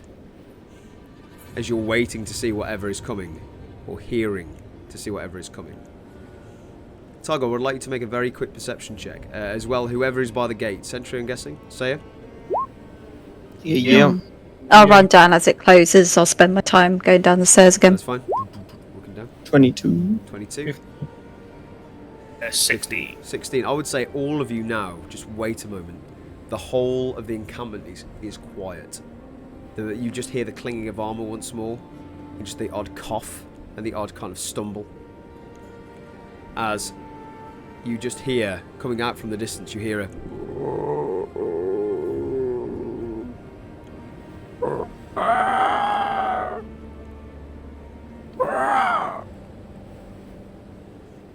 As you're waiting to see whatever is coming, or hearing to see whatever is coming. Targo, I would like you to make a very quick perception check. As well, whoever is by the gate. Sentry, I'm guessing? Saya? Yeah. I'll run down as it closes. I'll spend my time going down the stairs again. That's fine. Walking down. 22. 22. 16. 16. I would say all of you now, just wait a moment. The whole of the encampment is quiet. You just hear the clinging of armor once more, and just the odd cough and the odd kind of stumble. As you just hear, coming out from the distance, you hear a...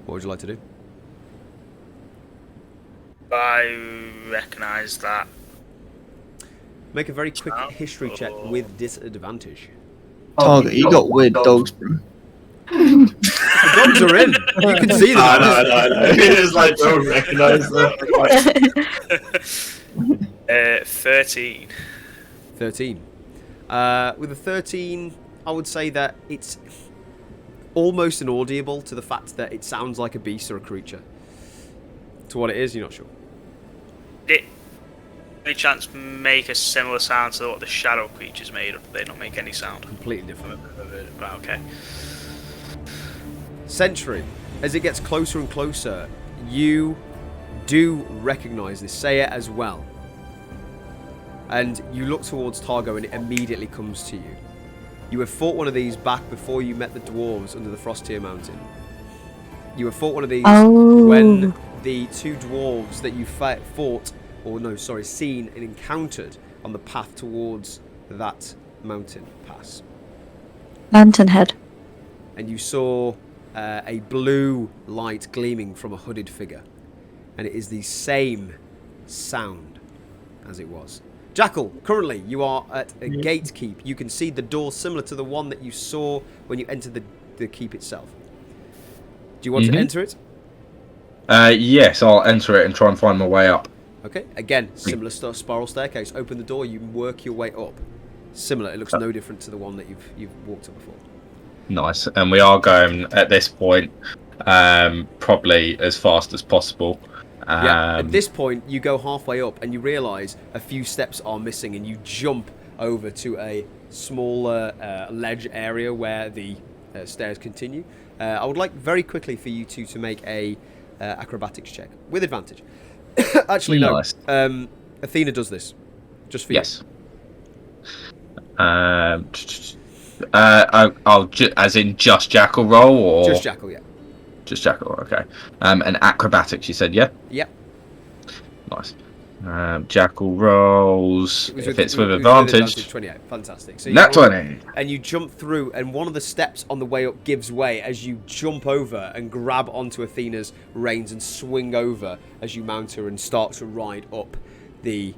What would you like to do? I recognise that. Make a very quick history check with disadvantage. Target, you got weird dogs, bro. The dogs are in. You can see them. No. It's like don't recognise them. 13. 13. With a 13, I would say that it's almost inaudible to the fact that it sounds like a beast or a creature. To what it is, you're not sure. Did any chance make a similar sound to what the shadow creatures made, or did they not make any sound? Completely different. Right, okay. Sentry, as it gets closer and closer, you do recognise this. Say it as well. And you look towards Targo and it immediately comes to you. You have fought one of these back before you met the dwarves under the Frontier Mountain. You have fought one of these when the two dwarves that you seen and encountered on the path towards that mountain pass. Lantern head. And you saw a blue light gleaming from a hooded figure. And it is the same sound as it was. Jackal, currently you are at a gatekeep. You can see the door similar to the one that you saw when you entered the keep itself. Do you want to enter it? Yes, I'll enter it and try and find my way up. Okay, again, similar spiral staircase. Open the door, you work your way up. Similar, it looks no different to the one that you've walked up before. Nice, and we are going at this point probably as fast as possible. At this point, you go halfway up and you realise a few steps are missing, and you jump over to a smaller ledge area where the stairs continue. I would like very quickly for you two to make a acrobatics check with advantage. Actually, no. Nice. Athena does this just for yes. I'll as in just Jackal roll, or just Jackal, yeah. Just Jackal, okay. And acrobatics, you said, yeah? Yep. Nice. Jackal rolls. If it's with advantage. 28. Fantastic. So Nat 20. And you jump through, and one of the steps on the way up gives way as you jump over and grab onto Athena's reins and swing over as you mount her and start to ride up the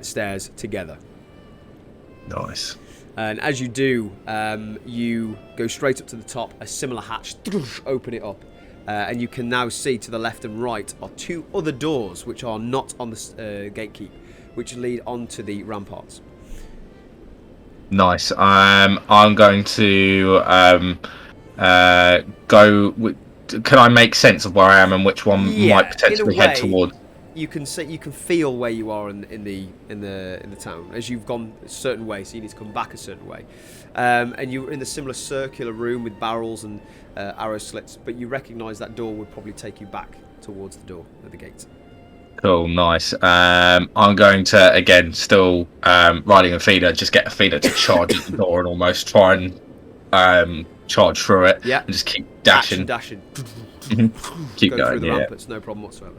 stairs together. Nice. And as you do, you go straight up to the top, a similar hatch, open it up. And you can now see to the left and right are two other doors which are not on the gatekeep, which lead onto the ramparts. Nice. I'm going to go. Can I make sense of where I am and which one might potentially head towards? You can feel where you are in the town as you've gone a certain way, so you need to come back a certain way. And you're in the similar circular room with barrels and arrow slits, but you recognise that door would probably take you back towards the door at the gate. Cool, nice. I'm going to, again, still riding a feeder, just get a feeder to charge at the door and almost try and charge through it. Yeah. And just keep dashing. Keep Go going, through the ramparts, no problem whatsoever.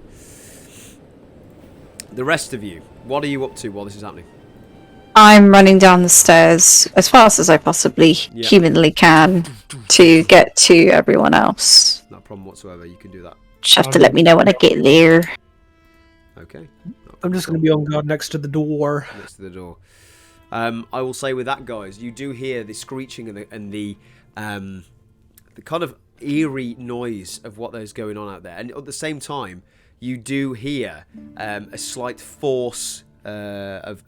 The rest of you, what are you up to while this is happening? I'm running down the stairs as fast as I possibly humanly can to get to everyone else. No problem whatsoever, you can do that. Just have to let me know when I get there. Okay. I'm just going to be on guard next to the door. Next to the door. I will say with that, guys, you do hear the screeching and the kind of eerie noise of what there's going on out there. And at the same time, you do hear a slight force of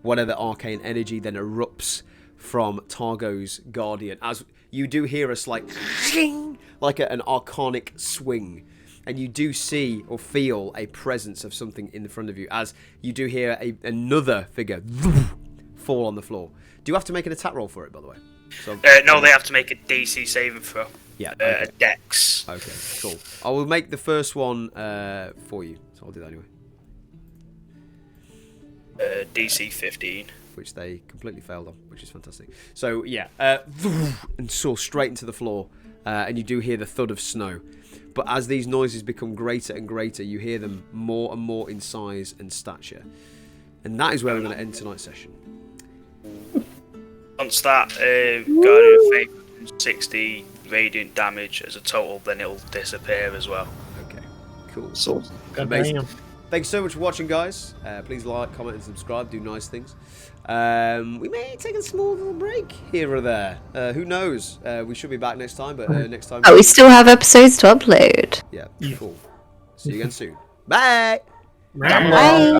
whatever arcane energy then erupts from Targo's guardian. As you do hear a slight like an arcanic swing. And you do see or feel a presence of something in the front of you as you do hear another figure fall on the floor. Do you have to make an attack roll for it, by the way? So, No, they have to make a DC saving throw. Yeah. Okay. Dex. Okay, cool. I will make the first one for you. So I'll do that anyway. DC 15. Which they completely failed on, which is fantastic. So, yeah. And soar straight into the floor. And you do hear the thud of snow. But as these noises become greater and greater, you hear them more and more in size and stature. And that is where we're going to end tonight's session. Once that Guardian of Fate 60 radiant damage as a total, then it'll disappear as well. Okay, cool. So, Amazing. Thanks so much for watching, guys. Please like, comment, and subscribe. Do nice things. We may take a small little break here or there. Who knows? We should be back next time, but next time... Oh, we still have episodes to upload. Yeah, cool. See you again soon. Bye! Bye.